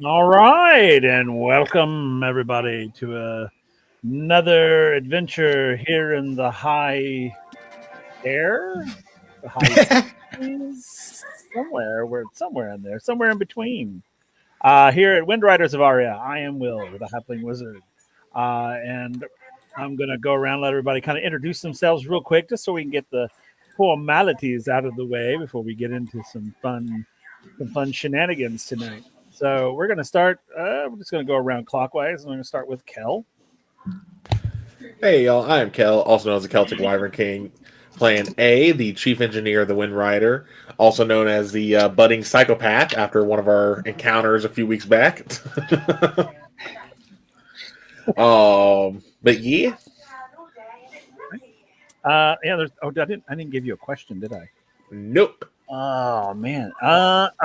All right, and welcome everybody to another adventure here in the high air, the high seas, somewhere in there, somewhere in between. Here at WindRiders of Aria, I am Will, the Halfling Wizard, and I'm gonna go around let everybody kind of introduce themselves real quick, just so we can get the formalities out of the way before we get into some fun shenanigans tonight. So we're going to start. We're just going to go around clockwise. I'm going to start with Kel. Hey y'all, I am Kel, also known as the Celtic Wyvern King, playing A, the Chief Engineer of the Wind Rider, also known as the budding psychopath after one of our encounters a few weeks back. But yeah, Yeah, there's. Oh, I didn't give you a question, did I? nope. Oh man.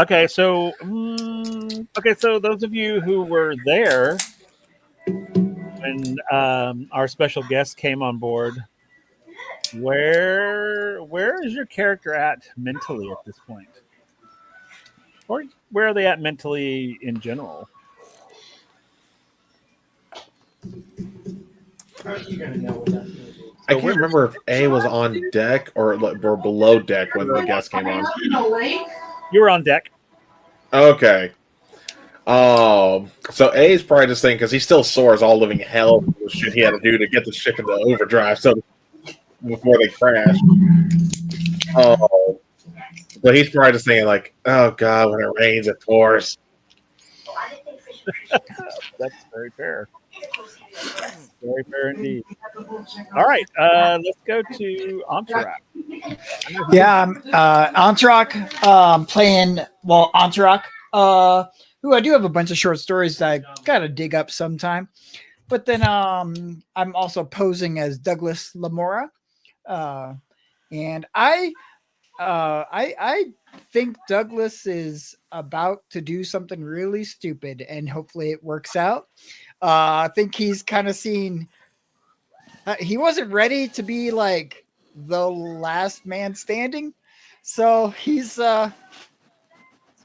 Okay. So those of you who were there when our special guest came on board, where is your character at mentally at this point, or where are they at mentally in general? I So can't where remember if A was on deck or below deck when the guest came on. you were on deck. Okay. So A is probably just saying because he still sore as all living hell from the shit he had to do to get the ship into overdrive so before they crash. Um, But he's probably just saying like, "Oh God, when it rains, it pours." That's very fair. Very fair indeed. All right, let's go to Entourage. I know he did. Yeah, Antrak, playing, Antrak, who I do have a bunch of short stories that I gotta dig up sometime. But then I'm also posing as Douglas Lamora. Uh, and I think Douglas is about to do something really stupid and hopefully it works out. I think he's kind of seen he wasn't ready to be like the last man standing. So he's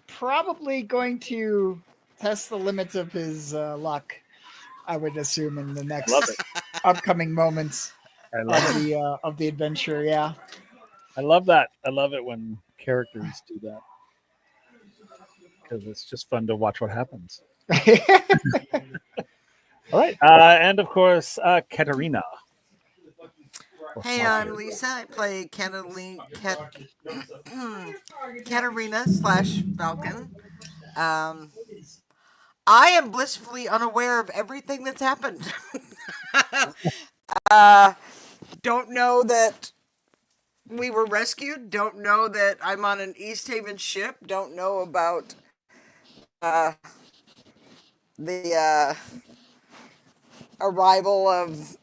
probably going to test the limits of his luck, I would assume, in the Love it. next upcoming moments I love it. of the adventure. Yeah. I love that. I love it when characters do that because it's just fun to watch what happens. All right, and of course, Katerina. Or Hey, I'm Martyr. Lisa. I play Katarina slash Falcon. Um, I am blissfully unaware of everything that's happened. uh, don't know that we were rescued. Don't know that I'm on an East Haven ship. Don't know about uh, the arrival of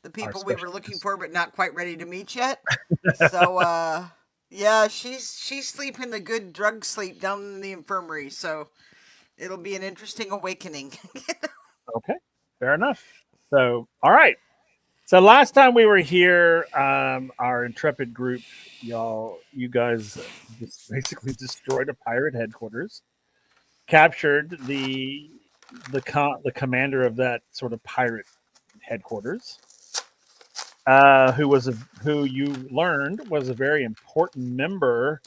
the Our people we were looking specialist. for, but not quite ready to meet yet. So, yeah, she's sleeping the good drug sleep down in the infirmary. So it'll be an interesting awakening. Okay, fair enough. So, all right. So last time we were here, our intrepid group, you guys just basically destroyed a pirate headquarters, captured the commander of that sort of pirate headquarters, who you learned was a very important member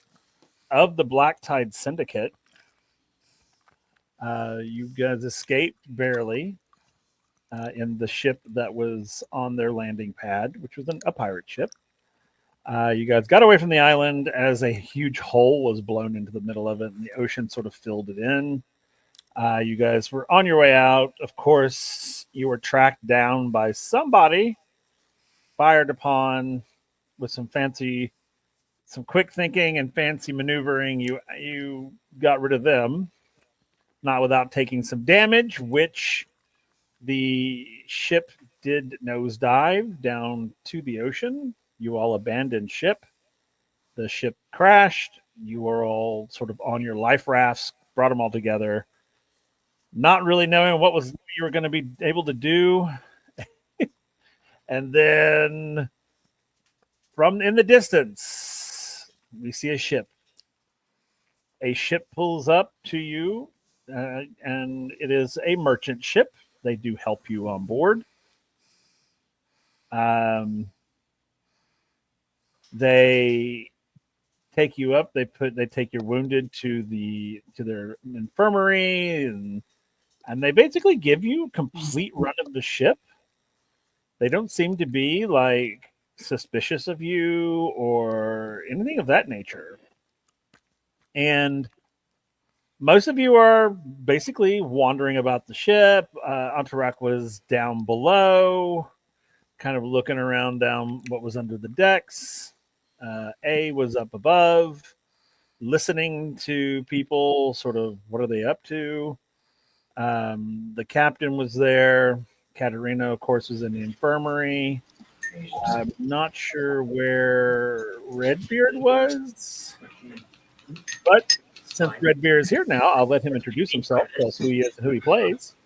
of the Black Tide Syndicate. You guys escaped barely in the ship that was on their landing pad, which was a pirate ship. You guys got away from the island as a huge hole was blown into the middle of it, and the ocean sort of filled it in. You guys were on your way out. Of course, you were tracked down by somebody, fired upon with some quick thinking and fancy maneuvering. You got rid of them, not without taking some damage, which the ship did nosedive down to the ocean. You all abandoned ship. The ship crashed. You were all sort of on your life rafts, brought them all together, not really knowing what you were going to be able to do. And then from in the distance, we see a ship. A ship pulls up to you and it is a merchant ship. They do help you on board. They take you up. They take your wounded to their infirmary, and they basically give you complete run of the ship. They don't seem to be like suspicious of you or anything of that nature. And most of you are basically wandering about the ship. Antarak was down below, kind of looking around down what was under the decks. A was up above, listening to people, sort of what are they up to. The captain was there. Katerina, of course, was in the infirmary. I'm not sure where Redbeard was, but since Redbeard is here now, I'll let him introduce himself, tell us who he is, who he plays,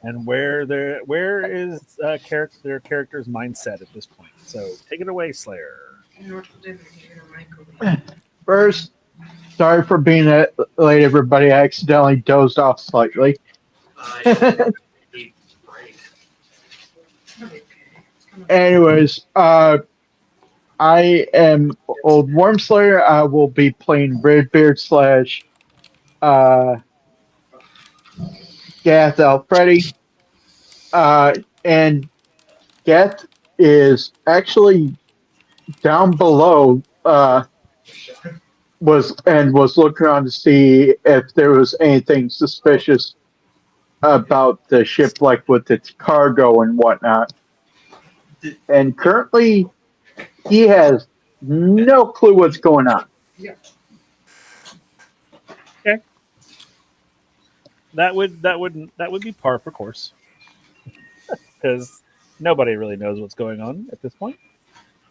and where is their character's mindset at this point. So take it away, Slayer. First, sorry for being late, everybody. I accidentally dozed off slightly. Anyways, I am Old Worm Slayer. I will be playing Redbeard slash Gath Alfredi. And Gath is actually down below. Was looking around to see if there was anything suspicious about the ship, like with its cargo and whatnot. And currently, he has no clue what's going on. Okay, that would be par for course, because nobody really knows what's going on at this point.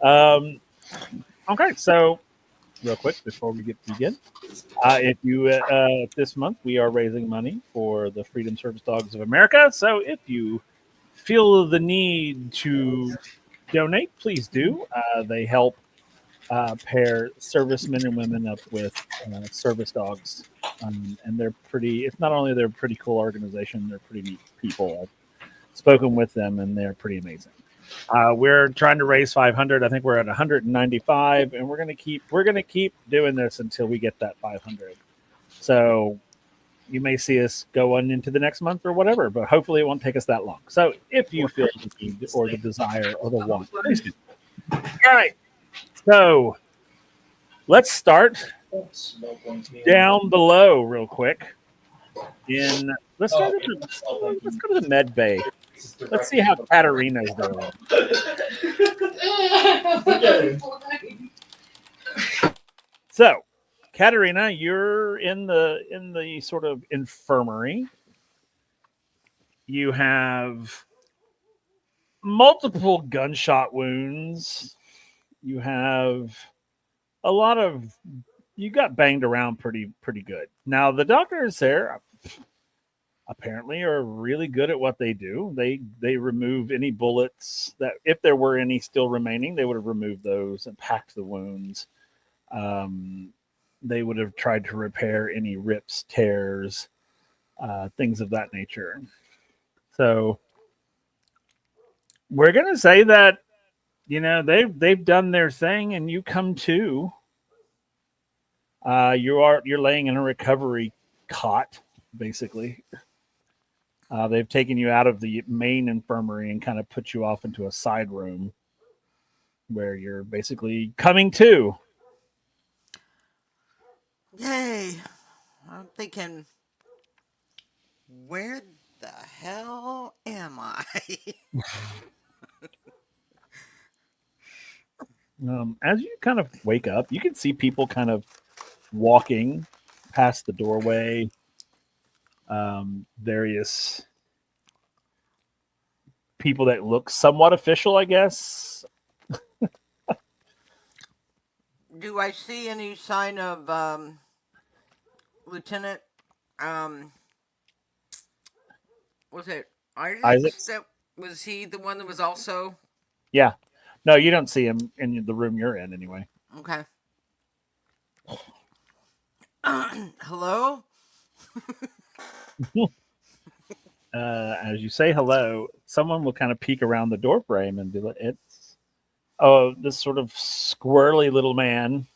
Okay, so real quick before we begin, if you this month we are raising money for the Freedom Service Dogs of America. So if you feel the need to donate, please do. They help pair servicemen and women up with service dogs, and they're pretty. It's not only they're a pretty cool organization; they're pretty neat people. I've spoken with them, and they're pretty amazing. We're trying to raise 500. I think we're at 195, and we're gonna keep doing this until we get that 500. So you may see us go on into the next month or whatever, but hopefully it won't take us that long. So if you feel the need or the desire or the want, please do. All right. So let's start down below real quick. Let's go to the med bay. Let's see how Katerina's doing. So, Katerina, you're in the sort of infirmary. You have multiple gunshot wounds. You have a lot of you got banged around pretty good. Now the doctors there apparently are really good at what they do. They remove any bullets that, if there were any still remaining, they would have removed those and packed the wounds. They would have tried to repair any rips, tears, things of that nature. So we're gonna say that they've done their thing, and you come to. You're laying in a recovery cot, basically. They've taken you out of the main infirmary and kind of put you off into a side room where you're basically coming to. Yay. I'm thinking, where the hell am I? As you kind of wake up, you can see people kind of walking past the doorway. Various people that look somewhat official, I guess. Do I see any sign of Lieutenant was it Isaacs? Was he the one that was also Yeah. No, you don't see him in the room you're in anyway. okay? Hello? As you say hello, someone will kind of peek around the door frame and be like, "It's this sort of squirrely little man,"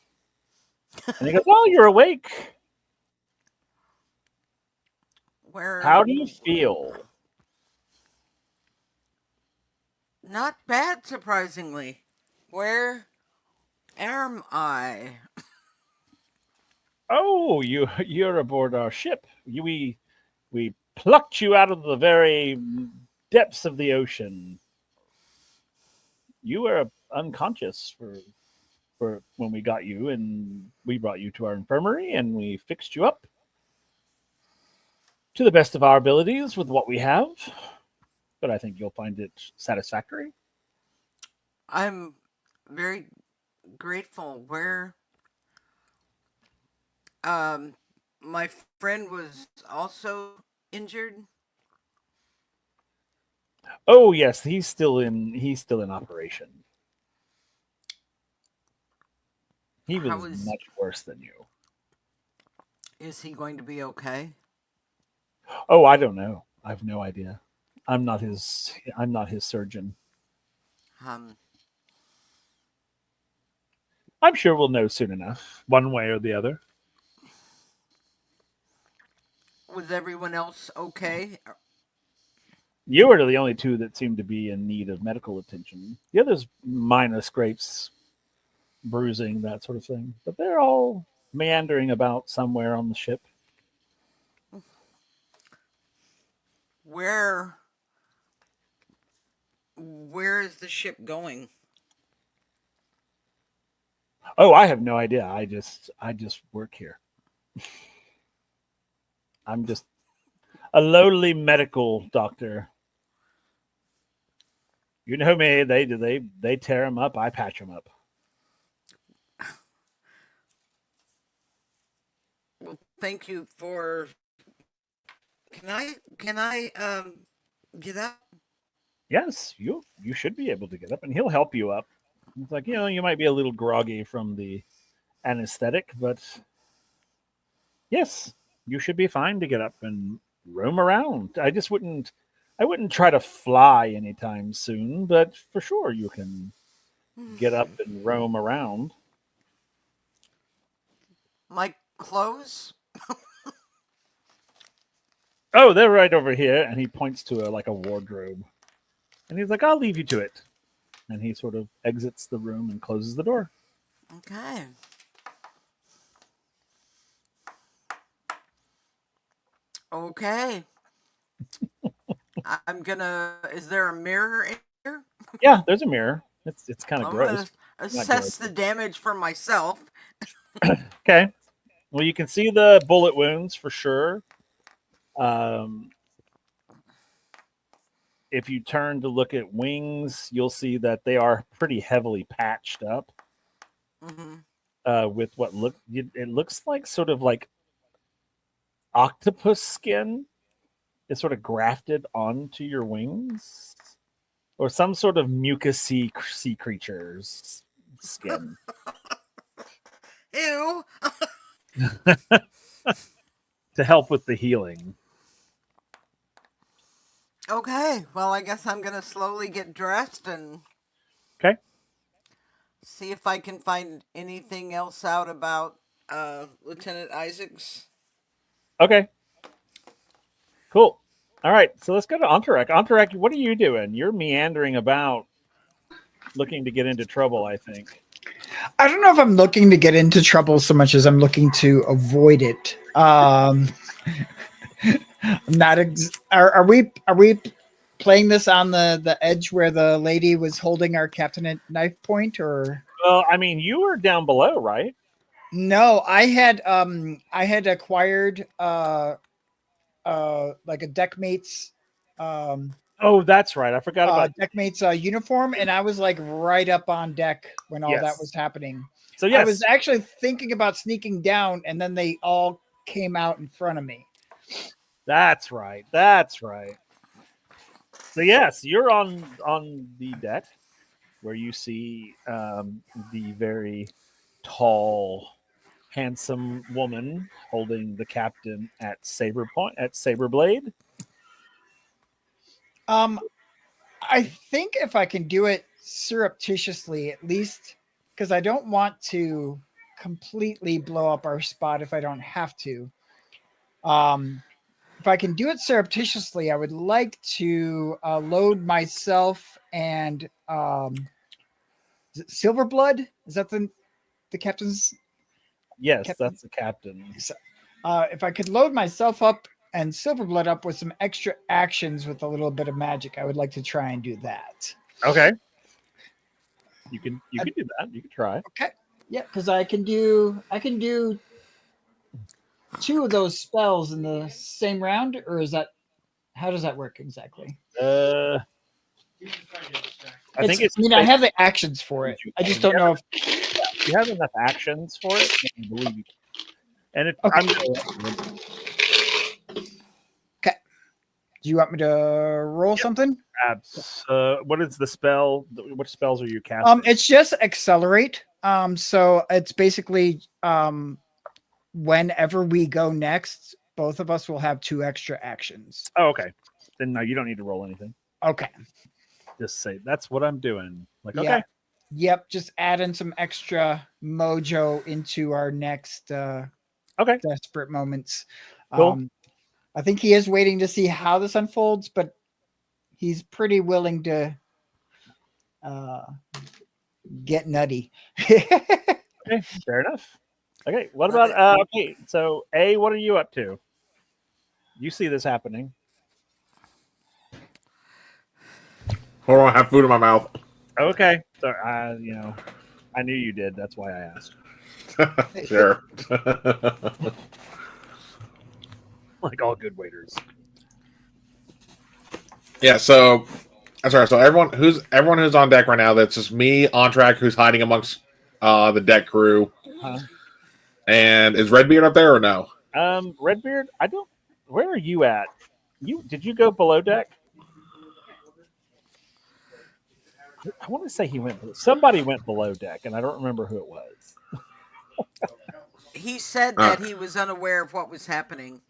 and he goes, "Oh, you're awake. Where? How do you feel?" Not bad, surprisingly. Where am I? Oh, you're aboard our ship. We plucked you out of the very depths of the ocean. You were unconscious for when we got you, and we brought you to our infirmary, and we fixed you up to the best of our abilities with what we have. But I think you'll find it satisfactory. I'm very grateful. Where my friend was also injured. Oh yes, he's still in operation. He How was is much worse than you. is he going to be okay? Oh, I don't know. I have no idea. I'm not his surgeon. Um, I'm sure we'll know soon enough, one way or the other. was everyone else okay? You are the only two that seem to be in need of medical attention. The others minor scrapes, bruising, that sort of thing. But they're all meandering about somewhere on the ship. Where where is the ship going? Oh, I have no idea. I just work here. I'm just a lowly medical doctor. You know me. They tear them up. I patch them up. Well, thank you for. Can I get up? Yes, you should be able to get up, and he'll help you up. It's like you might be a little groggy from the anesthetic, but yes, you should be fine to get up and roam around. I wouldn't try to fly anytime soon, but for sure you can get up and roam around. My clothes? Oh, they're right over here, and he points to like a wardrobe, and he's like, "I'll leave you to it." And he sort of exits the room and closes the door. Okay. Okay. I'm gonna. Is there a mirror in here? Yeah, there's a mirror. It's kind of I'm gross. gonna Not gross. assess the damage for myself. Okay. Well, you can see the bullet wounds for sure. Um, if you turn to look at wings, you'll see that they are pretty heavily patched up Hmm. with what it looks like sort of like octopus skin is sort of grafted onto your wings, or some sort of mucousy sea creature's skin. Ew. To help with the healing. Okay. Well, I guess I'm gonna slowly get dressed and Okay. see if I can find anything else out about Lieutenant Isaacs. Okay. Cool. All right. So let's go to Antarak. Antarak, what are you doing? You're meandering about looking to get into trouble, I think. I don't know if I'm looking to get into trouble so much as I'm looking to avoid it. I'm not. Are we playing this on the edge where the lady was holding our captain at knife point, or Well, I mean, you were down below, right? no? I had acquired like a deckmate's Oh, that's right. I forgot about deckmate's uniform, and I was like right up on deck when all that Yes. was happening. So I yes, was actually thinking about sneaking down, and then they all came out in front of me. that's right. That's right. So yes, you're on the deck where you see the very tall handsome woman holding the captain at saber blade. I think if I can do it surreptitiously, at least, because I don't want to completely blow up our spot if I don't have to. If I can do it surreptitiously, I would like to load myself and is it Silverblood? Is that the captain's? Yes, Captain? that's the captain. If I could load myself up and Silverblood up with some extra actions with a little bit of magic, I would like to try and do that. Okay. You can do that. You can try. Okay. Yeah, because I can do 2 of those spells in the same round, or is that how does that work exactly? I think it's. I mean, I have the actions for it. I just don't know if you have enough actions for it. I believe you. And if Okay. I'm okay. Do you want me to roll something? what is the spell? What spells are you casting? It's just accelerate. So it's basically whenever we go next, both of us will have 2 extra actions. Oh, okay. Then no, you don't need to roll anything. Okay. Just say that's what I'm doing. Like, Yeah. okay. Yep. Just add in some extra mojo into our next Okay. desperate moments. Cool. I think he is waiting to see how this unfolds, but he's pretty willing to get nutty. Okay, fair enough. Okay, what about okay, so A, what are you up to? You see this happening. Hold on, I have food in my mouth. Okay. So I knew you did. That's why I asked. Sure. Like all good waiters. Yeah, so that's right. So everyone who's on deck right now, that's just me on track who's hiding amongst the deck crew. Huh? And is Redbeard up there or no? Redbeard, where are you at? Did you go below deck? I want to say somebody went below deck, and I don't remember who it was. He said that he was unaware of what was happening.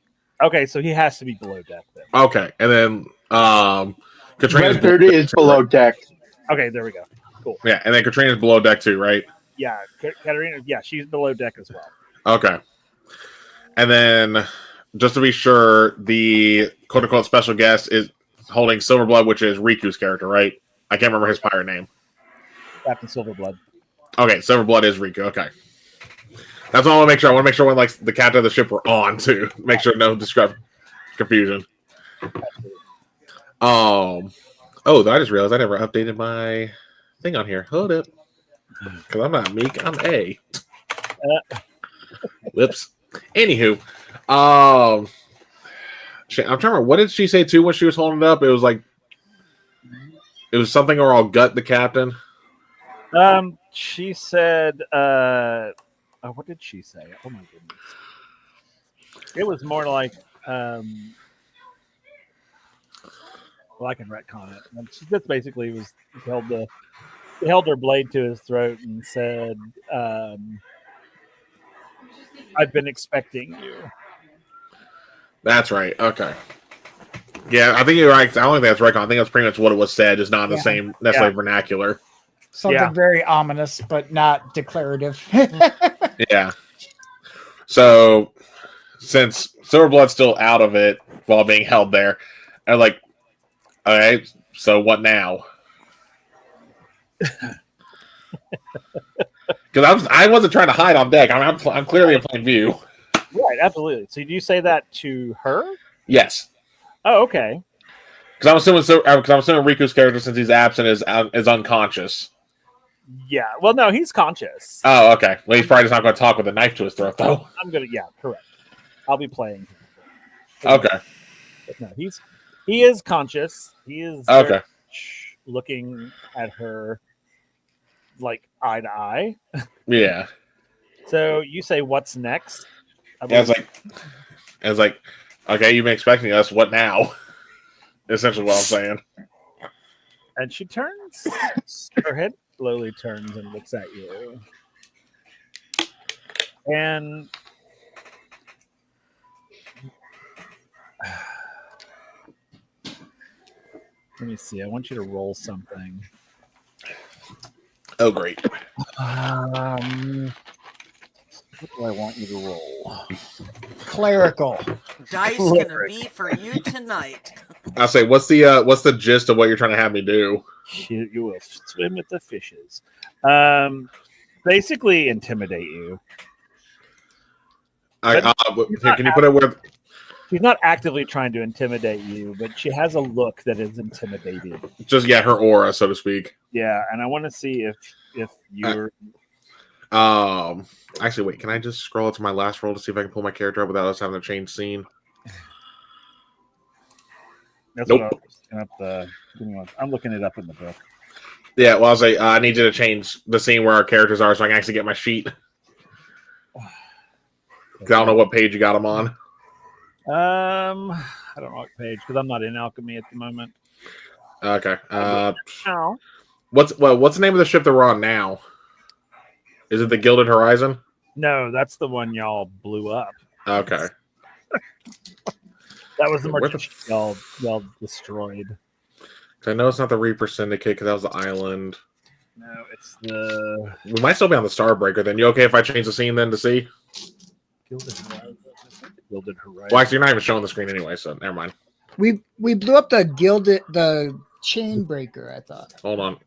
Okay, so he has to be below deck then. Okay, and then Katrina's Redbeard is below deck. Okay, there we go. Cool. Yeah, and then Katrina's below deck too, right? Yeah, Katarina. Yeah, she's below deck as well. Okay. And then, just to be sure, the quote-unquote special guest is holding Silverblood, which is Riku's character, right? I can't remember his pirate name. Captain Silverblood. Okay, Silverblood is Riku. Okay. That's all I want to make sure. I want to make sure when the captain of the ship were on, too. Make sure no confusion. Oh, I just realized I never updated my thing on here. Hold up. Because I'm not Meek, I'm A. Whoops. Anywho, I'm trying to remember, what did she say too when she was holding it up? It was something or I'll gut the captain. She said, what did she say? Oh my goodness. It was more like, well, I can retcon it. That's basically was held her blade to his throat and said, I've been expecting you. That's right. Okay. Yeah, I think you're right. I don't think that's retcon. I think that's pretty much what it was said, just not in the same necessarily vernacular. Something very ominous, but not declarative. Yeah. So, since Silverblood's still out of it while being held there, I'm like, all right, so what now? Because I wasn't trying to hide on deck. I'm clearly in plain view. Right, absolutely. So do you say that to her? Yes. Oh, okay. Because I'm assuming Riku's character, since he's absent, is unconscious. Yeah. Well, no, he's conscious. Oh, okay. Well, he's probably just not going to talk with a knife to his throat, though. Correct. I'll be playing. Okay. But no, he is conscious. He is okay. Looking at her like eye to eye. Yeah. So you say, "What's next?" I was like, okay, you've been expecting us. What now? Essentially, what I'm saying. And she turns. Her head slowly turns and looks at you. And let me see. I want you to roll something. Oh, great. What do I want you to roll? Clerical. Dice gonna be for you tonight. I'll say, what's the gist of what you're trying to have me do? You will swim with the fishes. Basically intimidate you. Can you put it where? She's not actively trying to intimidate you, but she has a look that is intimidating. Just her aura, so to speak. Yeah, and I want to see if you're. Actually, wait. Can I just scroll up to my last roll to see if I can pull my character up without us having to change scene? That's Nope. what I was looking up I'm looking it up in the book. Yeah, well, I'll say I need you to change the scene where our characters are so I can actually get my sheet. I don't know what page you got them on. I don't know what page because I'm not in alchemy at the moment. Okay. No. What's the name of the ship that we're on now? Is it the Gilded Horizon? No, that's the one y'all blew up. Okay. That was the merchant y'all destroyed. I know it's not the Reaper Syndicate because that was the island. No, it's the We might still be on the Starbreaker. Then you okay if I change the scene then to see? Gilded Horizon. Gilded Horizon. Well, actually, you're not even showing the screen anyway, so never mind. We blew up the chain breaker, I thought. Hold on.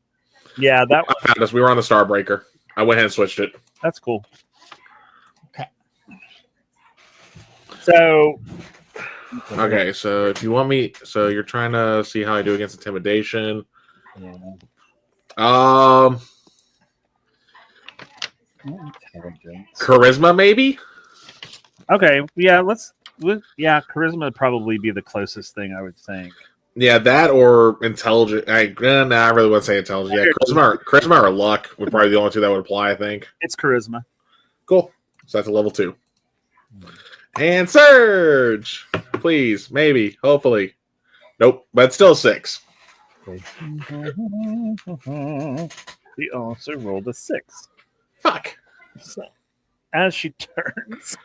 Yeah, I found us. We were on the Starbreaker. I went ahead and switched it. that's cool. Okay. So Okay, so if you want me, so you're trying to see how I do against intimidation. yeah. Intelligence. Charisma, maybe. Okay, yeah, charisma would probably be the closest thing I would think. Yeah, that or intelligent. I really wouldn't say intelligent. Yeah, charisma or luck would probably be the only two that would apply. I think. It's charisma. Cool. So that's a level 2. And Surge, please, maybe, hopefully. Nope, but still 6. We also rolled a 6. Fuck. So, as she turns,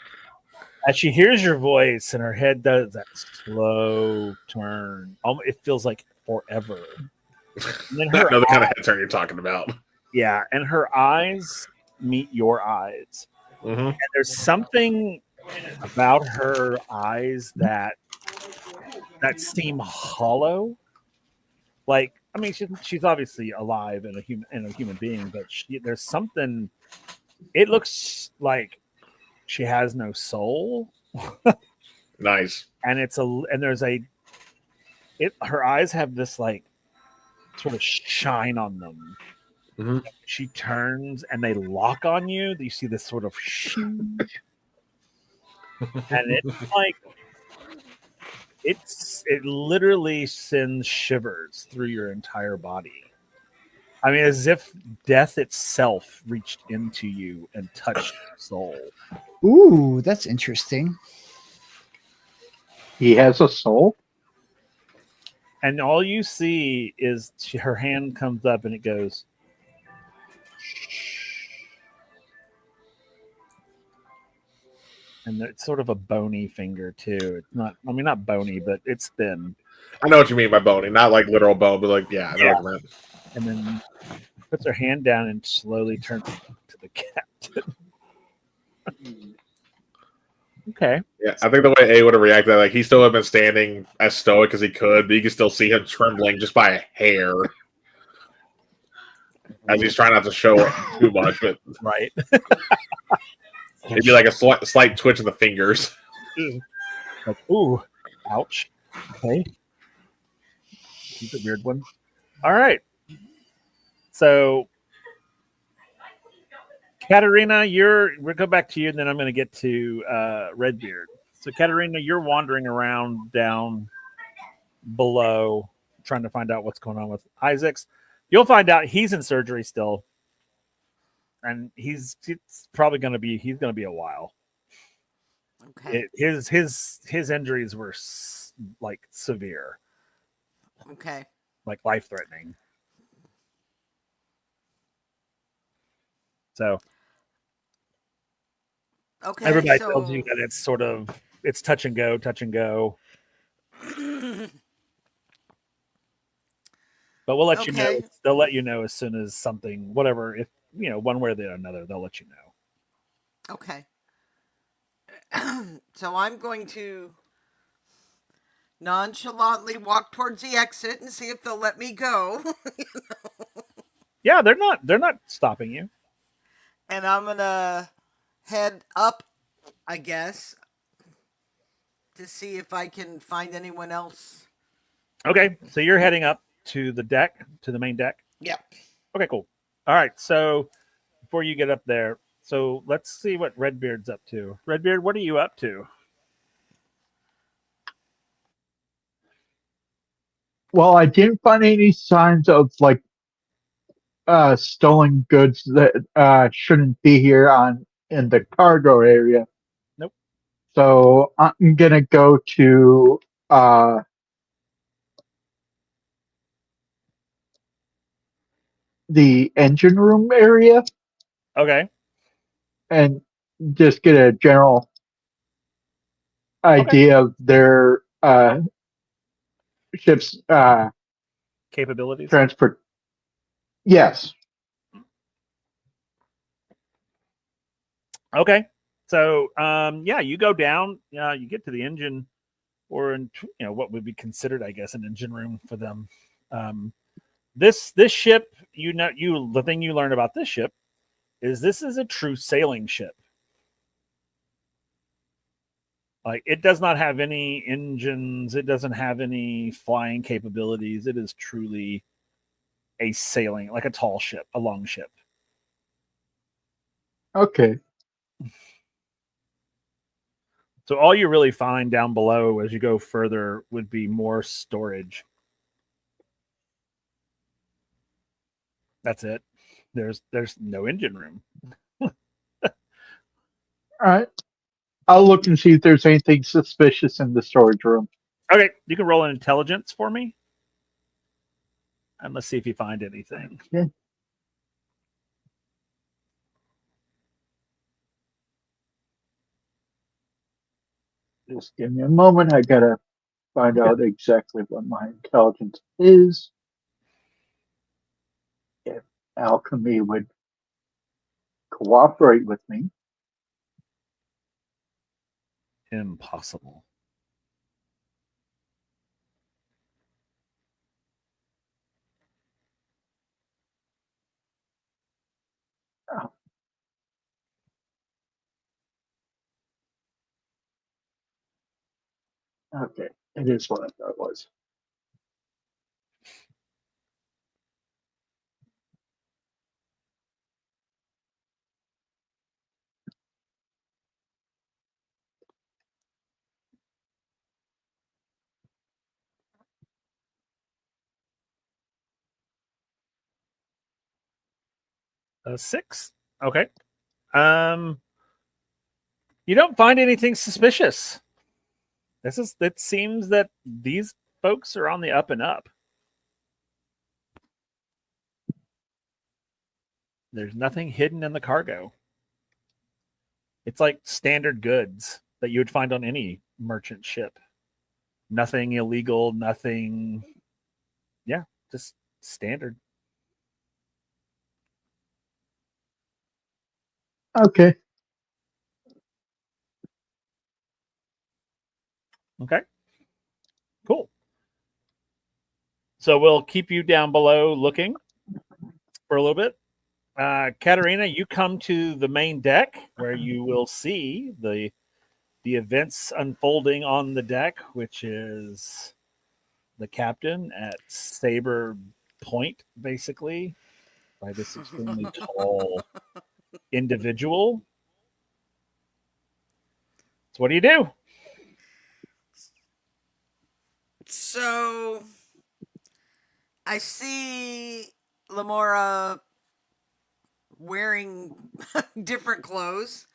as she hears your voice, and her head does that slow turn. It feels like forever. And then I know the kind of head turn you're talking about. Yeah, and her eyes meet your eyes. Mm-hmm. And there's something about her eyes that seem hollow. Like, I mean, she's obviously alive and a human being, but there's something. It looks like she has no soul. Nice. And her eyes have this like sort of shine on them. Mm-hmm. She turns and they lock on you. You see this sort of and it's like it literally sends shivers through your entire body. I mean, as if death itself reached into you and touched your soul. Ooh, that's interesting. He has a soul? And all you see is her hand comes up and it goes. And it's sort of a bony finger too. It's not. I mean, not bony, but it's thin. I know what you mean by bony, not like literal bone, but like I know what you meant. And then puts her hand down and slowly turns to the captain. Okay. Yeah, I think the way A would have reacted, like he still would have been standing as stoic as he could, but you can still see him trembling just by a hair. As he's trying not to show it too much, but Right. it'd be like a slight twitch of the fingers. Like, ooh, ouch. Okay. He's a weird one. All right. So, Katarina, we'll go back to you, and then I'm going to get to Redbeard. So, Katarina, you're wandering around down below, trying to find out what's going on with Isaacs. You'll find out he's in surgery still, and it's probably going to be a while. Okay. His injuries were like severe, Okay. like life threatening. So Okay, Everybody so tells you that it's sort of it's touch and go, touch and go. But we'll let you know. okay, They'll let you know as soon as something, whatever, if one way or the another, they'll let you know. okay. So I'm going to nonchalantly walk towards the exit and see if they'll let me go. Yeah, they're not stopping you. And I'm gonna head up, I guess, to see if I can find anyone else. Okay, so you're heading up to the deck, to the main deck. Yep. Okay, cool. All right, so before you get up there, so let's see what Redbeard's up to. Redbeard, what are you up to? Well, I didn't find any signs of like stolen goods that shouldn't be here on in the cargo area. Nope. So I'm gonna go to uh, the engine room area Okay. and just get a general Okay. idea of their ship's Capabilities. transport. Yes. Okay. So, yeah, you go down. You get to the engine, or in, what would be considered, I guess, an engine room for them. Um, this ship, the thing you learn about this ship is this is a true sailing ship. Like it does not have any engines. It doesn't have any flying capabilities. It is truly a sailing, like a tall ship, a long ship. Okay. So all you really find down below as you go further would be more storage. That's it. There's no engine room. All right. I'll look and see if there's anything suspicious in the storage room. Okay, you can roll an intelligence for me, and let's see if you find anything. Okay. Just give me a moment. I gotta find Okay. out exactly what my intelligence is. If alchemy would cooperate with me. Impossible. Oh, okay. It is what I thought it was. A 6. Okay. Um, you don't find anything suspicious. It seems that these folks are on the up and up. There's nothing hidden in the cargo. It's like standard goods that you would find on any merchant ship. Nothing illegal, nothing, yeah, just standard. Okay. Okay, cool. So we'll keep you down below looking for a little bit. Katerina, you come to the main deck where you will see the events unfolding on the deck, which is the captain at Saber Point, basically, by this extremely tall individual. So what do you do? So I see Lamora wearing different clothes.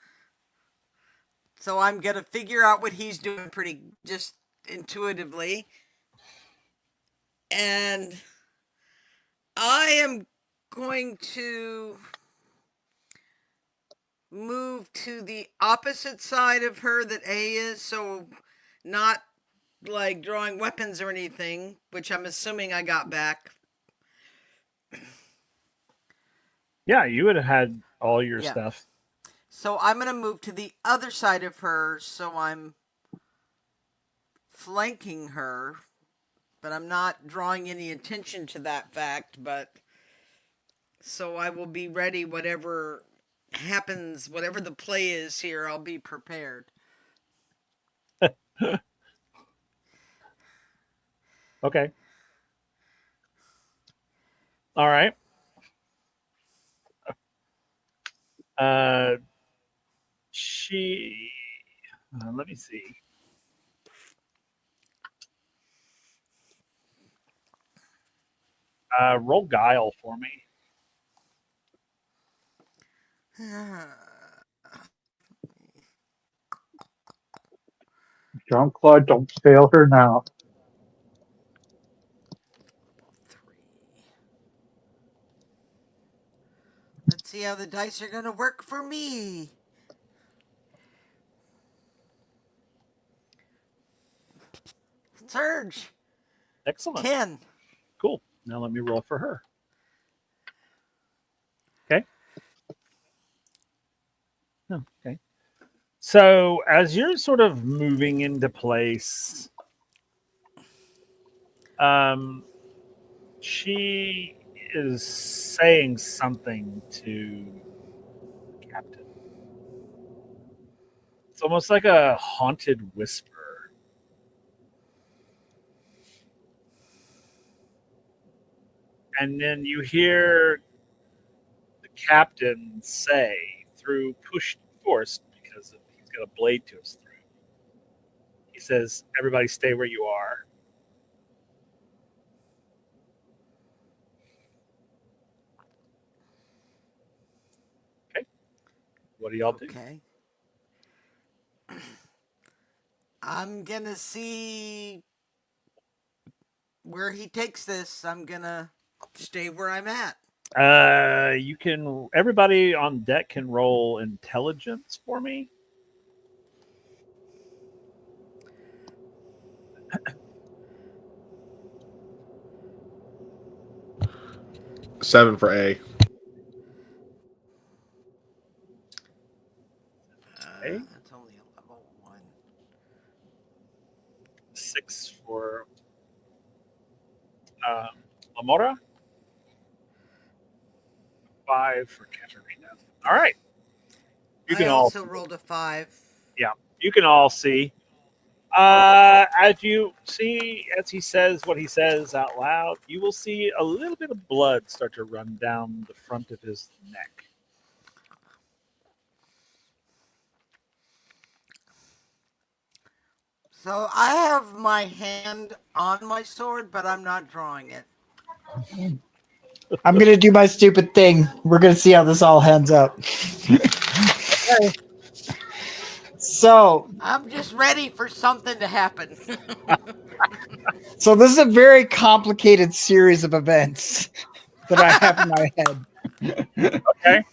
So I'm gonna figure out what he's doing pretty just intuitively. And I am going to move to the opposite side of her that A is, so not like drawing weapons or anything, which I'm assuming I got back. Yeah, you would have had all your Yeah. stuff. So I'm going to move to the other side of her, so I'm flanking her, but I'm not drawing any attention to that fact, but so I will be ready whatever happens, whatever the play is here, I'll be prepared. Okay. All right. She. Let me see. Roll guile for me. Jean Claude, don't fail her now. 3. Let's see how the dice are going to work for me. Surge. Excellent. 10. Cool. Now let me roll for her. Okay. Oh, okay. So as you're sort of moving into place, she is saying something to Captain. It's almost like a haunted whisper. And then you hear the captain say, through pushed force, because he's got a blade to his throat, he says, "Everybody stay where you are." Okay. What do y'all do? Okay. I'm going to see where he takes this. I'm going to stay where I'm at. You can. Everybody on deck can roll intelligence for me. Seven for A. Okay. That's only a level 1. 6 for Lamora. 5 for Katerina. All right. You I can all. also rolled a 5. Yeah. You can all see. As you see, as he says what he says out loud, you will see a little bit of blood start to run down the front of his neck. So I have my hand on my sword, but I'm not drawing it. I'm going to do my stupid thing. We're going to see how this all ends up. So, I'm just ready for something to happen. so this is a very complicated series of events that I have in my head. Okay.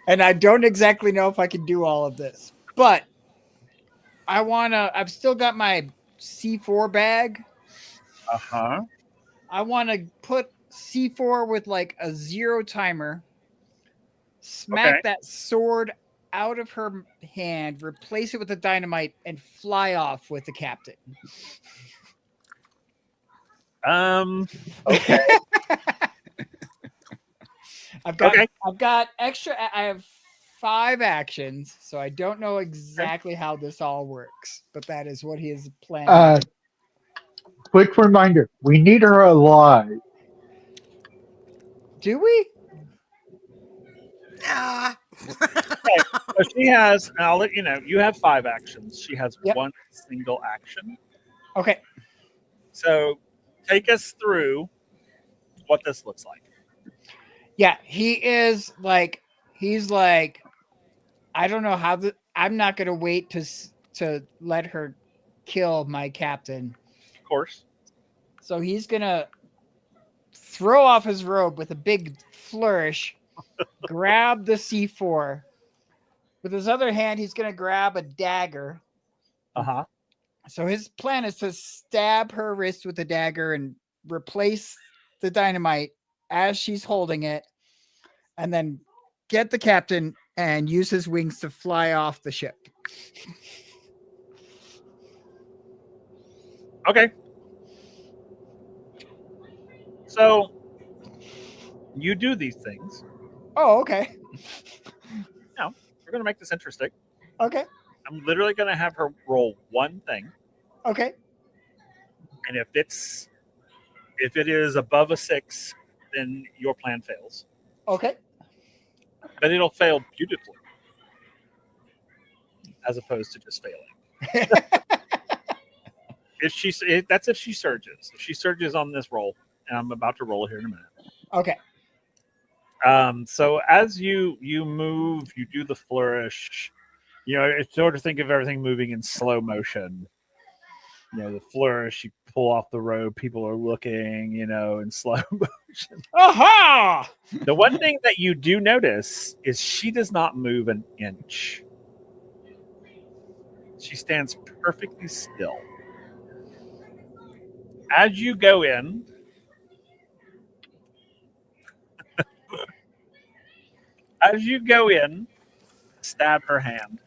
And I don't exactly know if I can do all of this. But I've still got my C4 bag. Uh-huh. I want to put C4 with like a 0 timer, smack Okay. that sword out of her hand, replace it with a dynamite, and fly off with the captain. Okay. I've got extra. I have 5 actions, so I don't know exactly how this all works, but that is what he is planning. Quick reminder: we need her alive. Do we? Ah. Okay. So she has, and I'll let you know, you have 5 actions. She has Yep. 1 single action. Okay. So take us through what this looks like. Yeah, he's like, I don't know how I'm not gonna wait to let her kill my captain. Of course. So he's gonna throw off his robe with a big flourish, grab the C4, With his other hand, he's going to grab a dagger. Uh-huh. So his plan is to stab her wrist with the dagger and replace the dynamite as she's holding it, and then get the captain and use his wings to fly off the ship. Okay. So you do these things. Oh, okay. Now, we're going to make this interesting. Okay. I'm literally going to have her roll one thing, Okay. and if it is above a 6, then your plan fails. Okay. But it'll fail beautifully, as opposed to just failing. That's if she surges. If she surges on this roll, and I'm about to roll here in a minute. Okay. So as you move, you do the flourish. It's sort of think of everything moving in slow motion. The flourish, you pull off the rope, people are looking, in slow motion. Aha! The one thing that you do notice is she does not move an inch. She stands perfectly still. As you go in, stab her hand.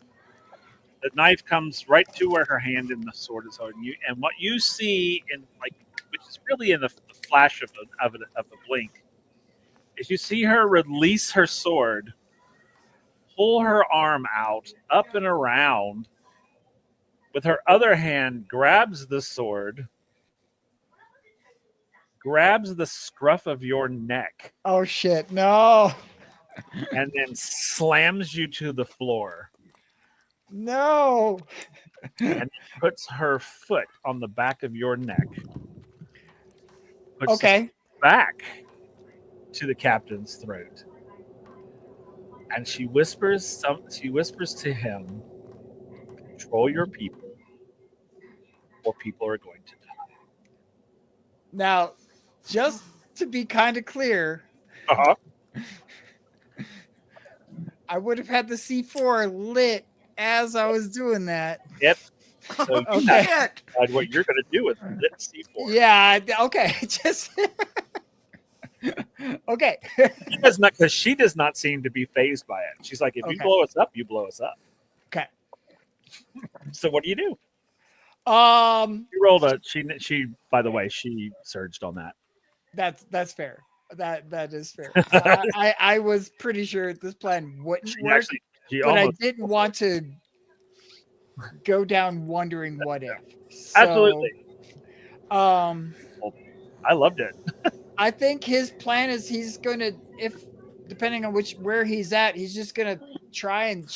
The knife comes right to where her hand and the sword is holding you. And what you see which is really in the flash of a blink, is you see her release her sword, pull her arm out, up and around. With her other hand, grabs the sword, grabs the scruff of your neck, Oh shit! No! and then slams you to the floor. No! And puts her foot on the back of your neck. Puts Okay. back to the captain's throat. And she whispers to him, "Control your people, or people are going to die." Now, just to be kind of clear, Uh-huh. I would have had the C4 lit as I was doing that. Yep. So you Okay. have to decide what you're going to do with lit C4. Yeah. Okay. Just okay. She does not seem to be fazed by it. She's like, if you Okay. blow us up, you blow us up. Okay. So what do you do? Um, You rolled she by the way, she surged on that. that's fair. That is fair. I was pretty sure this plan wouldn't work, but I didn't want to go down wondering what if. So, Absolutely. I loved it. I think his plan is he's gonna, if depending on where he's at, he's just gonna try and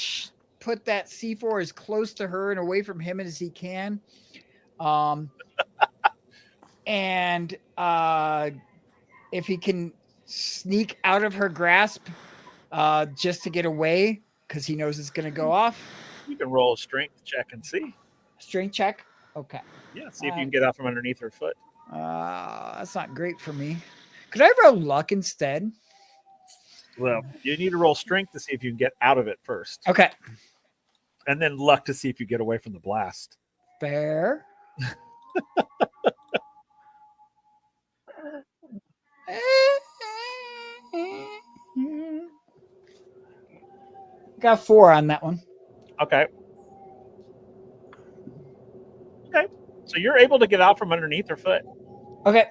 put that C4 as close to her and away from him as he can. And if he can sneak out of her grasp, just to get away, because he knows it's gonna go off. You can roll a strength check and see. Strength check. Okay. Yeah, see if you can get out from underneath her foot. That's not great for me. Could I roll luck instead? Well, you need to roll strength to see if you can get out of it first. Okay. And then luck to see if you get away from the blast. Fair. Got 4 on that one. Okay. So you're able to get out from underneath her foot. Okay.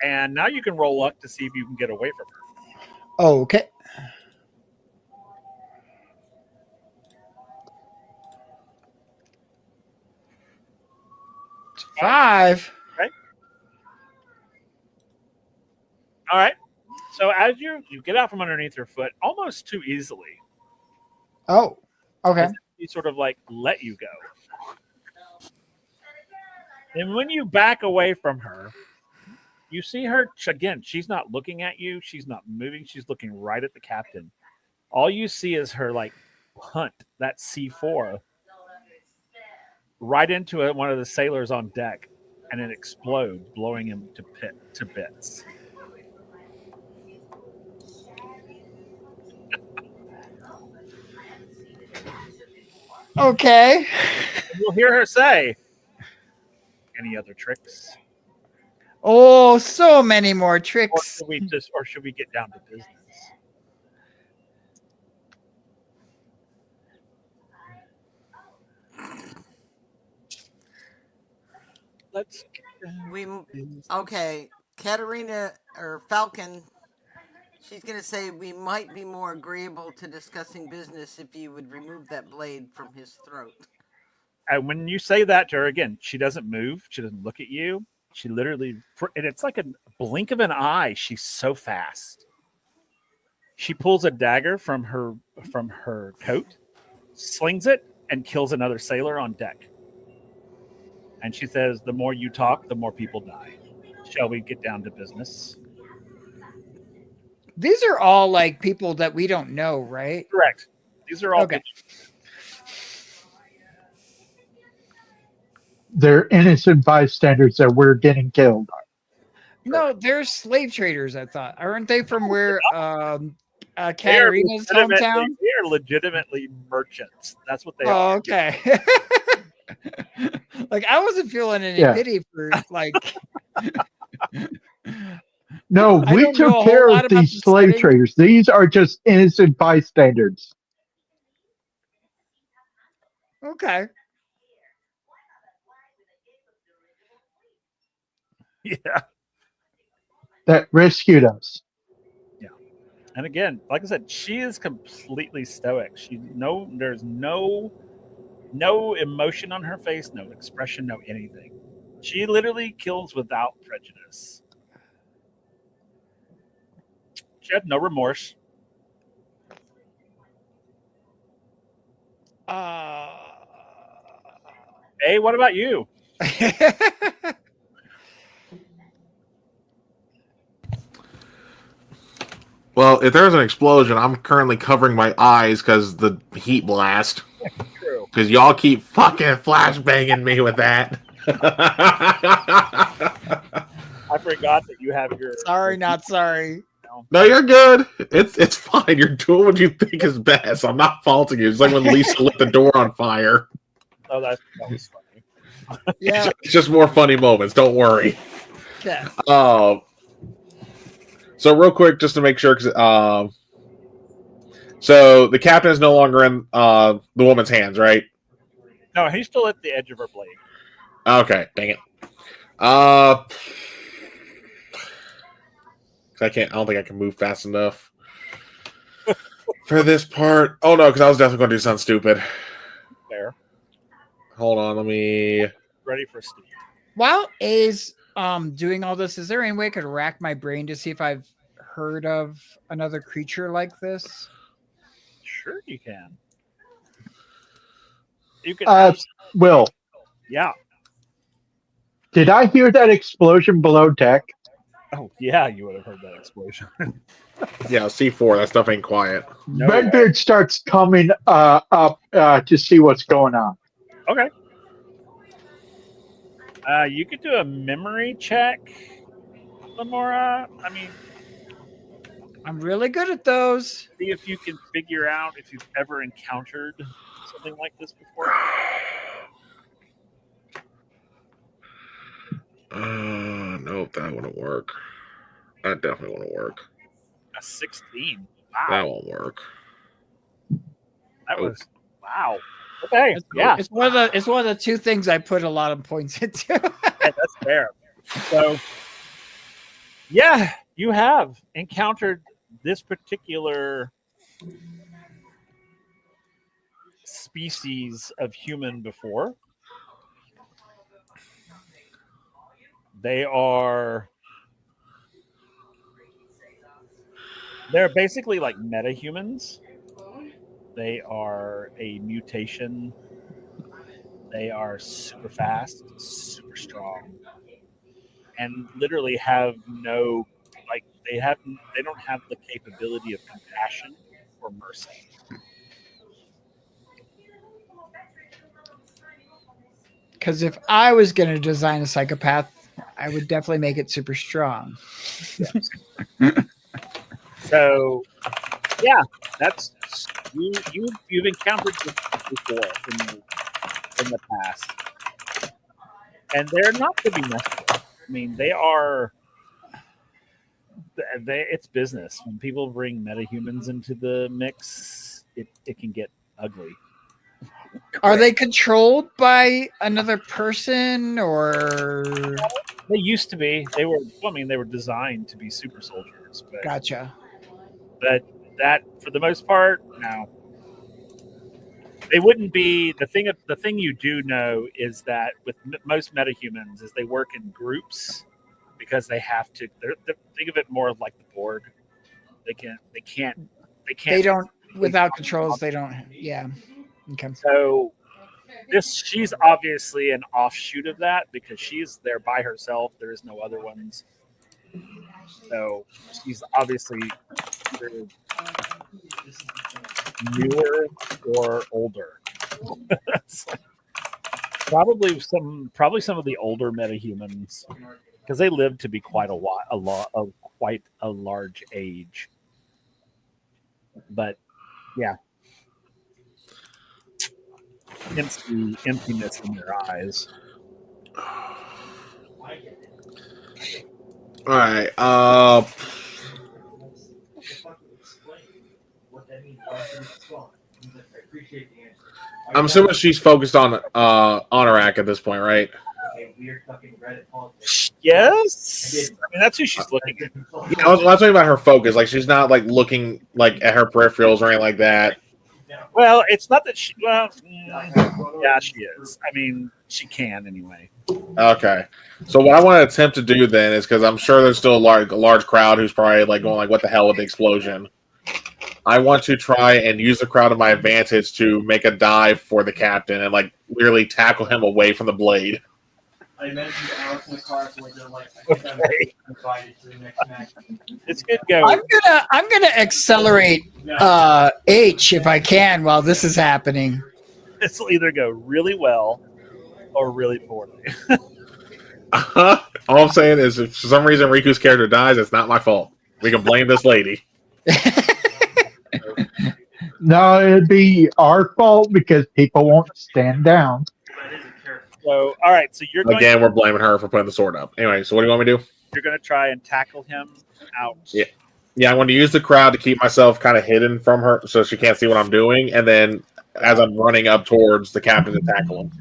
And now you can roll luck to see if you can get away from her. Okay. Five. Okay. All right. So as you get out from underneath her foot almost too easily. Oh. Okay. He sort of let you go. And when you back away from her, you see her again. She's not looking at you. She's not moving. She's looking right at the captain. All you see is her punt that C4 right into one of the sailors on deck, and it explodes, blowing him to bits. Okay. And you'll hear her say, "Any other tricks, Oh, so many more or tricks. should we get down to business?" Let's get down We to business. okay. Katerina or Falcon. She's gonna say we might be more agreeable to discussing business if you would remove that blade from his throat. And when you say that to her again, she doesn't move. She doesn't look at you. She literally, and it's like a blink of an eye. She's so fast. She pulls a dagger from her coat, slings it, and kills another sailor on deck. And she says, "The more you talk, the more people die. Shall we get down to business?" These are all like people that we don't know, right? Correct. These are all Okay. They're innocent bystanders that we're getting killed. No, they're slave traders, I thought. Aren't they from where They are Katerina's hometown? They are legitimately merchants. That's what they Oh, are. okay. Like I wasn't feeling any Yeah. pity for like No, I we don't know a took whole care lot of about these the slave setting. traders. These are just innocent bystanders. Okay. Yeah. That rescued us. And again, like I said, she is completely stoic. There's no emotion on her face, no expression, no anything. She literally kills without prejudice. She had no remorse. Hey, what about you? Well, if there's an explosion, I'm currently covering my eyes because the heat blast. True. Because y'all keep fucking flashbanging me with that. I forgot that you have your. Sorry, not sorry. No, you're good. It's fine. You're doing what you think is best. I'm not faulting you. It's like when Lisa lit the door on fire. Oh, that was funny. Yeah. It's just more funny moments. Don't worry. Okay. So real quick, just to make sure, so the captain is no longer in the woman's hands, right? No, he's still at the edge of her blade. Okay, dang it. I don't think I can move fast enough for this part. Oh no, because I was definitely going to do something stupid. There. Hold on, let me. Ready for Steve. While A's doing all this, is there any way I could rack my brain to see if I've heard of another creature like this? Sure, you can. You can. Will, Yeah. did I hear that explosion below deck? Oh, yeah, you would have heard that explosion. Yeah, C4. That stuff ain't quiet. No Redbeard starts coming up to see what's going on. Okay. You could do a memory check, Lamora. I mean, I'm really good at those. see if you can figure out if you've ever encountered something like this before. Nope, that wouldn't work. That definitely wouldn't work. A 16. That Wow. won't work. That was wow. Okay. Yeah. It's one of the two things I put a lot of points into. Yeah, that's fair. So, yeah, you have encountered this particular species of human before. They're basically like meta-humans. They are a mutation. They are super fast, super strong, and literally have no they don't have the capability of compassion or mercy. Because if I was going to design a psychopath, I would definitely make it super strong. So, yeah, that's you've encountered before in the past, and they're not to be messed with. I mean, they are. It's business. When people bring metahumans into the mix, it can get ugly. Are they controlled by another person or? They used to be. They were. Well, I mean, they were designed to be super soldiers, Gotcha. but that for the most part, no. They wouldn't be the thing. The thing you do know is that with most metahumans, is they work in groups because they have to. Think of it more like the Borg. They can't. They don't without controls. They don't. Yeah. Okay. So she's obviously an offshoot of that because she's there by herself. There is no other ones. So she's obviously either newer or older. probably some of the older metahumans because they lived to be quite quite a large age. But yeah, hence the emptiness in their eyes. All right. I'm assuming she's focused on Honorak at this point, right? Yes, I mean that's who she's looking at. Yeah, I was talking about her focus. Like she's not like looking like at her peripherals or anything like that. Well, it's not that she. Well, yeah, she is. I mean, she can anyway. Okay. So what I want to attempt to do then is because I'm sure there's still a large crowd who's probably like going like, "What the hell with the explosion?" I want to try and use the crowd to my advantage to make a dive for the captain and like really tackle him away from the blade. I mentioned Alex in the car, so they're like, I think I'm invited to the next match. It's good go. I'm gonna accelerate H if I can while this is happening. This will either go really well or really poorly. All I'm saying is, if for some reason Riku's character dies, it's not my fault. We can blame this lady. No, it'd be our fault because people won't stand down. So, all right. So you're Again, we're blaming her for putting the sword up. Anyway, so what do you want me to do? You're going to try and tackle him out. Yeah, I want to use the crowd to keep myself kind of hidden from her so she can't see what I'm doing. And then as I'm running up towards the captain to tackle him.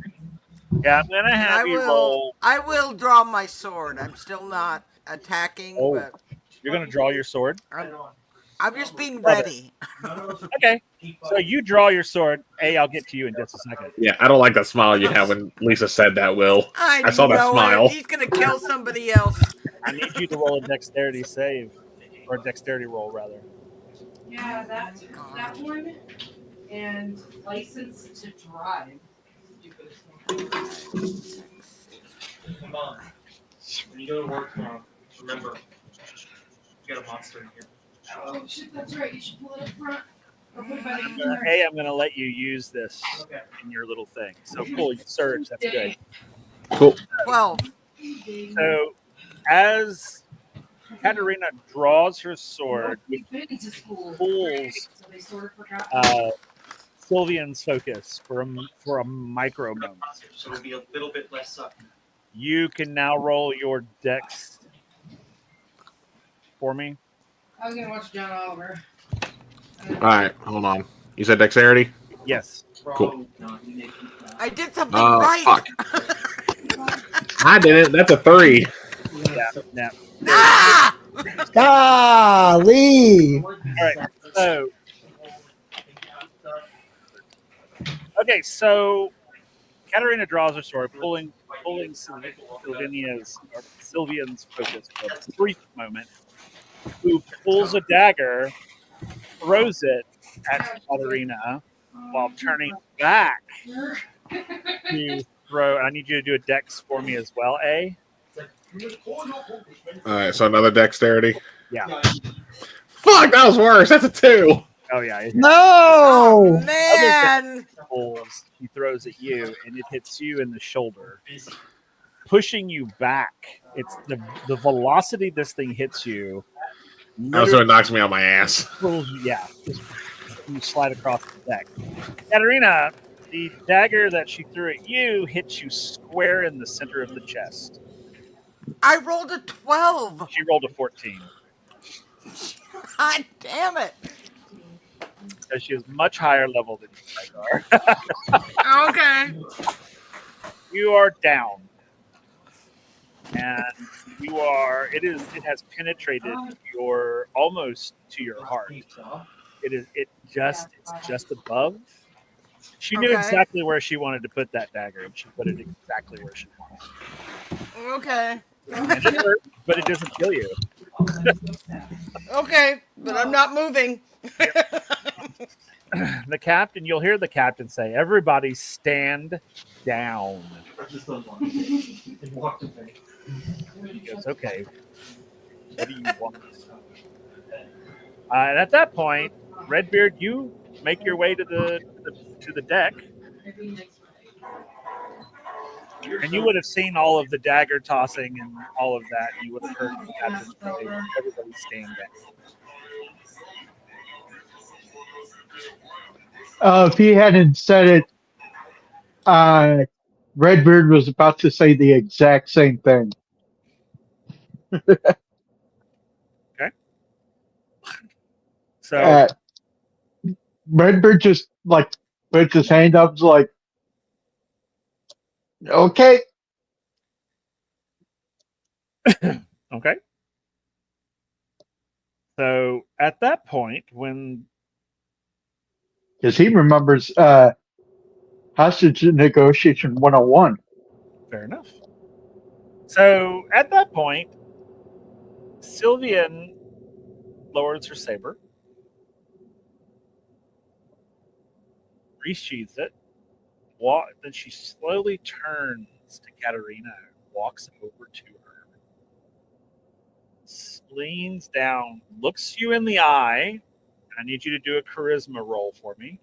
Yeah, I'm going to have you roll. I will draw my sword. I'm still not attacking, but You're going to draw your sword? I'm just being ready. Okay. So you draw your sword. I'll get to you in just a second. Yeah, I don't like that smile you had when Lisa said that, Will. I saw that know smile. it. He's going to kill somebody else. I need you to roll a dexterity save. Or a dexterity roll, rather. Yeah, that one. And license to drive. Come on. When you go to work tomorrow, remember, you got a monster in here. Oh shit, that's right. You should pull it up front. Or put it by the So, hey, I'm going to let you use this in your little thing. So cool, you surge. That's good. Cool. 12. So as Katarina draws her sword, You've been to school. pulls So they sort of forgot. Sylvian's focus for a micro moment. So it'll be a little bit less sucking. You can now roll your dex for me. I was gonna watch John Oliver. All right, hold on. You said dexterity? Yes. Cool. I did something right. Fuck. I didn't. That's a 3. Yeah. Ah! Golly. All right. So. Okay. So, Katarina draws her sword, pulling Sylvian's focus for a brief moment. Who pulls a dagger, throws it at Katarina while turning back to throw. I need you to do a dex for me as well, A. All right, so another dexterity. Yeah. Fuck, that was worse. That's a 2. Oh yeah. No. Oh, man. He throws at you, and it hits you in the shoulder, pushing you back. It's the velocity this thing hits you. Also, it knocks me on my ass. Yeah, just you slide across the deck. Katarina, The dagger that she threw at you hits you square in the center of the chest. I rolled a 12. She rolled a 14. God damn it. Because she is much higher level than you guys are. Okay. You are down. And it has penetrated your almost to your heart. It's just above. She knew Okay. exactly where she wanted to put that dagger, and she put it exactly where she wanted. Okay. And it hurt, but it doesn't kill you. Okay, but I'm not moving. The captain, you'll hear the captain say, "Everybody stand down." It walked away. He goes, "Okay, what do you want?" And at that point, Redbeard, you make your way to the deck, and you would have seen all of the dagger tossing and all of that. You would have heard the captain say, "Everybody stand down." If he hadn't said it, Redbeard was about to say the exact same thing. So Redbeard just like puts his hand up, like, okay. okay. So at that point, when Because he remembers hostage negotiation 101. fair enough. So at that point, Sylvian lowers her saber, resheathes it, then she slowly turns to Katerina, walks over to her, leans down, looks you in the eye. I need you to do a charisma roll for me.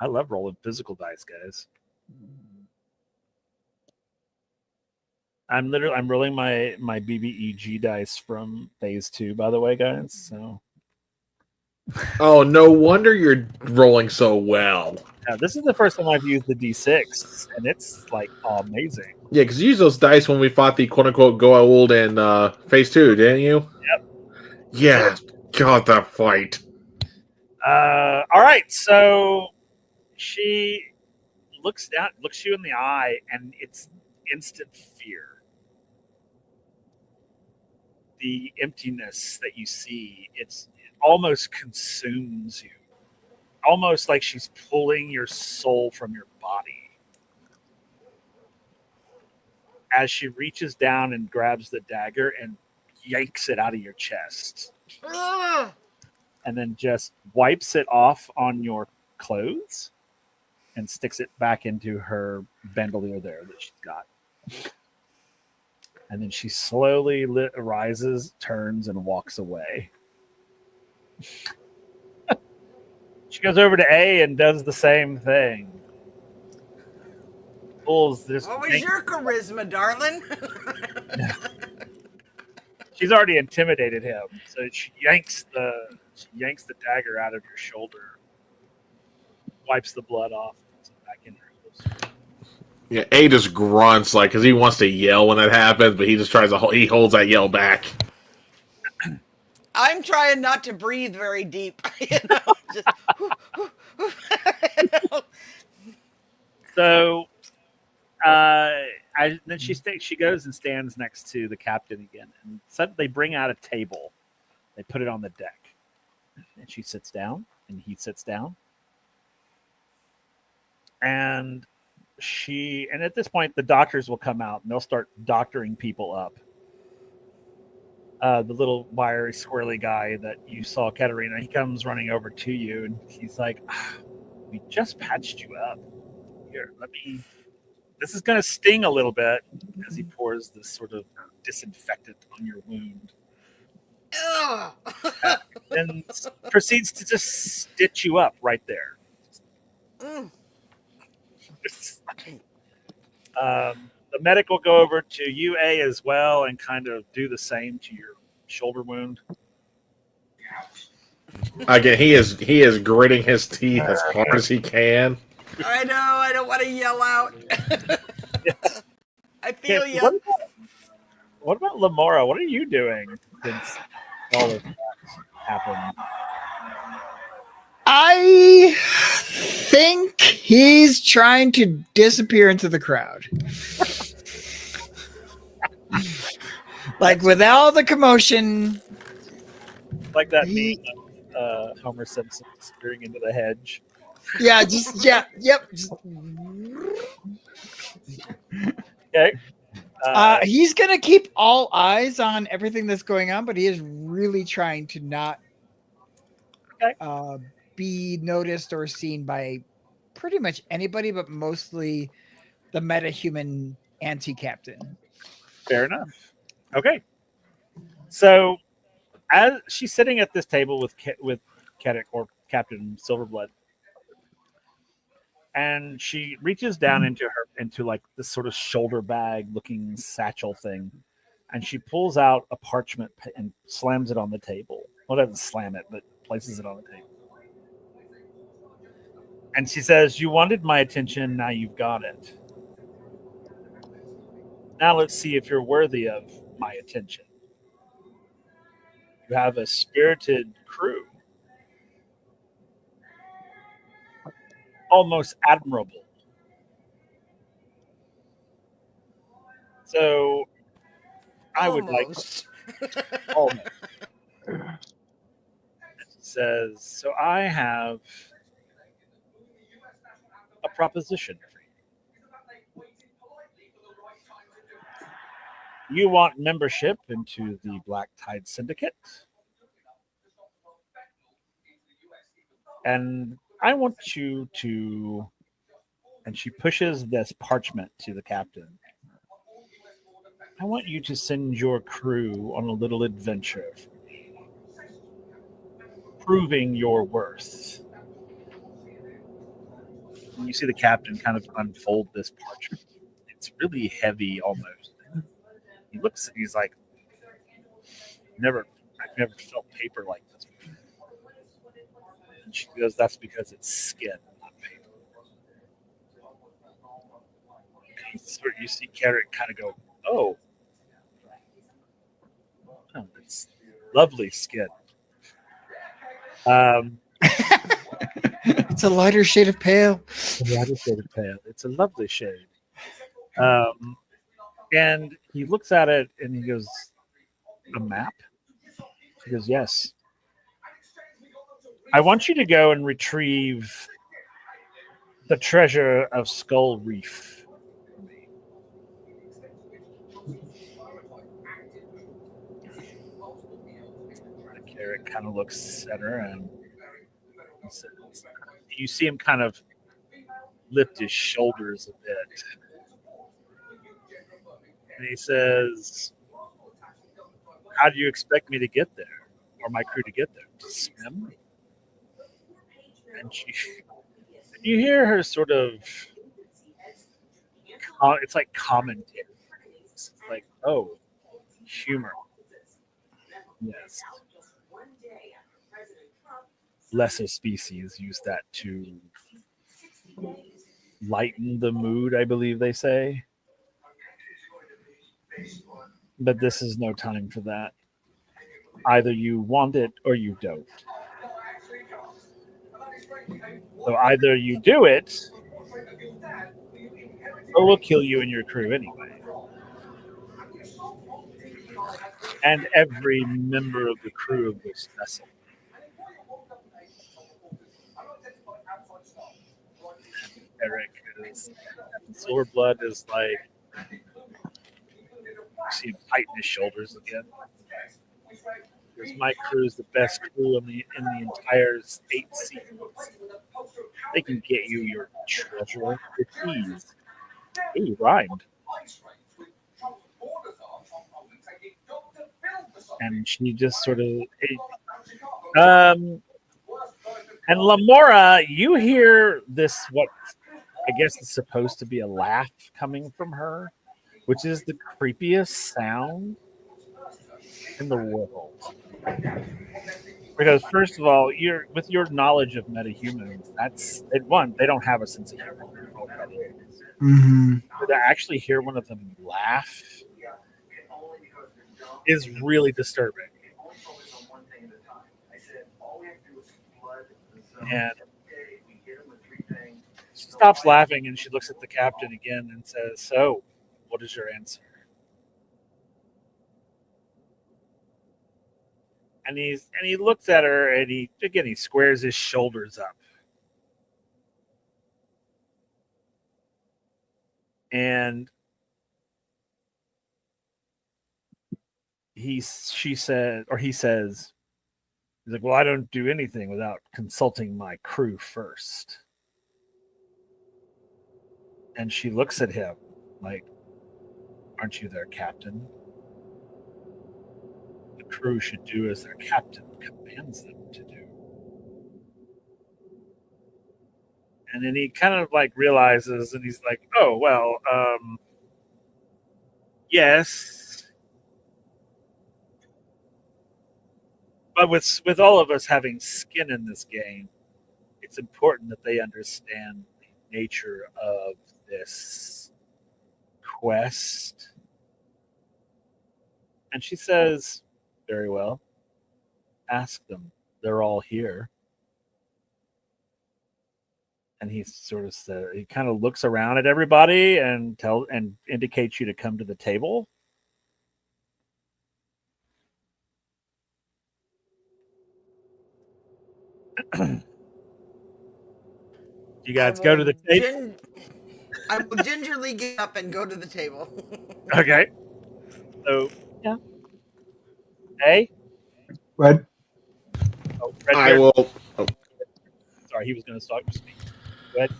I love rolling physical dice, guys. I'm rolling my BBEG dice from phase 2, by the way, guys. So Oh, no wonder you're rolling so well. this is the first time I've used the D6, and it's like amazing. Yeah, because you used those dice when we fought the quote-unquote Goa'uld in Phase 2, didn't you? Yep. Yeah, God, that fight. All right, so she looks you in the eye, and it's instant fear. The emptiness that you see, it almost consumes you. Almost like she's pulling your soul from your body. As she reaches down and grabs the dagger and yanks it out of your chest. Ugh. And then just wipes it off on your clothes and sticks it back into her bandolier there that she's got. And then she slowly rises, turns, and walks away. She goes over to A and does the same thing. Pulls this. What was your charisma, darling? She's already intimidated him, so she yanks the dagger out of your shoulder, wipes the blood off, puts it back in her. Yeah, A just grunts like because he wants to yell when that happens, but he just tries to he holds that yell back. I'm trying not to breathe very deep. Just, So, then she goes and stands next to the captain again, and suddenly they bring out a table. They put it on the deck, and she sits down, and he sits down, and at this point the doctors will come out and they'll start doctoring people up. The little wiry, squirrely guy that you saw, Katerina, he comes running over to you, and he's like, "We just patched you up. Here, this is going to sting a little bit," as he pours this sort of disinfectant on your wound. And proceeds to just stitch you up right there. The medic will go over to UA as well and kind of do the same to your shoulder wound. Again, he is gritting his teeth as hard as he can. I know. I don't want to yell out. I feel Okay, you. what about Lamora? What are you doing since all of that happened? I think he's trying to disappear into the crowd. Like with all the commotion. Like that He- meme of Homer Simpson disappearing into the hedge. Yeah, just yep. Just, Okay. he's gonna keep all eyes on everything that's going on, but he is really trying to not Okay. be noticed or seen by pretty much anybody, but mostly the meta-human anti-captain. Fair enough. Okay. So as she's sitting at this table with Kedek or Captain Silverblood, and she reaches down into like this sort of shoulder bag looking satchel thing, and she pulls out a parchment and slams it on the table. Well, doesn't slam it, but places it on the table. And she says, "You wanted my attention, now you've got it. Now let's see if you're worthy of my attention. You have a spirited crew, almost admirable. So I would like Almost. almost." It says, "So I have a proposition for you. You want membership into the Black Tide Syndicate, and I want you to," and she pushes this parchment to the captain. "I want you to send your crew on a little adventure, proving your worth." And you see the captain kind of unfold this parchment. It's really heavy almost. He's like, I've never felt paper like this before. And she goes, "That's because it's skin, not paper." And you see Carrot kind of go, oh, it's lovely skin. It's a lighter shade of pale. It's a lovely shade. And he looks at it and he goes, "A map?" He goes, "Yes. I want you to go and retrieve the treasure of Skull Reef." The carrot kind of looks at her and he says, you see him kind of lift his shoulders a bit. And he says, "How do you expect me to get there, or my crew to get there? To swim?" And you hear her sort of, it's like commentary. It's like, "Oh, humor. Yes. Lesser species use that to lighten the mood, I believe they say. But this is no time for that. Either you want it or you don't. So either you do it, or we'll kill you and your crew anyway." And every member of the crew of this vessel. Eric is Silverblood is like, you see him tighten his shoulders again. Because my crew is the best crew in the entire 8 seasons. They can get you your treasure with ease. Ooh, rhymed. And she just sort of, and Lamora, you hear this, what I guess is supposed to be a laugh coming from her, which is the creepiest sound in the world. Because first of all, you're with your knowledge of metahumans, that's one, they don't have a sense of humor already. Mm-hmm. So to actually hear one of them laugh is really disturbing. And she stops laughing and she looks at the captain again and says, "So, what is your answer?" And he looks at her and he squares his shoulders up. And he says, he's like, "Well, I don't do anything without consulting my crew first." And she looks at him like, "Aren't you their captain? The crew should do as their captain commands them to do." And then he kind of like realizes, and he's like, "Oh well, yes, but with all of us having skin in this game, it's important that they understand the nature of this quest." And she says, "Very well, ask them. They're all here." And he kind of looks around at everybody and indicates you to come to the table. You I guys go to will the table. I will gingerly get up and go to the table. Okay. So yeah. Hey. But Oh, I Redbeard. will. Oh, Sorry, he was going to start speaking. Go ahead.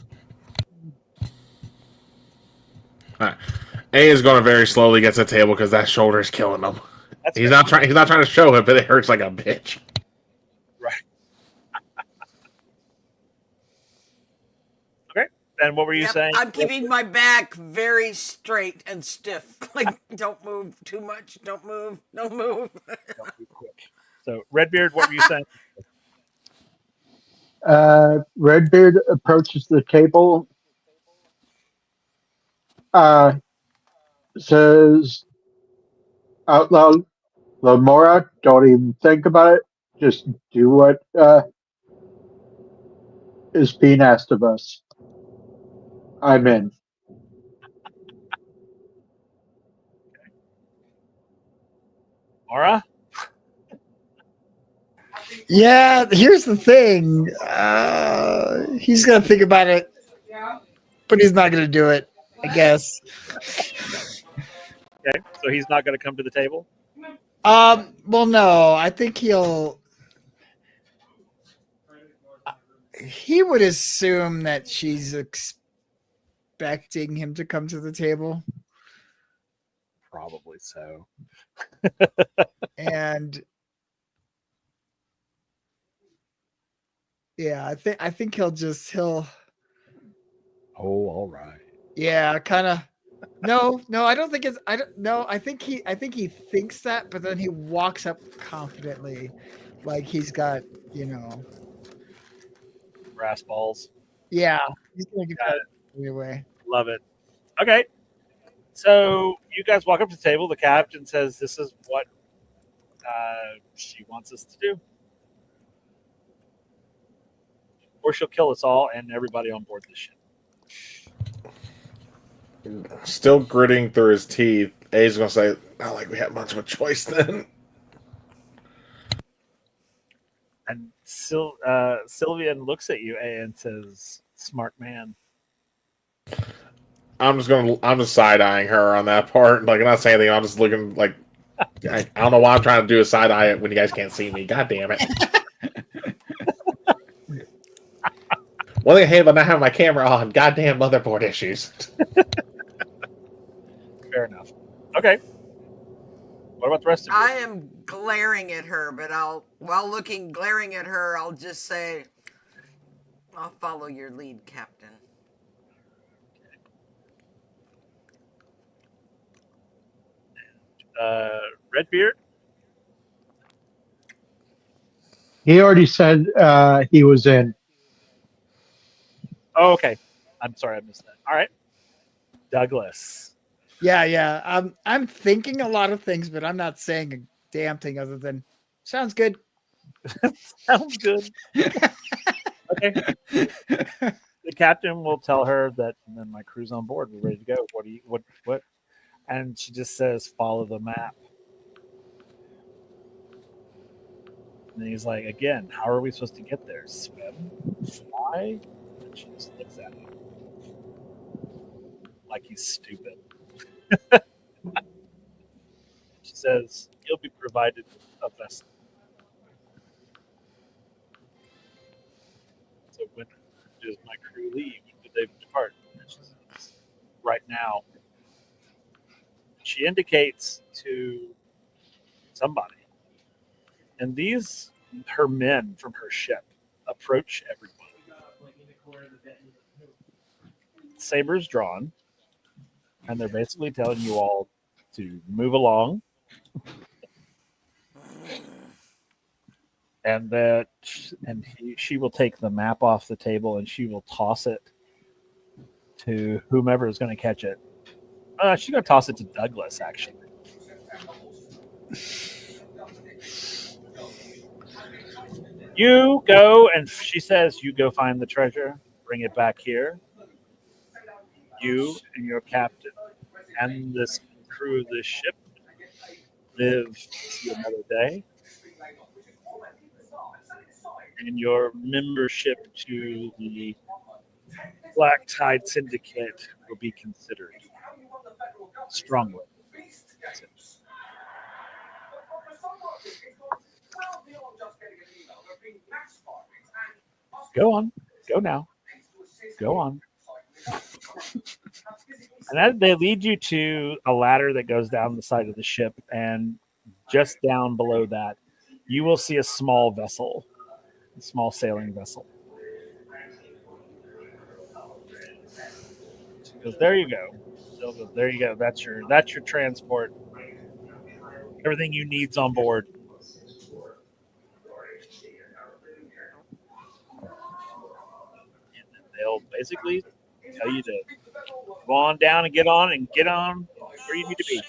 all right. A is going to very slowly get to the table because that shoulder is killing him. That's He's fair. not trying. He's not trying to show it, but it hurts like a bitch. Right. Okay. And what were you Yep, saying? I'm keeping my back very straight and stiff. Like, don't move too much. Don't move. Don't move. Don't be quick. So, Redbeard, what were you saying? Redbeard approaches the table, uh, says out loud, "Lamora, don't even think about it. Just do what is being asked of us. I'm in." Mara? Yeah, here's the thing. He's gonna think about it, but he's not gonna do it. I guess. Okay. So he's not going to come to the table? Well, no. I think he would assume that she's expecting him to come to the table, Probably so. and yeah, I think he'll Oh, all right. yeah, kind of. No, I don't think it's. I don't. No, I think he thinks that, but then he walks up confidently, like he's got, you know. Brass balls. Yeah, he's gonna give Got that it. away. Love it. Okay. So you guys walk up to the table. The captain says, "This is what she wants us to do, or she'll kill us all and everybody on board the ship." Still gritting through his teeth. A's going to say, "Not like we had much of a choice then." And Sylvian looks at you and says, "Smart man." I'm just side eyeing her on that part. Like, I'm not saying anything. I'm just looking like I don't know why I'm trying to do a side eye when you guys can't see me. God damn it! One thing I hate about not having my camera on. Goddamn motherboard issues. Fair enough. Okay. What about the rest of you? I am glaring at her, but while glaring at her, I'll just say, I'll follow your lead, Captain. Redbeard. He already said he was in. Oh, okay. I'm sorry, I missed that. All right, Douglas. Yeah. I'm thinking a lot of things, but I'm not saying a damn thing other than sounds good. Sounds good. Okay. The captain will tell her that, and then my crew's on board. We're ready to go. What do you? What? And she just says, "Follow the map." And he's like, "Again, how are we supposed to get there? Swim? Fly?" And she just looks at him like he's stupid. She says, "You'll be provided with a vessel." So when does my crew leave? When do they depart? And she says, "Right now." She indicates to somebody, and these her men from her ship approach everyone. Sabers drawn, and they're basically telling you all to move along, and that she will take the map off the table and she will toss it to whomever is going to catch it. She's going to toss it to Douglas, actually. You go, and she says, "You go find the treasure, bring it back here. You and your captain and this crew of this ship live to see another day, and your membership to the Black Tide Syndicate will be considered strongly." Go on. Go now. Go on. And they lead you to a ladder that goes down the side of the ship, and just down below that, you will see a small vessel, a small sailing vessel. She goes, "There you go." She'll go, "There you go. That's your transport. Everything you need's on board." And then they'll basically tell you to go on down and get on where you need to be.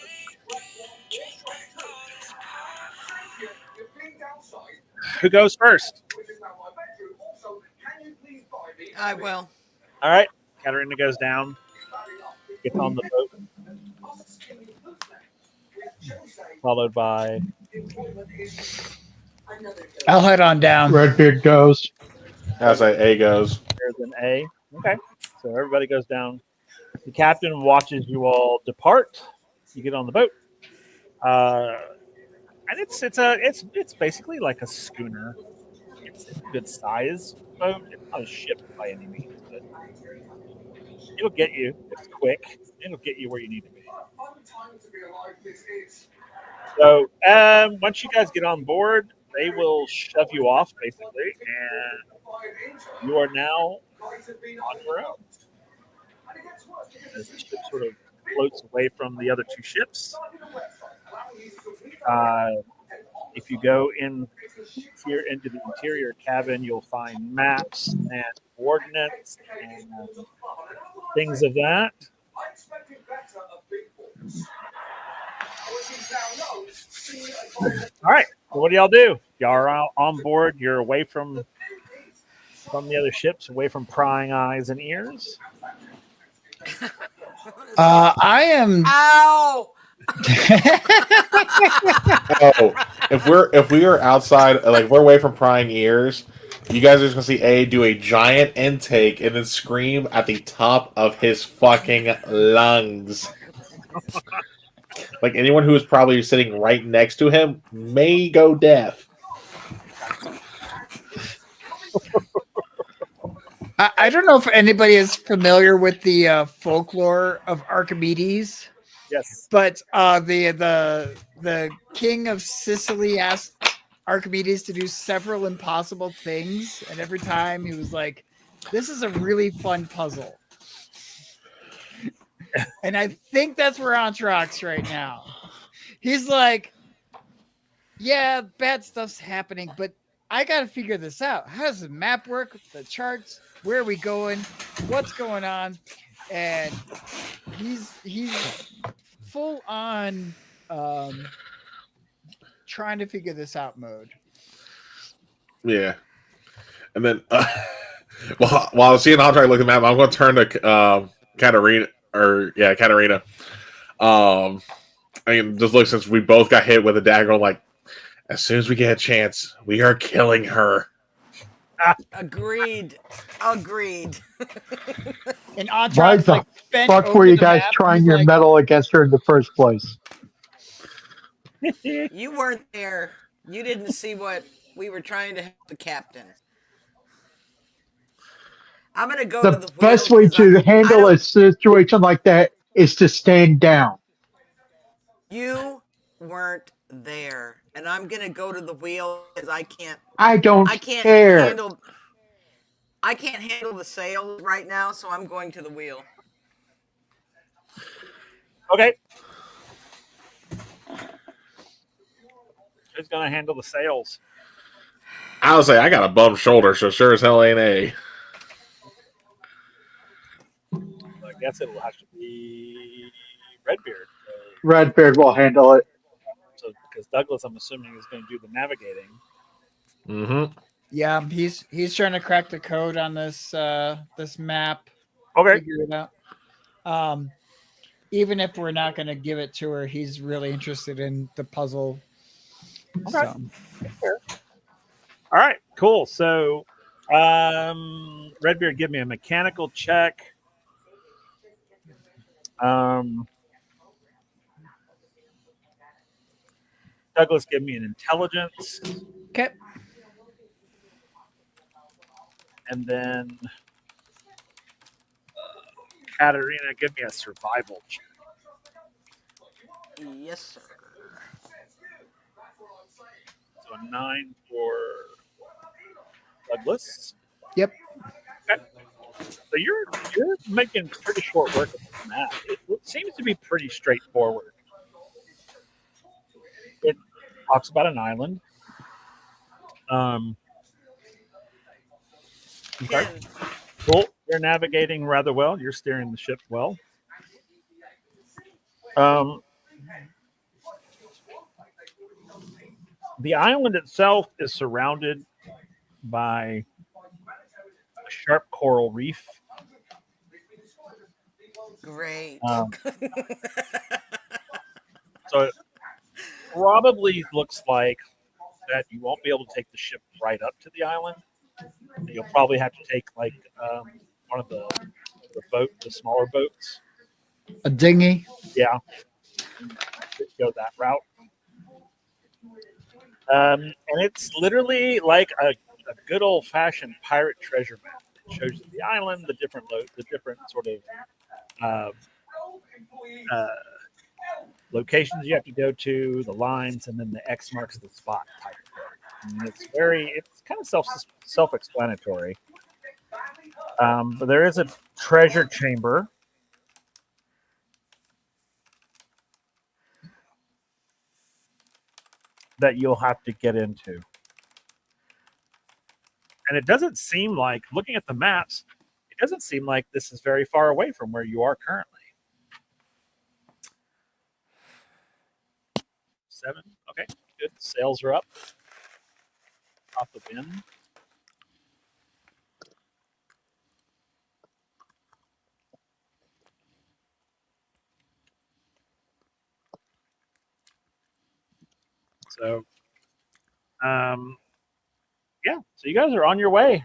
Who goes first? I will. All right. Katarina goes down, gets on the boat, followed by I'll head on down. Redbeard goes. As A goes. there's an A. Okay. So everybody goes down. The captain watches you all depart. You get on the boat. And it's basically like a schooner. It's a good size boat. It's not a ship by any means, but it'll get you. It's quick. It'll get you where you need to be. So once you guys get on board, they will shove you off basically, and you are now on your own. As the ship sort of floats away from the other two ships. If you go in here into the interior cabin, you'll find maps and coordinates and things of that. All right. So what do y'all do? Y'all are on board. You're away from the other ships, away from prying eyes and ears. I am. Ow! Oh, if we are outside, like we're away from prying ears, you guys are just gonna see A do a giant intake and then scream at the top of his fucking lungs. Like anyone who is probably sitting right next to him may go deaf. I don't know if anybody is familiar with the folklore of Archimedes, Yes. but the king of Sicily asked Archimedes to do several impossible things, and every time he was like, "This is a really fun puzzle." And I think that's where Antrax right now. he's like, yeah, bad stuff's happening, but I got to figure this out. How does the map work? The charts? Where are we going? What's going on? And he's full on trying to figure this out mode. Yeah. And then, while I was seeing Andre look at the map, I'm going to turn to Katarina. I mean, just look, since we both got hit with a dagger, like, as soon as we get a chance, we are killing her. Agreed. And Why Antron's the like bent fuck over were you the guys map. trying He's your like, metal against her in the first place? You weren't there. You didn't see what we were trying to help the captain. I'm gonna go to The the wheel. best way 'Cause to I handle don't. a situation like that is to stand down. You weren't there, and I'm gonna go to the wheel because I I don't can't care. handle. I can't handle the sails right now, so I'm going to the wheel. Okay. Who's gonna handle the sails? I would say I got a bum shoulder, so sure as hell ain't A. I guess it'll have to be Redbeard. Redbeard will handle it. So because Douglas, I'm assuming, is going to do the navigating. Mm-hmm. yeah, he's trying to crack the code on this this map. Okay. Figure it out. Even if we're not going to give it to her, he's really interested in the puzzle. Okay. So. All right. Cool. So, Redbeard, give me a mechanical check. Douglas, give me an intelligence. Okay. And then Katarina, give me a survival check. Yes, sir. So a 9 for Douglas. Yep. Okay. So you're making pretty short work of this map. It seems to be pretty straightforward. It talks about an island. Okay. Cool. You're navigating rather well. You're steering the ship well. The island itself is surrounded by a sharp coral reef. Great. So it probably looks like that you won't be able to take the ship right up to the island. You'll probably have to take like one of the smaller boats. A dinghy. Yeah, go that route. And it's literally like a good old fashioned pirate treasure map. It shows you the island, the different sort of locations you have to go to, the lines, and then the X marks the spot type thing. And it's kind of self-explanatory. But there is a treasure chamber that you'll have to get into. And it doesn't seem like, looking at the maps, it doesn't seem like this is very far away from where you are currently. 7. Okay, good. Sails are up. Off the wind. So, yeah. So you guys are on your way.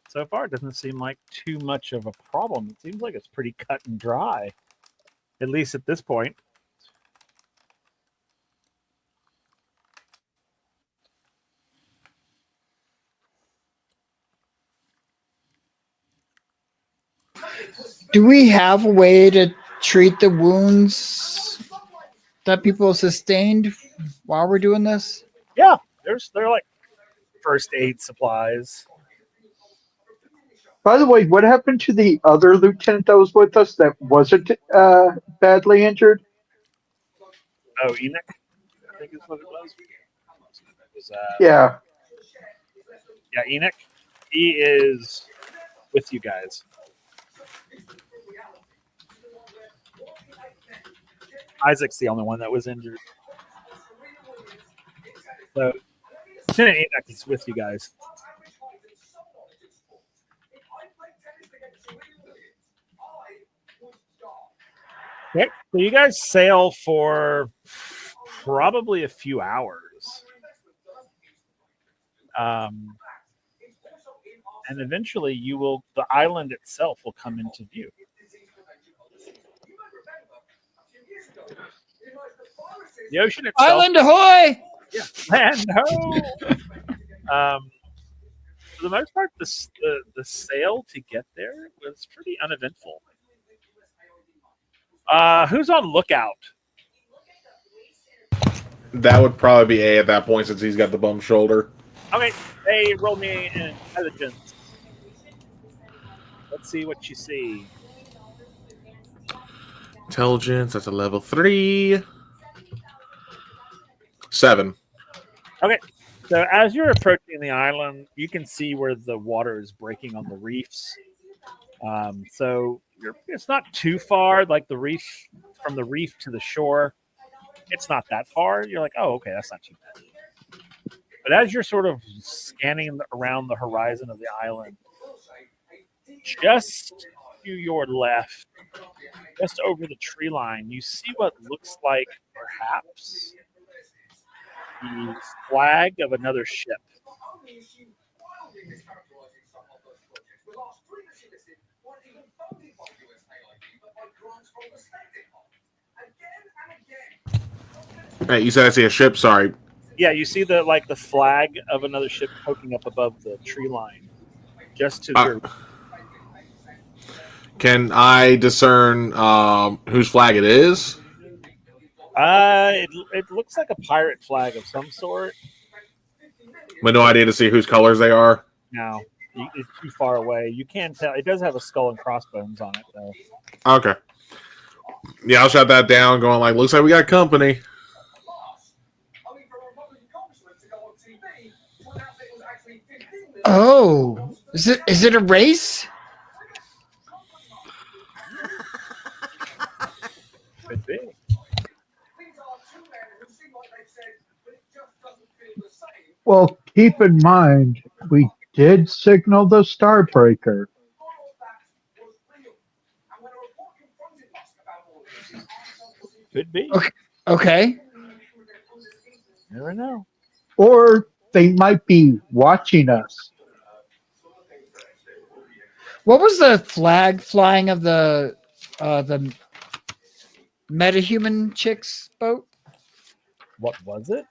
So far, it doesn't seem like too much of a problem. It seems like it's pretty cut and dry, at least at this point. Do we have a way to treat the wounds that people sustained while we're doing this? Yeah, they're like first aid supplies. By the way, what happened to the other lieutenant that was with us that wasn't badly injured? Oh, Enoch, I think is what it was. It was Yeah. yeah, Enoch. He is with you guys. Isaac's the only one that was injured. So Lieutenant Enoch is with you guys. Okay, so you guys sail for probably a few hours. And eventually the island itself will come into view. The ocean itself. Island ahoy! Yeah, land ho! For the most part, the sail to get there was pretty uneventful. Who's on lookout? That would probably be A at that point since he's got the bum shoulder. Okay, hey, roll me an intelligence. Let's see what you see. Intelligence, that's a level 3. 7. Okay, so as you're approaching the island, you can see where the water is breaking on the reefs. So it's not too far, like the reef from the reef to the shore. It's not that far. You're like, oh, okay, that's not too bad. But as you're sort of scanning around the horizon of the island, just to your left, just over the tree line, you see what looks like perhaps the flag of another ship. Hey, you said I see a ship. Sorry. Yeah, you see the flag of another ship poking up above the tree line, just to your. Can I discern whose flag it is? It looks like a pirate flag of some sort. With no idea to see whose colors they are. Now it's too far away. You can't tell. It does have a skull and crossbones on it, though. Okay. Yeah, I'll shut that down. Going like, looks like we got company. Oh, is it a race? Could be. Well, keep in mind, we did signal the Starbreaker. Could be. Okay. Never know. Or they might be watching us. What was the flag flying of the metahuman chick's boat? What was it?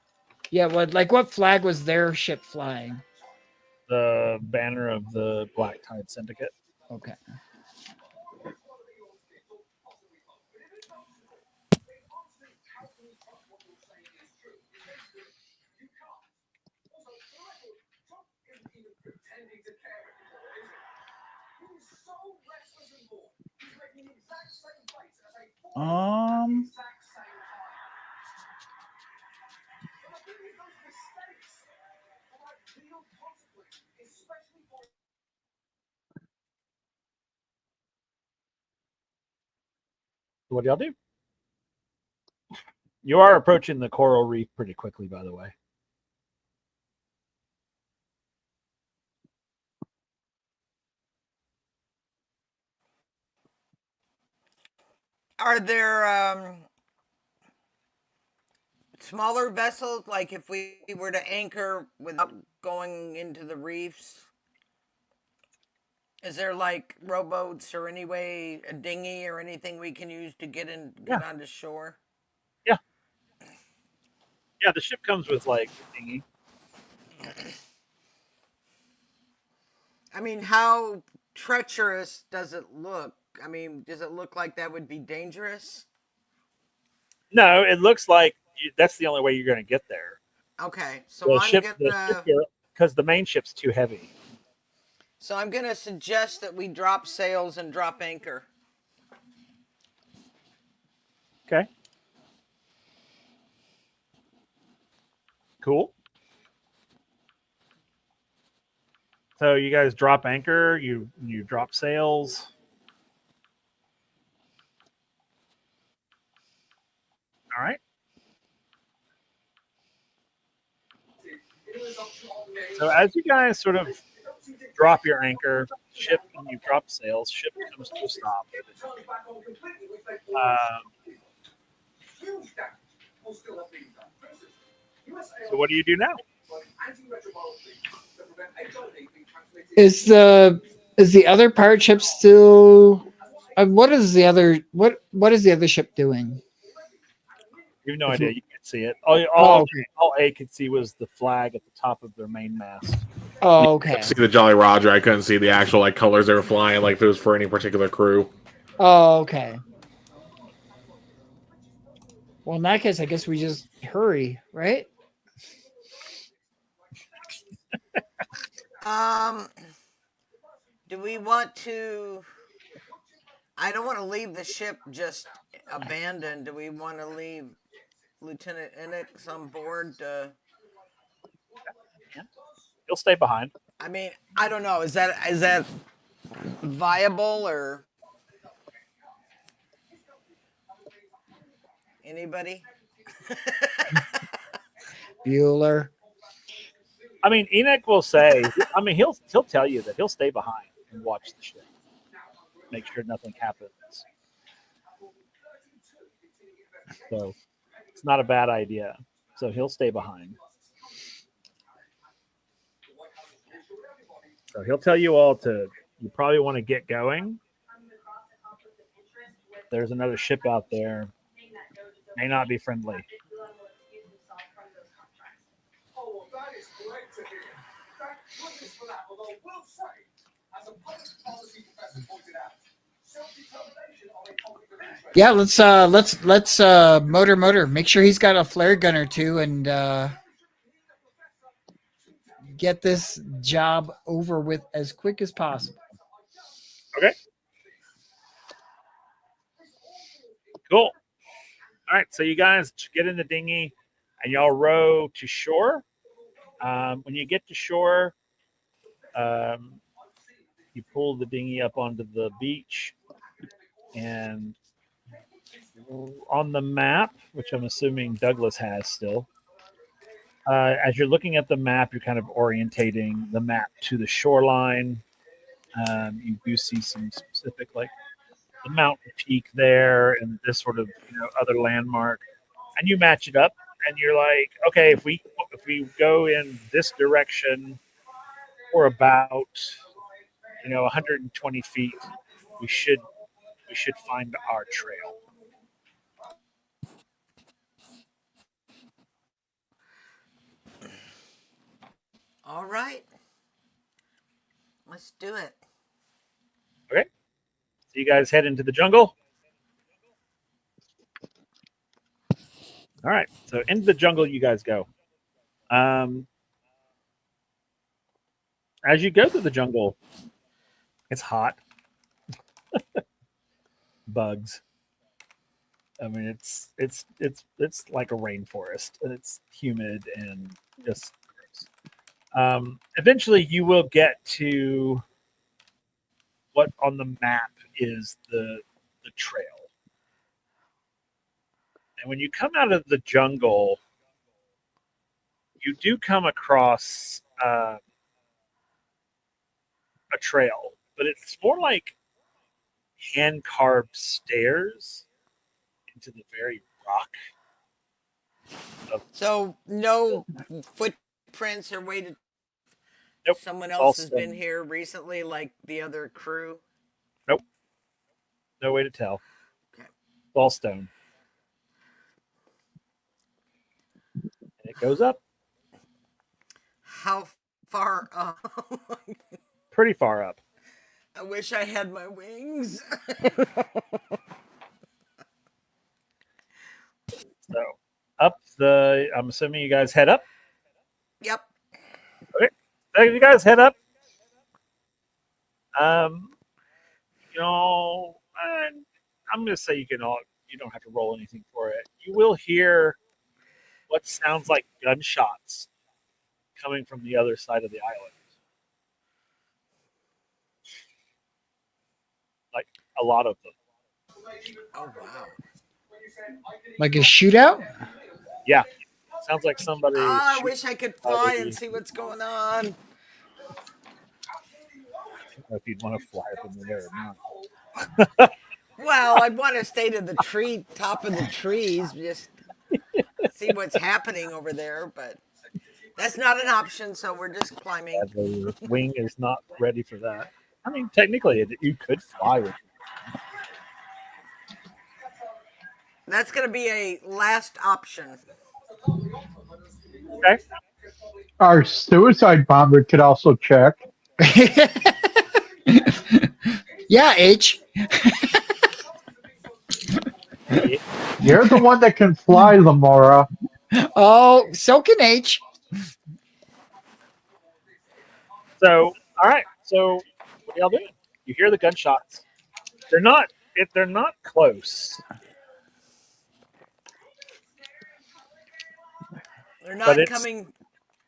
Yeah, what flag was their ship flying? The banner of the Black Tide Syndicate. Okay. What do y'all do? You are approaching the coral reef pretty quickly, by the way. Are there smaller vessels, like if we were to anchor without going into the reefs? Is there like rowboats or any way, a dinghy or anything we can use to get onto shore? Yeah. Yeah, the ship comes with like a dinghy. I mean, how treacherous does it look? I mean, does it look like that would be dangerous? No, it looks like that's the only way you're going to get there. Okay, so I'm gonna. Because the main ship's too heavy. So I'm going to suggest that we drop sails and drop anchor. Okay. Cool. So you guys drop anchor, you drop sails. All right. So as you guys sort of drop your anchor, ship, and you drop sails, ship comes to a stop. So what do you do now? Is the other pirate ship still? What is the other ship doing? You have no If you- idea. You can't see it. Oh, okay. All A could see was the flag at the top of their main mast. Oh, I okay. could see the Jolly Roger. I couldn't see the actual like colors they were flying, like if it was for any particular crew. Oh, okay. Well, in that case, I guess we just hurry, right? Do we want to? I don't want to leave the ship just abandoned. Do we want to leave Lieutenant Enix on board? He'll stay behind. I mean, I don't know. Is that viable or anybody? Bueller. I mean, Enoch will say. I mean, he'll tell you that he'll stay behind and watch the ship, make sure nothing happens. So it's not a bad idea. So he'll stay behind. So he'll tell you all to. You probably want to get going. There's another ship out there. May not be friendly. Yeah, let's motor. Make sure he's got a flare gun or two, and get this job over with as quick as possible. Okay. Cool. All right. So you guys get in the dinghy and y'all row to shore. When you get to shore, you pull the dinghy up onto the beach, and on the map, which I'm assuming Douglas has still, as you're looking at the map, you're kind of orientating the map to the shoreline. You do see some specific, like the mountain peak there, and this sort of other landmark, and you match it up, and you're like, okay, if we go in this direction for about 120 feet, we should find our trail. All right. Let's do it. Okay. So you guys head into the jungle. All right. So into the jungle you guys go. As you go through the jungle, it's hot. Bugs. I mean, it's like a rainforest, and it's humid and just gross. Eventually, you will get to what on the map is the trail. And when you come out of the jungle, you do come across a trail, but it's more like hand carved stairs into the very rock. So no footprints or way to. Nope. Someone It's all else has been stone. here recently, like the other crew. Nope. No way to tell. Okay. It's all stone. And it goes up How far up? pretty far up. I wish I had my wings. So up I'm assuming you guys head up. Yep. Okay. So you guys head up. Um, I'm going to say you don't have to roll anything for it. You will hear what sounds like gunshots coming from the other side of the island. Like a lot of them. Oh wow. Like a shootout? Yeah. Sounds like somebody Oh, I shooting wish I could fly and somebody. see what's going on. I don't know if you'd want to fly up in the air or not. Well, I'd want to stay to the tree, top of the trees, just see what's happening over there, but that's not an option, so we're just climbing. The wing is not ready for that. I mean, technically, you could fly with That's going to be a last option. it. Okay. Our suicide bomber could also check. Yeah, H. You're the one that can fly, Lamora. Oh, so can H. So, all right. So, what are y'all doing? You hear the gunshots. They're not. They're not close, They're but not coming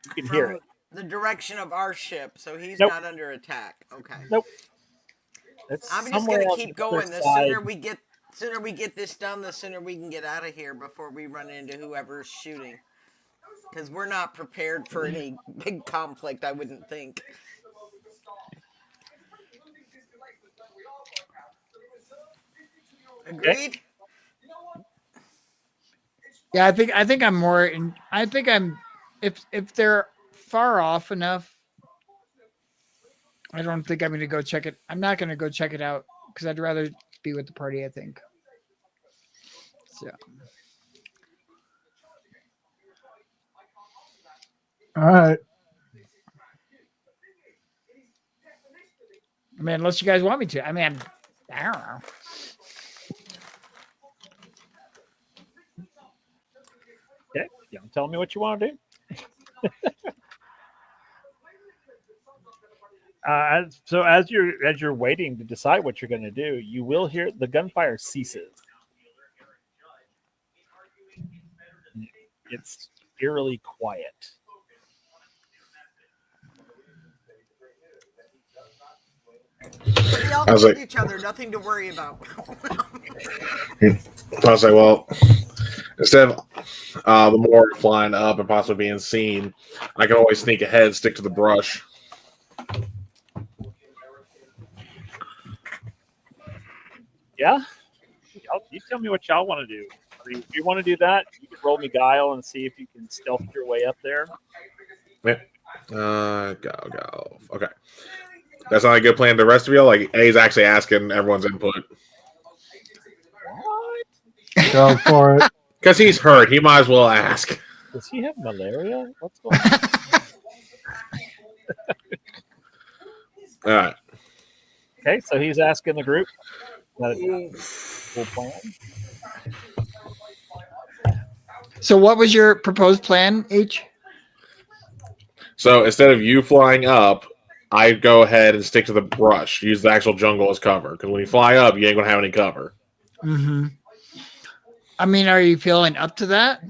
you can hear from it. the direction of our ship, so he's Nope. not under attack. Okay. Nope. It's I'm just somewhere going to on keep the other going. The side. sooner we get this done, the sooner we can get out of here before we run into whoever's shooting. Because we're not prepared for any big conflict, I wouldn't think. Agreed? Yeah, I think I'm more in I think I'm if they're far off enough, I don't think I'm gonna go check it. I'm not gonna go check it out because I'd rather be with the party, I think. So All right. I mean, unless you guys want me to. I mean, I don't know. Okay. You tell me what you want to do. So as you're waiting to decide what you're going to do, you will hear the gunfire ceases. It's eerily quiet. We all I was killed like- each other, nothing to worry about. I was like, well, instead of the more flying up and possibly being seen, I can always sneak ahead, stick to the brush. Yeah. You tell me what y'all want to do. If you want to do that, you can roll me guile and see if you can stealth your way up there. Go. Okay. That's not a good plan to the rest of y'all. Like, A's actually asking everyone's input. What? Go for it. Because he's hurt. He might as well ask. Does he have malaria? What's going on? All right. Okay, so he's asking the group. That full plan. So what was your proposed plan, H? So instead of you flying up, I go ahead and stick to the brush. Use the actual jungle as cover. Because when you fly up, you ain't going to have any cover. Mm-hmm. I mean, are you feeling up to that?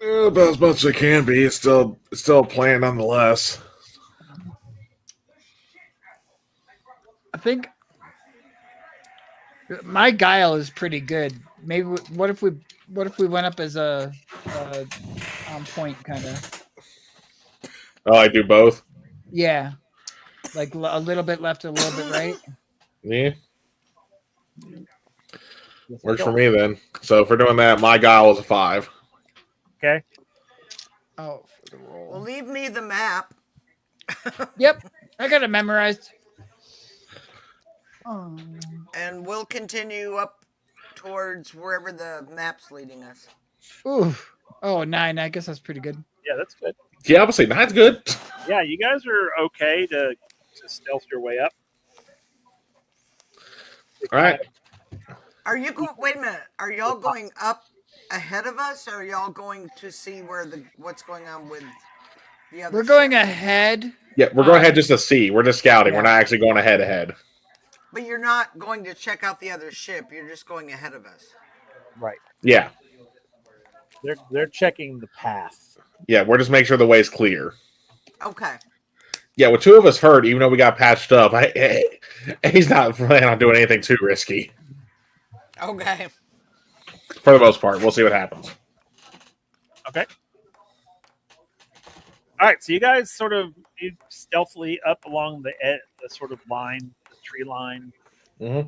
About as much as it can be. It's still a plan nonetheless. I think my guile is pretty good. Maybe what if we went up as a on point kind of? Oh, I do both? Yeah, like a little bit left, a little bit right. Yeah. Works for me then. So if we're doing that, my guile is a 5. Okay. Oh, for the roll. Well, leave me the map. Yep, I got it memorized. And we'll continue up towards wherever the map's leading us. Ooh. Oh, 9. I guess that's pretty good. Yeah, that's good. Yeah, I would say that's good. Yeah, you guys are okay to stealth your way up. All right. Are you going? Wait a minute. Are y'all going up ahead of us, or are y'all going to see what's going on with the other We're going ship. ahead. Yeah, we're going ahead just to see. We're just scouting. Yeah. We're not actually going ahead. But you're not going to check out the other ship. You're just going ahead of us. Right. Yeah. They're checking the path. Yeah, we're just making sure the way's clear. Okay. Yeah, with two of us hurt, even though we got patched up, he's not planning on doing anything too risky. Okay. For the most part. We'll see what happens. Okay. All right, so you guys sort of move stealthily up along the sort of line, the tree line. Mm-hmm.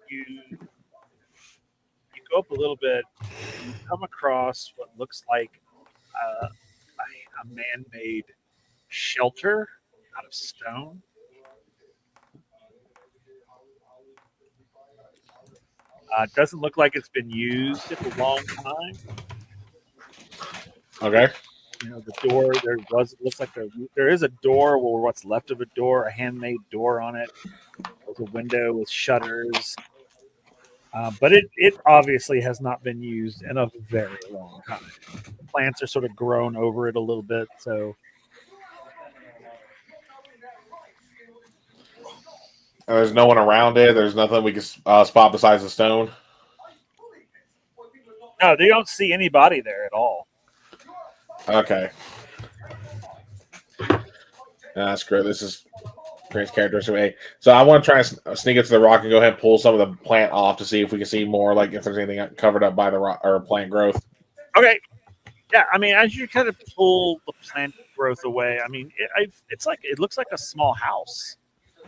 You go up a little bit, and you come across what looks like a man-made shelter out of stone. It doesn't look like it's been used in a long time. Okay. You know, the door looks like there is a door, or what's left of a door, a handmade door on it. There's a window with shutters. But it obviously has not been used in a very long time. Plants are sort of grown over it a little bit, so There's no one around it. There's nothing we can spot besides the stone. no, they don't see anybody there at all. Okay. That's great. This is great characteristic. So I want to try and sneak it to the rock and go ahead and pull some of the plant off to see if we can see more, like if there's anything covered up by the rock or plant growth. Okay, yeah, I mean, as you kind of pull the plant growth away, I mean, it looks like a small house,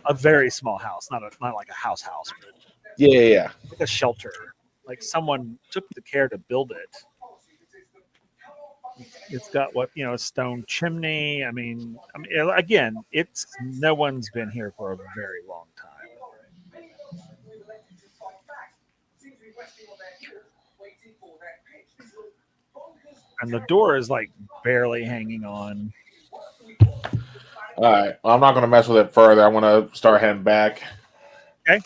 a very small house, not like a house, but Yeah. like a shelter. Like someone took the care to build it. It's got a stone chimney. I mean, again, it's no one's been here for a very long time. And the door is like barely hanging on. All right. Well, I'm not going to mess with it further. I want to start heading back. Okay.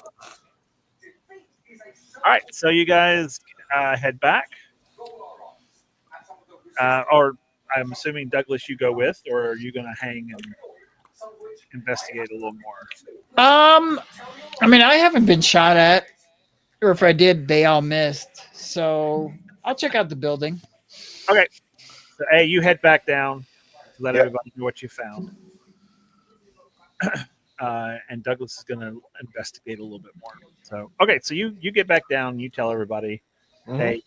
All right. So you guys head back. Or I'm assuming, Douglas, you go with, or are you going to hang and investigate a little more? I mean, I haven't been shot at, or if I did, they all missed. So I'll check out the building. Okay. So, hey, you head back down to let Yep. everybody know what you found. And Douglas is going to investigate a little bit more. So, okay. So you get back down. You tell everybody, hey,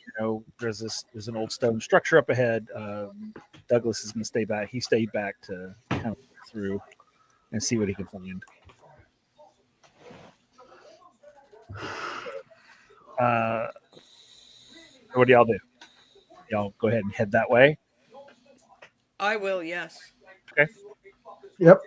there's an old stone structure up ahead. Douglas is going to stay back. He stayed back to kind of look through and see what he can find. What do y'all do? Y'all go ahead and head that way. I will, yes. Okay. Yep.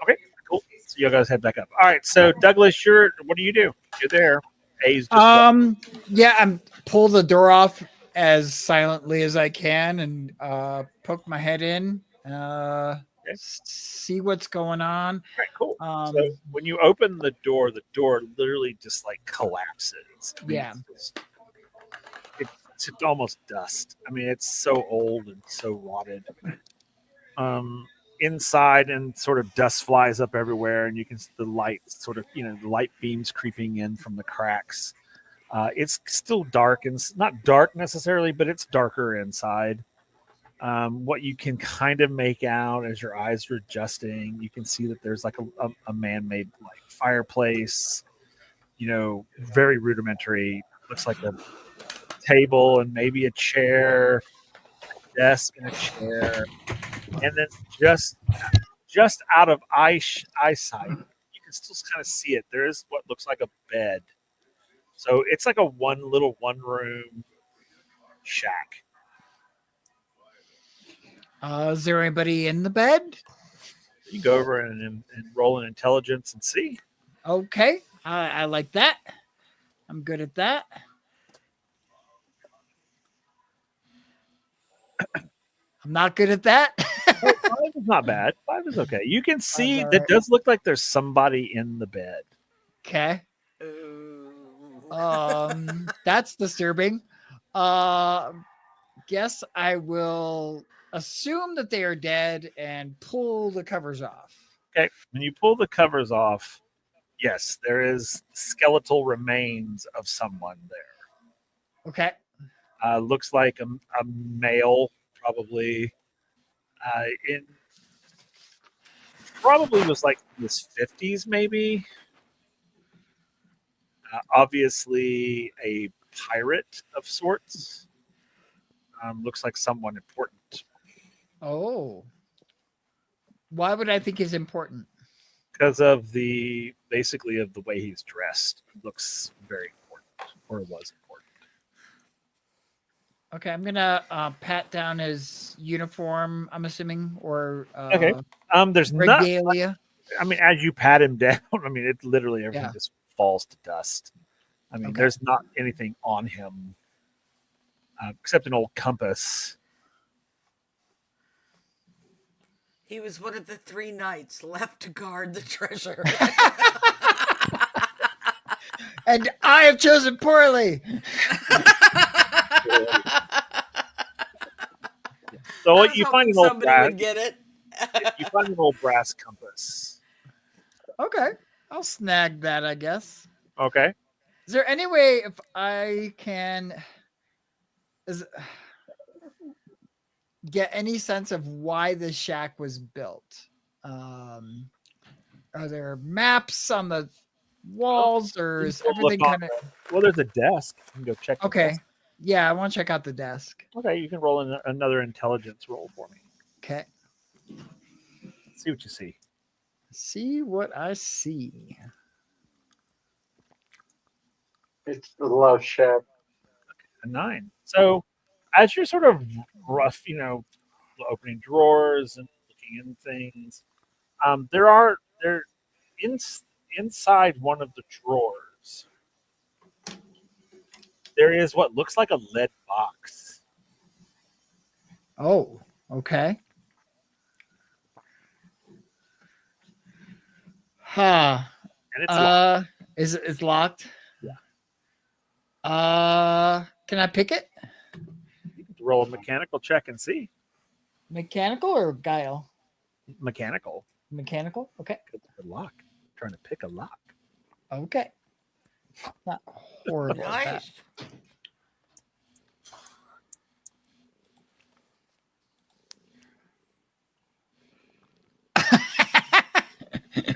Okay. Cool. So you guys head back up. All right. So Douglas, what do you do? You're there. A's just Yeah, I'm pull the door off as silently as I can and poke my head in, see what's going on. All right, cool. So when you open the door literally just like collapses. I mean, Yeah. It's almost dust. I mean, it's so old and so rotted. Inside, and sort of dust flies up everywhere, and you can see the light sort of, the light beams creeping in from the cracks. It's still dark, and not dark necessarily, but it's darker inside. What you can kind of make out as your eyes are adjusting, you can see that there's like a man-made like fireplace, very rudimentary. Looks like a table and maybe a chair, a desk and a chair, and then just out of eyesight, you can still kind of see it. There is what looks like a bed. So it's like a one-room shack. Is there anybody in the bed? You go over and roll an intelligence and see. Okay, I like that. I'm good at that. I'm not good at that. 5 is not bad. 5 is okay. You can see all that right. does look like there's somebody in the bed. Okay. Ooh. That's disturbing. Guess I will assume that they are dead and pull the covers off. Okay, when you pull the covers off, yes, there is skeletal remains of someone there. Okay. Looks like a male, probably in probably was like in his 50s, maybe. Obviously, a pirate of sorts. Looks like someone important Oh. Why would I think is important? because of basically of the way he's dressed. Looks very important, or was important. Okay, I'm gonna pat down his uniform. I'm assuming, or Okay. There's not. regalia. I mean, as you pat him down, I mean, it literally everything Yeah. just falls to dust. I mean, Okay. there's not anything on him except an old compass. He was one of the 3 knights left to guard the treasure. And I have chosen poorly. So I was you hoping find an old somebody brass. would get it. You find an old brass compass. Okay, I'll snag that, I guess. Okay. Is there any way if I can get any sense of why this shack was built? Are there maps on the walls, or is everything kind of Well, there's a desk. You can go check. The okay? desk. Yeah, I want to check out the desk. Okay, you can roll another intelligence roll for me. Okay, See what you see. see what I see. It's the love shack. A 9. So as you're sort of rough, opening drawers and looking in things, they're inside one of the drawers. There is what looks like a lead box. Oh, okay. Huh. And it's locked. Is it's locked? Yeah. Can I pick it? You can roll a mechanical check and see. Mechanical or guile? Mechanical. Mechanical. Okay. It's a lock. Trying to pick a lock. Okay. Not horrible. at Nice.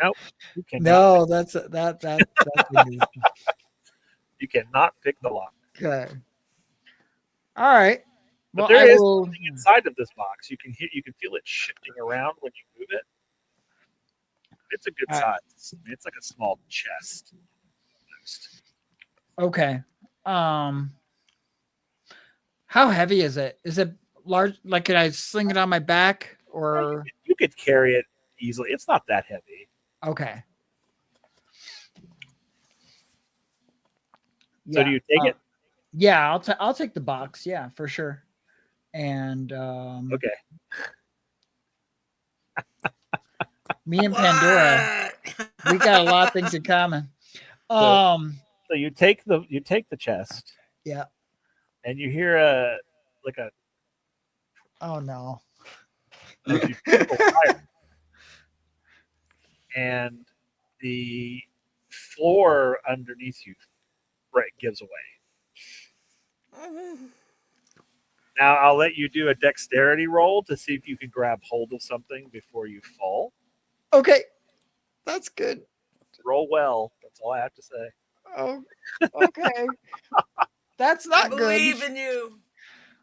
Nope. You that. cannot. No, that's You cannot pick the lock. okay. All right. But Well, there I is will. something inside of this box. You can feel it shifting around when you move it. It's a good All right. size. I mean, it's like a small chest. Okay. How heavy is it? Is it large? Like, can I sling it on my back or? You could carry it easily. It's not that heavy. Okay. So do you take it? Yeah, I'll take the box. Yeah, for sure. And Okay. me and Pandora, we got a lot of things in common. So you take the chest. Yeah. And you hear a Oh no. fire. And the floor underneath you gives away. Now I'll let you do a dexterity roll to see if you can grab hold of something before you fall. Okay. That's good. Roll well. That's all I have to say. Oh, okay. That's I not good. believe in you.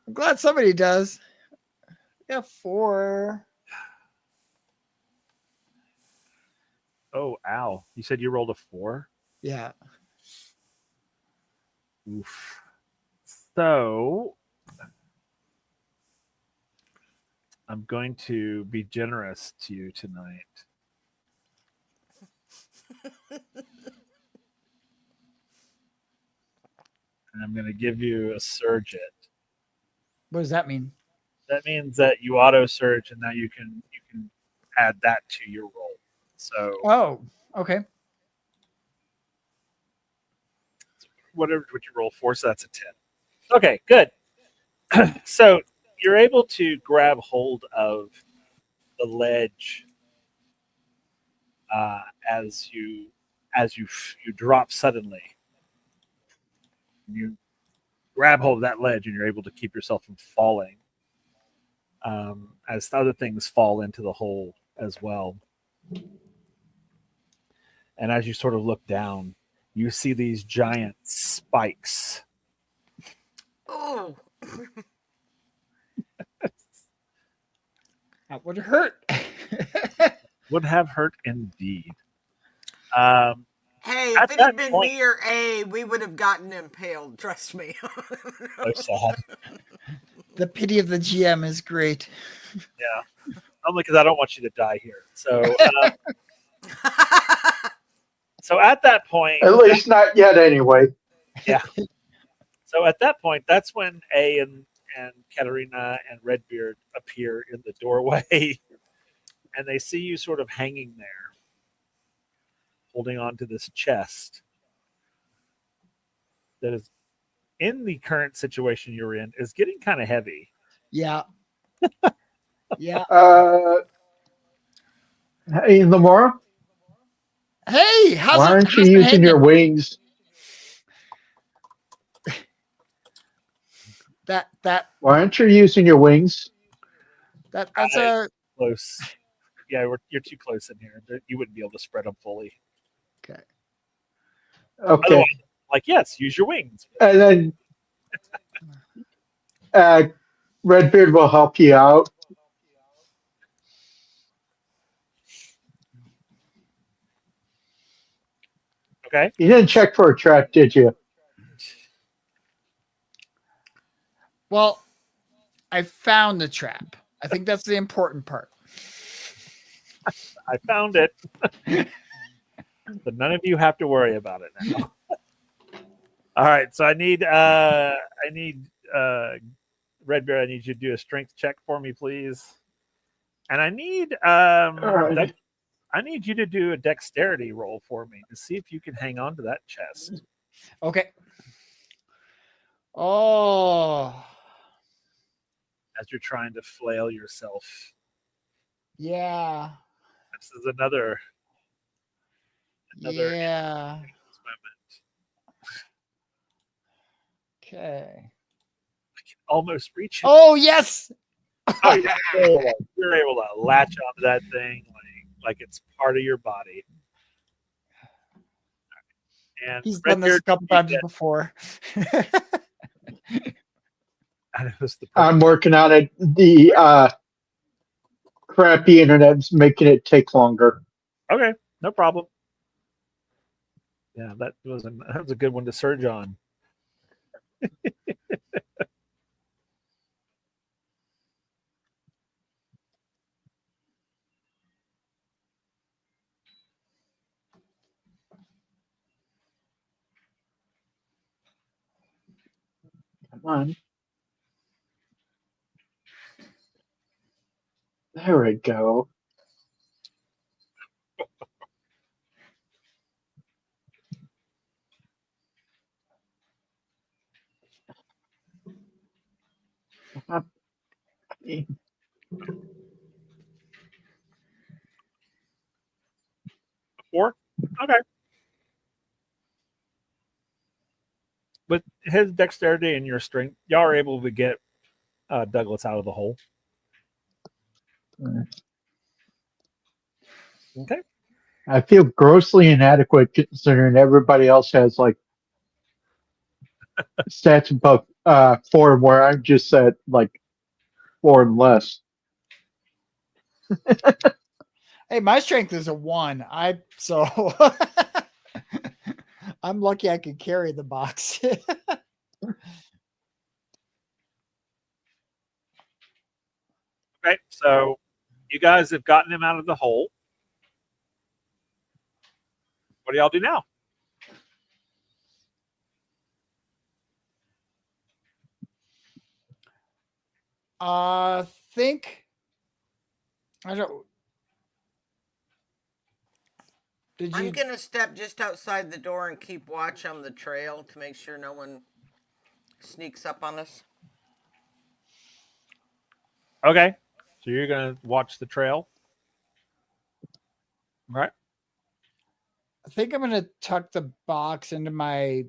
I'm glad somebody does. Yeah, 4. Oh, ow. You said you rolled a 4? Yeah. Oof. So I'm going to be generous to you tonight. And I'm going to give you a surge it. What does that mean? That means that you auto surge, and now you can add that to your roll. So Oh, okay. what you roll for, so that's a 10. Okay, good. So you're able to grab hold of the ledge as you drop suddenly. You grab hold of that ledge, and you're able to keep yourself from falling. As other things fall into the hole as well. And as you sort of look down, you see these giant spikes. Oh, That would hurt. Would have hurt indeed. Um, hey, at if it that had been point, me or A, we would have gotten impaled. Trust me. so sad. The pity of the GM is great. Yeah, only because I don't want you to die here. So at that point, At least not yet, anyway. yeah. So at that point, that's when A and Katerina and Redbeard appear in the doorway, and they see you sort of hanging there, holding on to this chest that is, in the current situation you're in, is getting kind of heavy. Yeah. Yeah. Hey, Lamora, Hey, why aren't you how's it using your hanging? wings? That Why aren't you using your wings? that's I- a Close. Yeah, you're too close in here. You wouldn't be able to spread them fully. okay. Okay. Otherwise, like, yes, use your wings. And then Redbeard will help you out. Okay. You didn't check for a trap, did you? Well, I found the trap. I think that's the important part. I found it. But none of you have to worry about it now. All right. So I need Redbeard, I need you to do a strength check for me, please. And I need All right. I need you to do a dexterity roll for me to see if you can hang on to that chest. Okay. Oh, As you're trying to flail yourself. yeah. This is another Yeah. moment. Okay. Almost reach it. Oh, yes. Oh, yeah. You're able to latch onto that thing like it's part of your body. And He's done this a couple times before. And it was the I'm working on it. The crappy internet's making it take longer. Okay, no problem. Yeah, that was a good one to surge on. Come on. There we go. Four? Okay. With his dexterity and your strength, y'all are able to get Douglas out of the hole. Okay. I feel grossly inadequate considering everybody else has like stats above 4, where I'm just at like 4 and less. Hey, my strength is a 1. I'm lucky I could carry the box. Okay, so you guys have gotten him out of the hole. What do y'all do now? Think I don't. Did I'm you? gonna step just outside the door and keep watch on the trail to make sure no one sneaks up on us. Okay. So you're gonna watch the trail. Right. I think I'm gonna tuck the box into my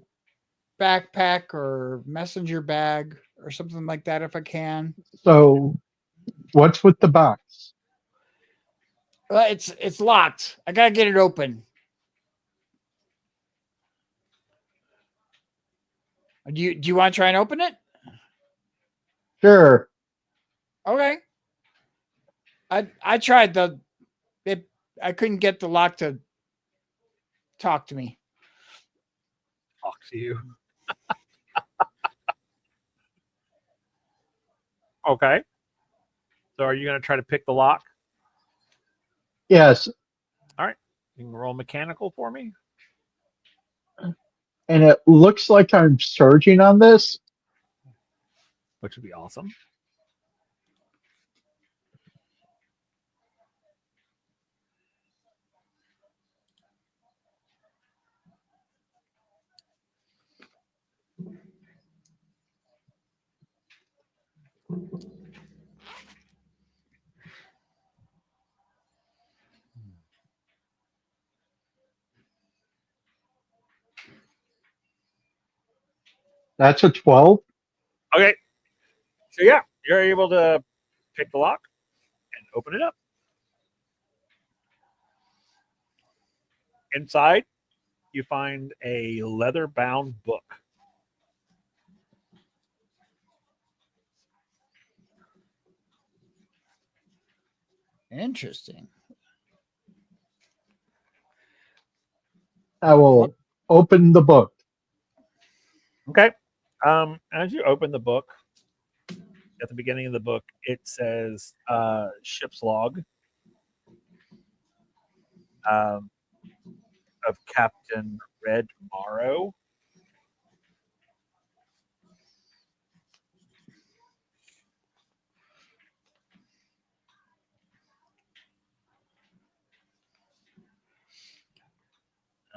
backpack or messenger bag or something like that if I can. So, what's with the box? It's locked. I gotta get it open. Do you want to try and open it? Sure. Okay. I tried I couldn't get the lock to talk to me. Talk to you. Okay. So are you gonna try to pick the lock? Yes, All right. You can roll mechanical for me. and it looks like I'm surging on this. Which would be awesome. That's a 12. Okay. So yeah, you're able to pick the lock and open it up. Inside, you find a leather-bound book. Interesting. I will open the book. Okay. As you open the book, at the beginning of the book, it says ship's log um, of Captain Red Morrow.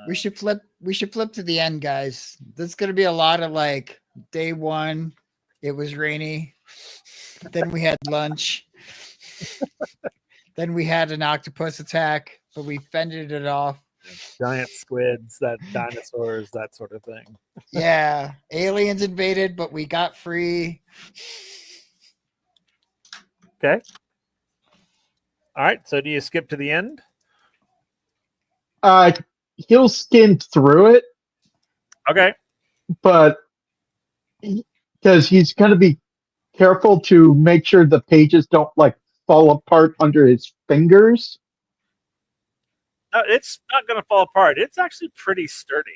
We should flip to the end, guys. There's gonna be a lot of like day one, it was rainy. Then we had lunch. Then we had an octopus attack, but we fended it off. Giant squids, that dinosaurs, that sort of thing. Yeah. Aliens invaded, but we got free. Okay. All right. So do you skip to the end? Uh, he'll skim through it, Okay. but because he's going to be careful to make sure the pages don't like fall apart under his fingers. No, it's not going to fall apart. It's actually pretty sturdy.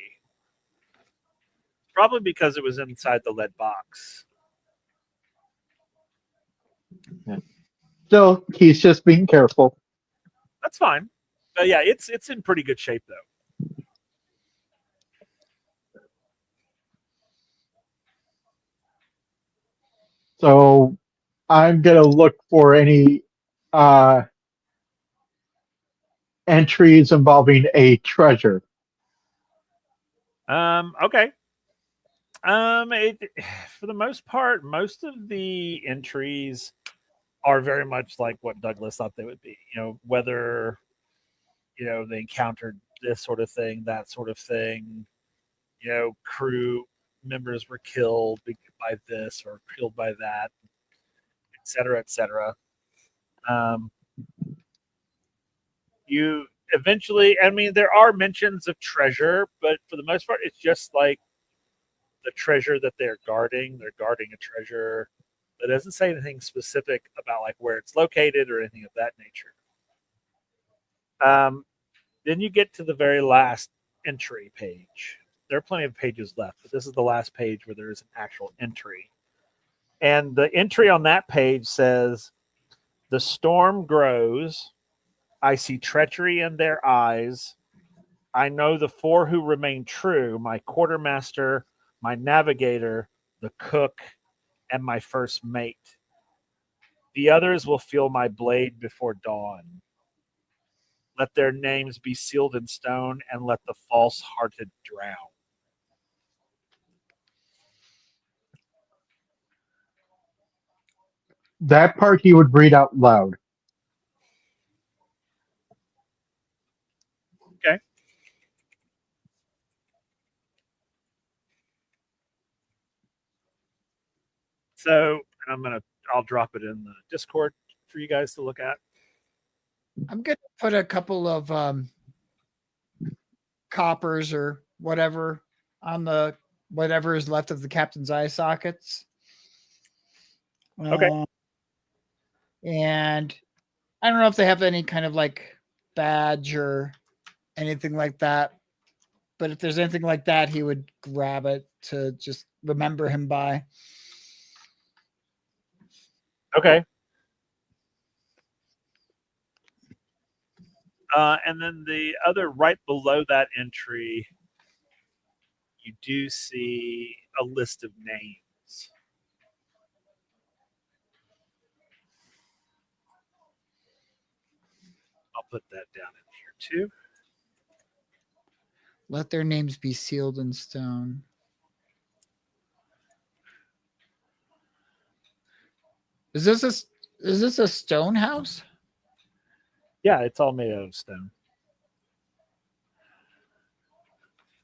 Probably because it was inside the lead box. So he's just being careful. That's fine. But yeah, it's in pretty good shape though. So I'm going to look for any uh, entries involving a treasure. Okay. For the most part, most of the entries are very much like what Douglas thought they would be. You know, whether they encountered this sort of thing, that sort of thing. You know, crew members were killed by this or killed by that, et cetera, et cetera. Um, you eventually, I mean, there are mentions of treasure, but for the most part, it's just like the treasure that they're guarding. They're guarding a treasure that doesn't say anything specific about like where it's located or anything of that nature. Then you get to the very last entry page. There are plenty of pages left, but this is the last page where there is an actual entry. And the entry on that page says, "The storm grows. I see treachery in their eyes. I know the four who remain true: my quartermaster, my navigator, the cook, and my first mate. The others will feel my blade before dawn. Let their names be sealed in stone, and let the false-hearted drown." That part he would read out loud. Okay. So I'll drop it in the Discord for you guys to look at. I'm gonna put a couple of coppers or whatever on the whatever is left of the captain's eye sockets. Okay. And I don't know if they have any kind of like badge or anything like that. But if there's anything like that, he would grab it to just remember him by. Okay. And then the other right below that entry, you do see a list of names. I'll put that down in here too. Let their names be sealed in stone. Is this a stone house? Yeah, it's all made out of stone.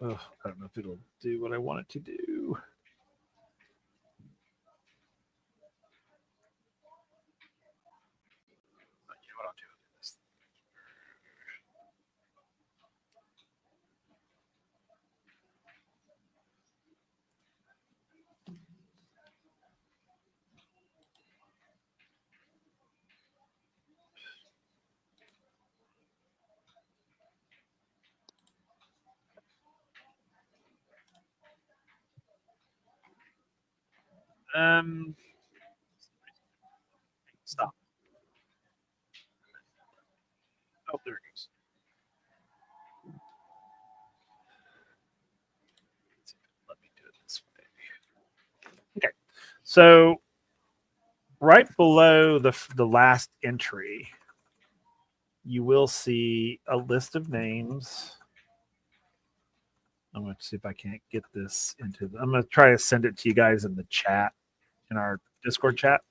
Oh, I don't know if it'll do what I want it to do. You know what I'll do with this. Stop. Oh, there it goes. Let me do it this way. Okay. So right below the last entry, you will see a list of names. I'm going to see if I can't get this into. I'm going to try to send it to you guys in the chat, in our Discord chat.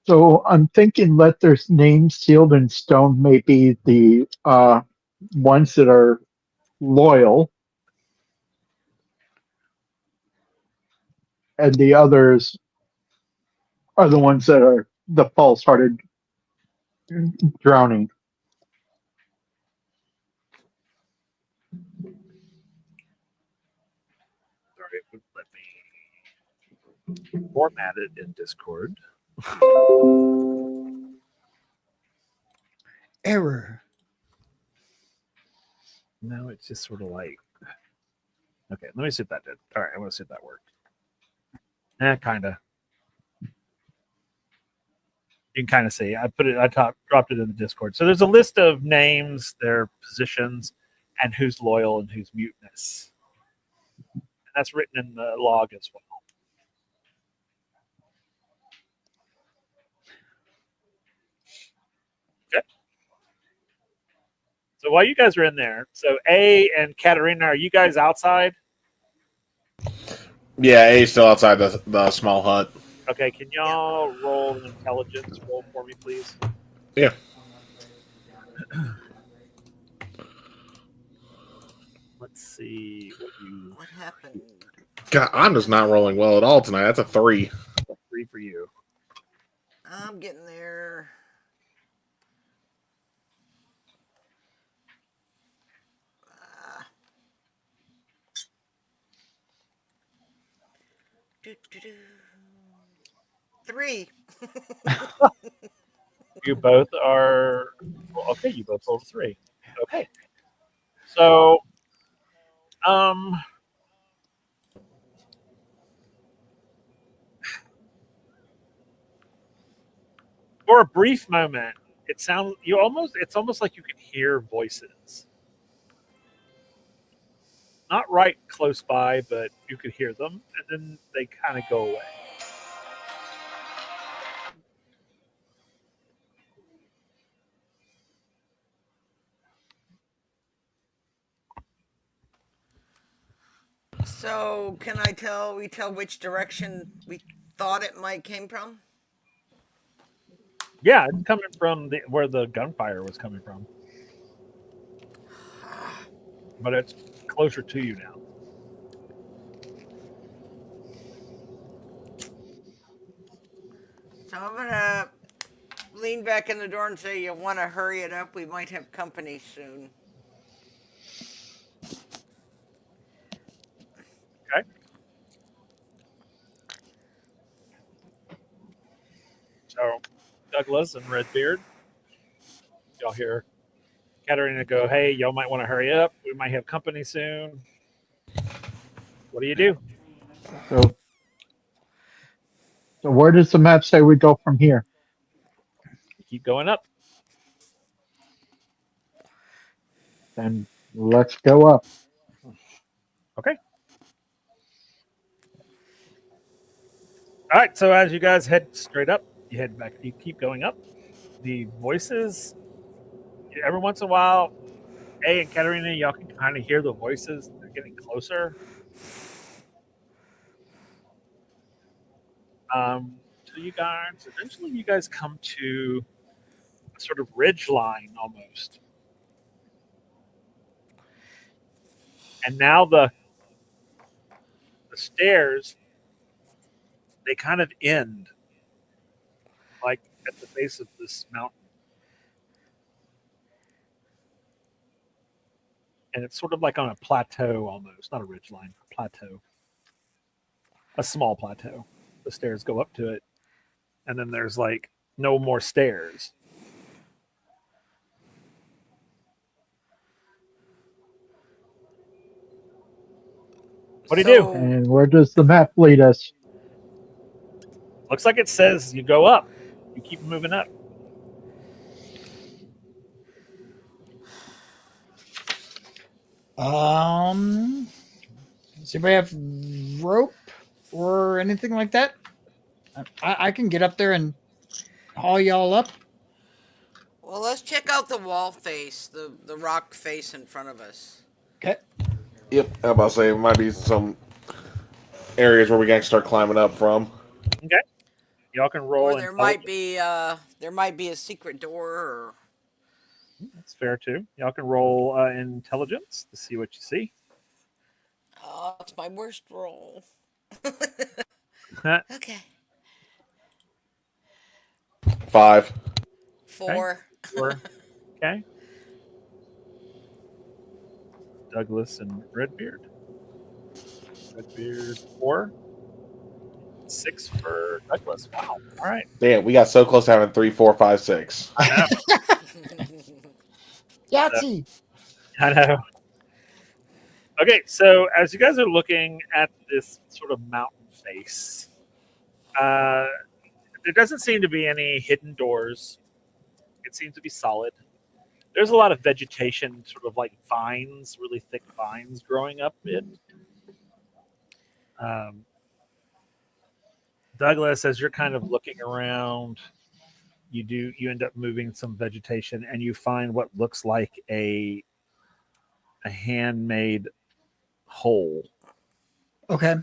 So I'm thinking let their names sealed in stone may be the ones that are loyal, and the others are the ones that are the false-hearted drowning. Sorry, it wouldn't let me format it in Discord. Error. No, it's just sort of like. Okay, let me see if that did. All right, I want to see if that worked. Kind of. You can kind of see. I dropped it in the Discord. So there's a list of names, their positions, and who's loyal and who's mutinous. And that's written in the log as well. Okay. So while you guys are in there, so A and Katarina, are you guys outside? Yeah, A's still outside the small hut. Okay, can y'all roll an intelligence roll for me, please? Yeah. Let's see What happened? God, I'm just not rolling well at all tonight. That's a 3. 3 for you. I'm getting there. Do. 3. You both are okay. You both rolled a 3. Okay. So, for a brief moment, it's almost like you can hear voices. Not right close by, but you could hear them, and then they kind of go away. So can I tell? We tell which direction we thought it might came from. Yeah, it's coming from where the gunfire was coming from, but it's closer to you now. So I'm gonna lean back in the door and say, "You want to hurry it up? We might have company soon." Okay. So Douglas and Redbeard, y'all hear Katarina go, "Hey, y'all might want to hurry up. We might have company soon." What do you do? So, so where does the map say we go from here? You keep going up. Then let's go up. Okay. All right. So as you guys head straight up, you head back. You keep going up. The voices. Every once in a while, A and Katarina, y'all can kind of hear the voices. They're getting closer. To you guys. Eventually, you guys come to a sort of ridge line almost, and now the stairs they kind of end like at the base of this mountain, and it's sort of like on a plateau almost, not a ridge line, a plateau, a small plateau. The stairs go up to it, and then there's like no more stairs. What do you do? So And where does the map lead us? Looks like it says you go up. You keep moving up. Does anybody have rope or anything like that? I can get up there and haul y'all up. well, let's check out the wall face, the rock face in front of us. Okay. Yep, I'm about to say it might be some areas where we can start climbing up from. Okay. Y'all can roll Or there might intelligence. be a secret door. Or That's fair too. Y'all can roll intelligence to see what you see. oh, it's my worst roll. Okay, 5. 4. Four. Okay. Douglas and Redbeard. Redbeard 4. 6 for Douglas. Wow. All right. Damn, we got so close to having 3, 4, 5, 6. I Yahtzee. know. Okay, so as you guys are looking at this sort of mountain face, there doesn't seem to be any hidden doors. It seems to be solid. There's a lot of vegetation, sort of like vines, really thick vines growing up it. Douglas, as you're kind of looking around, you end up moving some vegetation and you find what looks like a handmade hole, Okay.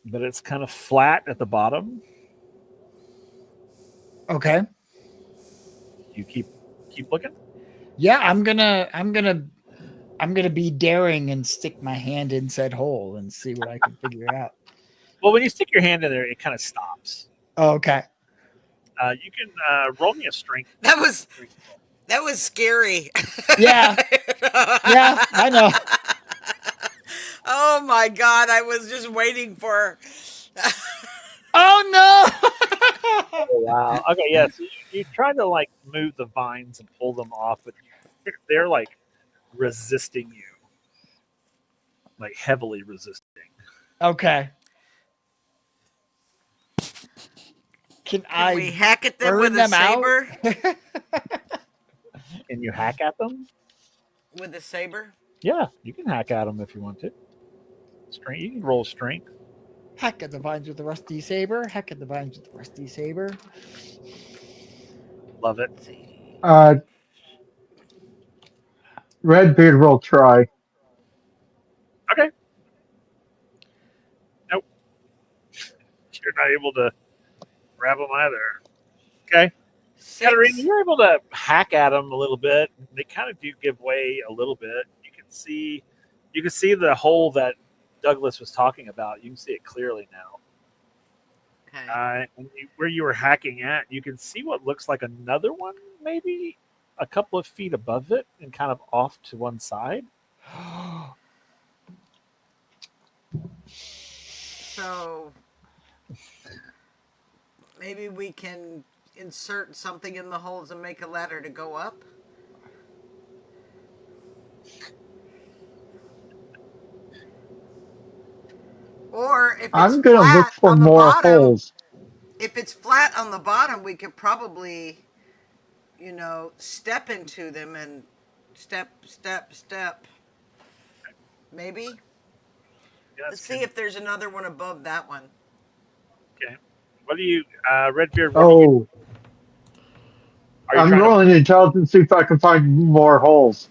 but it's kind of flat at the bottom. Okay. You keep looking. Yeah, I'm gonna be daring and stick my hand in said hole and see what I can figure out. Well, when you stick your hand in there, it kind of stops. Oh, okay. You can roll me a strength. That was scary. Yeah. Yeah, I know. Oh my god, I was just waiting for. Oh no. Oh, wow. Okay, yes. You try to like move the vines and pull them off, but they're like resisting you, like heavily resisting. Okay. Can Can we I hack at them burn with a them out? saber? Can you hack at them? With a saber? Yeah, you can hack at them if you want to. Strength. You can roll strength. Hack at the vines with the rusty saber. Hack at the vines with the rusty saber. Love it. Redbeard will try. Okay. you're not able to grab them either. Okay. 6. Katarina, you're able to hack at them a little bit. They kind of do give way a little bit. You can see the hole that Douglas was talking about. You can see it clearly now. Okay. Where you were hacking at, you can see what looks like another one, maybe a couple of feet above it and kind of off to one side. So maybe we can insert something in the holes and make a ladder to go up. Or if it's I'm gonna look flat for on the more bottom, holes. if it's flat on the bottom, we could probably, step into them and step. Maybe. Yeah, Let's see if there's another one above that one. Okay. What do you, Redbeard? Oh, Are you I'm trying rolling intelligence to see if I can find more holes.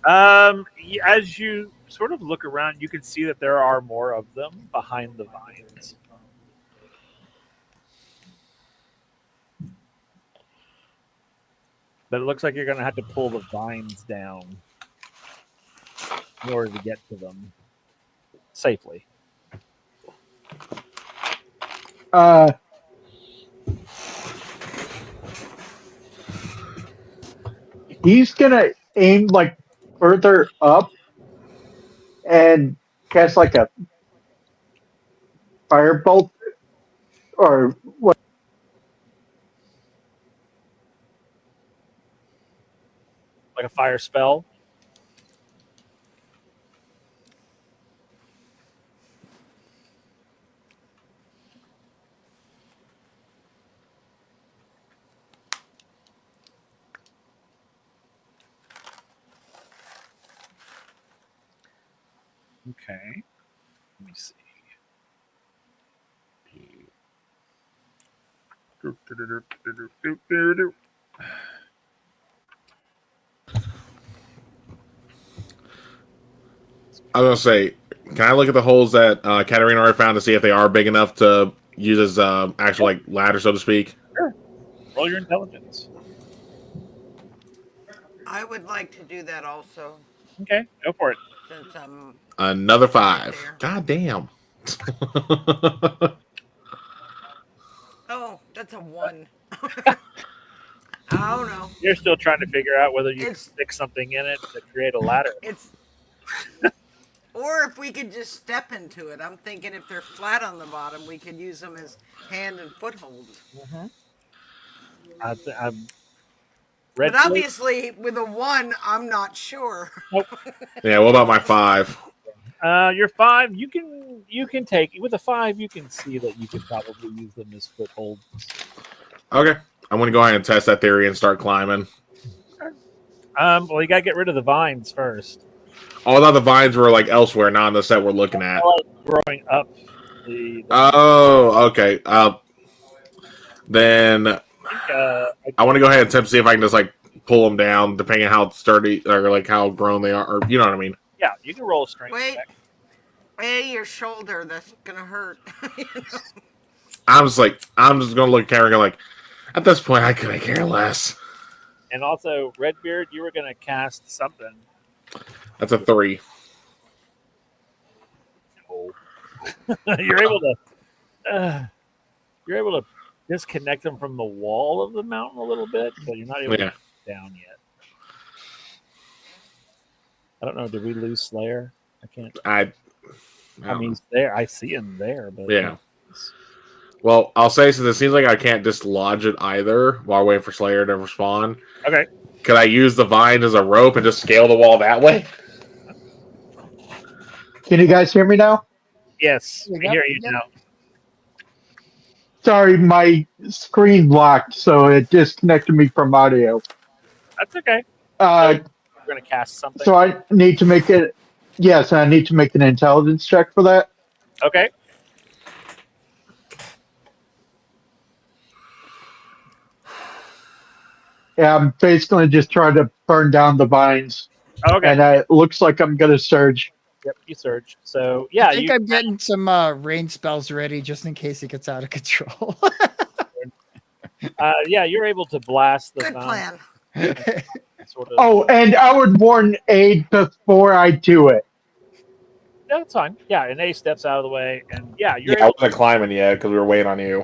to? As you sort of look around, you can see that there are more of them behind the vines. But it looks like you're going to have to pull the vines down in order to get to them safely. He's gonna aim like further up and cast like a firebolt or what? Like a fire spell. Okay. Let me see. I was gonna say, can I look at the holes that Katarina already found to see if they are big enough to use as actual like ladder, so to speak? Sure. Roll your intelligence. I would like to do that also, Okay, go for it. since I'm Another 5. there. God damn. Oh, that's a 1. I don't know. You're still trying to figure out whether you can It's stick something in it to create a ladder. it's or if we could just step into it. I'm thinking if they're flat on the bottom, we could use them as hand and footholds. I'm But obviously, with a 1, I'm not sure. Yeah, what about my 5? Your 5, you can take with a 5. You can see that you could probably use them as footholds. Okay. I'm gonna go ahead and test that theory and start climbing. Well, you gotta get rid of the vines first. All the vines were like elsewhere, not on the set we're looking at. Growing up the Oh, okay. Then I want to go ahead and attempt to see if I can just like pull them down, depending on how sturdy or like how grown they are, or you know what I mean. yeah, you can roll a strength Wait. check. Hey, your shoulder, that's gonna hurt. I'm just gonna look at Karen and go like, at this point, I couldn't care less. And also, Redbeard, you were gonna cast something. That's a 3. You're able to disconnect them from the wall of the mountain a little bit, but you're not able to get down yet. I don't know. Did we lose Slayer? I can't. I mean, he's there. I see him there, but yeah. Well, I'll say since it seems like I can't dislodge it either while waiting for Slayer to respawn. Okay. Could I use the vine as a rope and just scale the wall that way? Can you guys hear me now? Yes, we hear you now. Sorry, my screen locked, so it disconnected me from audio. That's okay. We're going to cast something. So I need to make it. Yes, I need to make an intelligence check for that. Okay. Yeah, I'm basically just trying to burn down the vines. Okay. And it looks like I'm going to surge. Yep, you surge. So yeah, I think I'm getting some rain spells ready just in case it gets out of control. yeah, you're able to blast the Good fountain. plan. Sort of. Oh, and I would warn Aid before I do it. Yeah, that's fine. Yeah, and A steps out of the way, and yeah, you're Yeah, I able. wasn't climbing yet because we were waiting on you.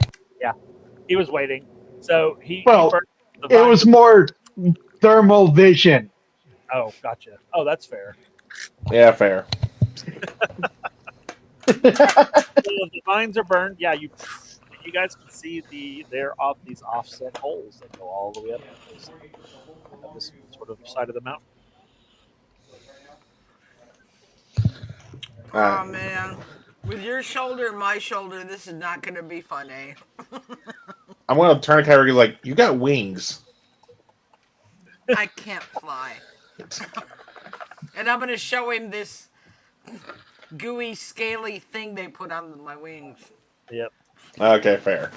He was waiting, so he Well, burned the it vines. was more thermal vision. Oh, gotcha. Oh, that's fair. Yeah, fair. So the vines are burned. Yeah, you guys can see they're off these offset holes that go all the way up this sort of side of the mountain. All right. Oh man, with your shoulder and my shoulder, this is not going to be fun, eh? I'm gonna turn to Kyrie like, you got wings. I can't fly, and I'm going to show him this gooey, scaly thing they put on my wings. Yep. Okay, fair.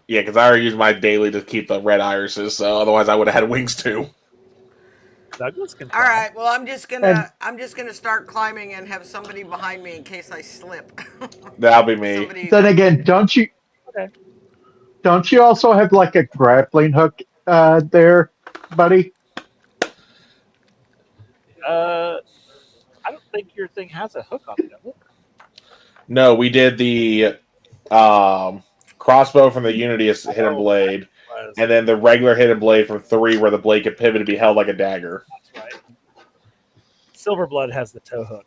Because I already use my daily to keep the red irises, so otherwise I would have had wings too. Douglas can. All fly. right, well I'm just gonna start climbing and have somebody behind me in case I slip. That'll be me. Somebody. Then again, don't you also have like a grappling hook there, buddy? I don't think your thing has a hook on it, does it? No, we did the crossbow from the Unity hidden blade, and then the regular hidden blade from 3 where the blade could pivot to be held like a dagger. That's right. Silverblood has the tow hook.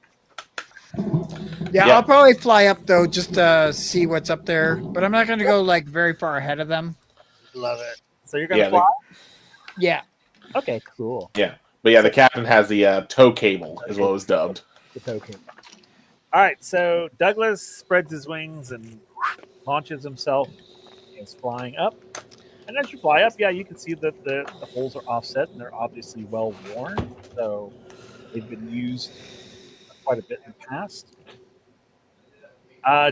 Yeah, Yeah. I'll probably fly up though just to see what's up there, but I'm not going to go like very far ahead of them. Love it. So you're gonna Yeah, fly? Yeah. Okay, cool. Yeah. But yeah, the captain has the tow cable, is what it was dubbed. The token. All right, so Douglas spreads his wings and launches himself. He's flying up. And as you fly up, yeah, you can see that the holes are offset and they're obviously well worn. So they've been used quite a bit in the past.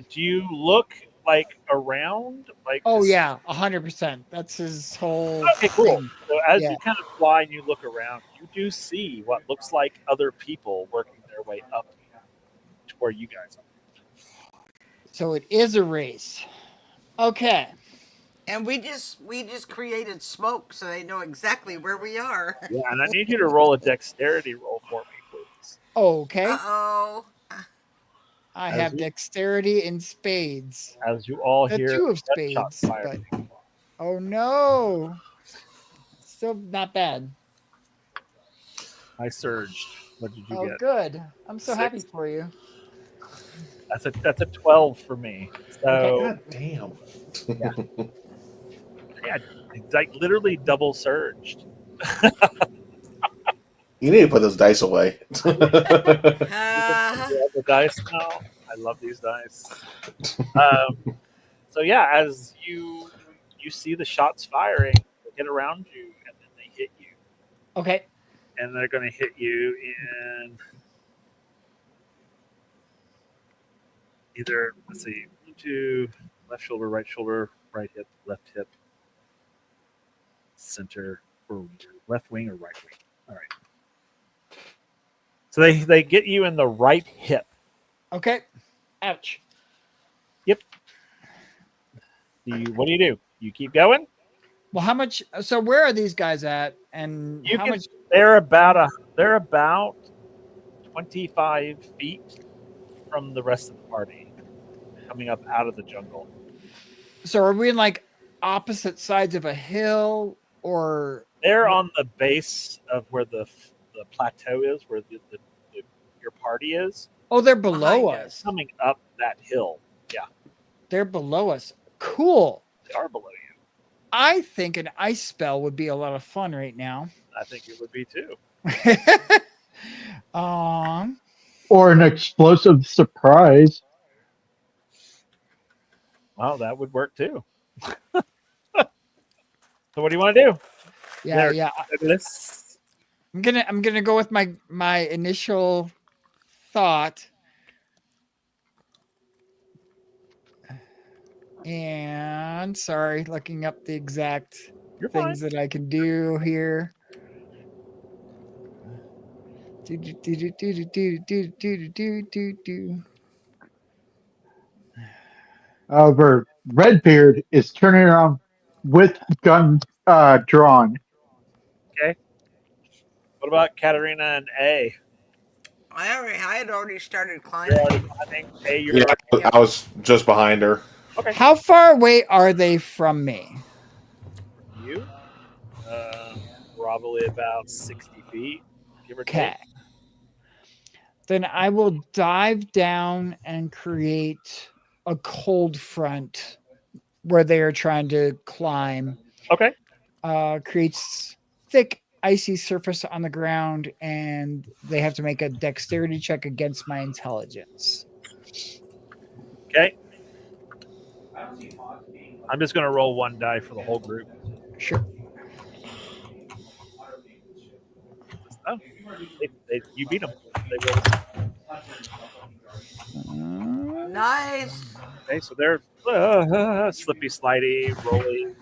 Do you look like around? Like Oh to yeah, 100%. That's his whole Okay, cool. thing. So as Yeah. you kind of fly and you look around, you do see what looks like other people working their way up to where you guys are. So it is a race. Okay. And we just created smoke so they know exactly where we are. Yeah, and I need you to roll a dexterity roll for me, please. Okay. Uh-oh. I As have you- dexterity in spades. As you all The hear 2 of gunshot spades. firing. But, oh no. Still not bad. I surged. What did you Oh, get? good. I'm so 6. happy for you. That's a 12 for me. So God damn. yeah, it's like literally double surged. You need to put those dice away. The dice now. I love these dice. So yeah, as you see the shots firing, they get around you and then they hit you, Okay. and they're going to hit you in either let's see, 2 left shoulder, right hip, left hip, center, or left wing or right wing. All right. So they get you in the right hip. Okay. Ouch. What do you do? You keep going. Well, how much? So where are these guys at? And You how can. much? They're about 25 feet from the rest of the party, coming up out of the jungle. So are we in like opposite sides of a hill, or They're on the base of where the plateau is, where your party is. oh, they're below Behind us. Coming up that hill. Yeah, They're below us. Cool. they are below you. I think an ice spell would be a lot of fun right now. I think it would be too. Or an explosive surprise. Well, that would work too. So what do you want to do? yeah, There. yeah. Douglas? I'm gonna go with my initial thought. And sorry, looking up the exact You're fine. things that I can do here. However, Redbeard is turning around with gun drawn. Okay. What about Katarina and A? I had already started You're already climbing. climbing. A, you're Yeah, already. I was just behind her. Okay. How far away are they from me? You? Probably about 60 feet, give or take. Okay. Then I will dive down and create a cold front where they are trying to climb. Okay. Creates thick, icy surface on the ground, and they have to make a dexterity check against my intelligence. Okay. I'm just going to roll one die for the whole group. Sure. Oh, you beat them. They rolled. Nice. Okay, so they're slippy, slidey, rolly.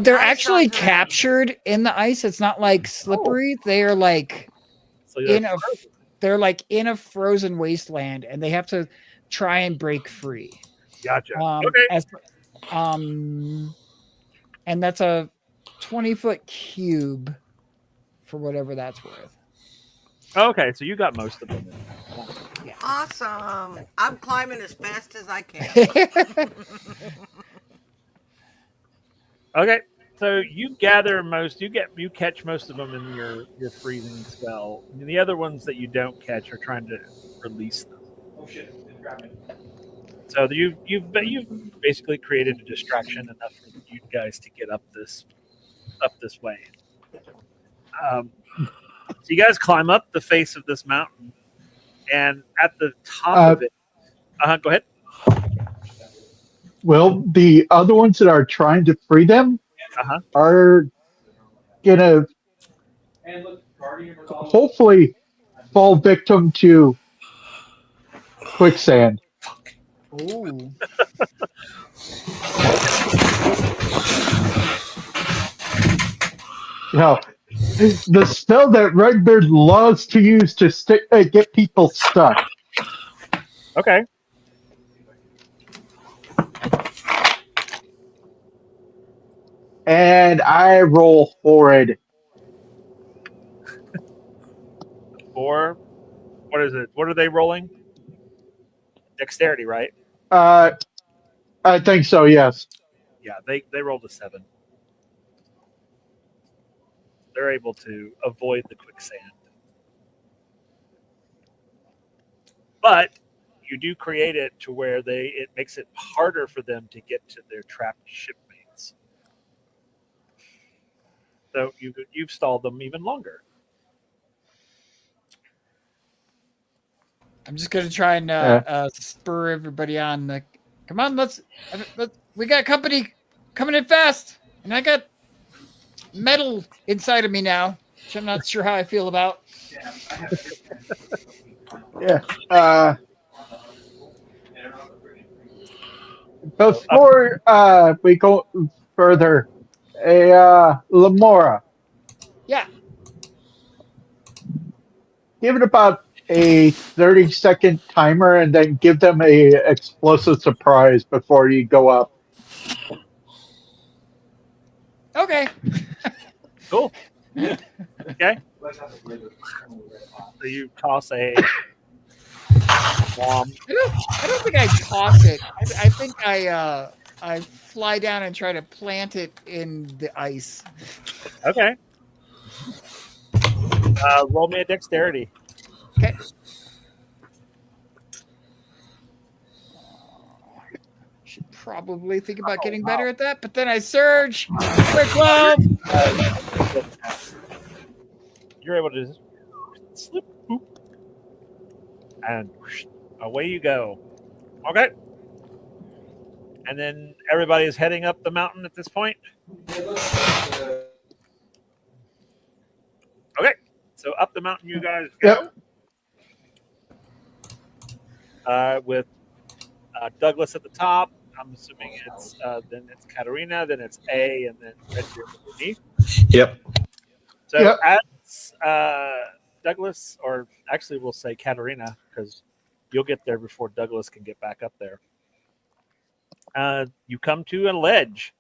They're Nice, actually Andre. captured in the ice. It's not like slippery. They are like So they're they're like in a frozen wasteland, and they have to try and break free. Gotcha. Okay. And that's a 20-foot cube for whatever that's worth. Okay, so you got most of them. Awesome. I'm climbing as fast as I can. Okay, so you gather most. You catch most of them in your freezing spell. And the other ones that you don't catch are trying to release them. Oh shit! Grab me. So you've basically created a distraction enough for you guys to get up this way. So you guys climb up the face of this mountain, and at the top of it, go ahead. Well, the other ones that are trying to free them are gonna And look, Guardian was all hopefully fall victim to quicksand. Oh. You know, the spell that Redbeard loves to use to get people stuck. Okay. And I roll horrid. 4. What is it? What are they rolling? Dexterity, right? I think so, yes. Yeah, they rolled a 7. They're able to avoid the quicksand. But you do create it to where it makes it harder for them to get to their trapped shipmates. So you've stalled them even longer. I'm just gonna try and spur everybody on. Like, come on, let's. We got company coming in fast, and I got metal inside of me now, which I'm not sure how I feel about. Yeah. Before we go further, Lamora. Yeah. Give it about a 30-second timer and then give them a explosive surprise before you go up. Okay. Cool. Okay. So you toss a bomb. I don't think I toss it. I think I fly down and try to plant it in the ice. Okay. Roll me a dexterity. Okay. Should probably think about getting better at that, but then I surge. Quick 12. You're able to slip, boop, and away you go. Okay. And then everybody is heading up the mountain at this point. Okay. So up the mountain you guys go. Yep. With Douglas at the top. I'm assuming it's then it's Katarina, then it's A, and then Redbeard underneath. Yep. So as Douglas, or actually we'll say Katerina, because you'll get there before Douglas can get back up there. You come to a ledge,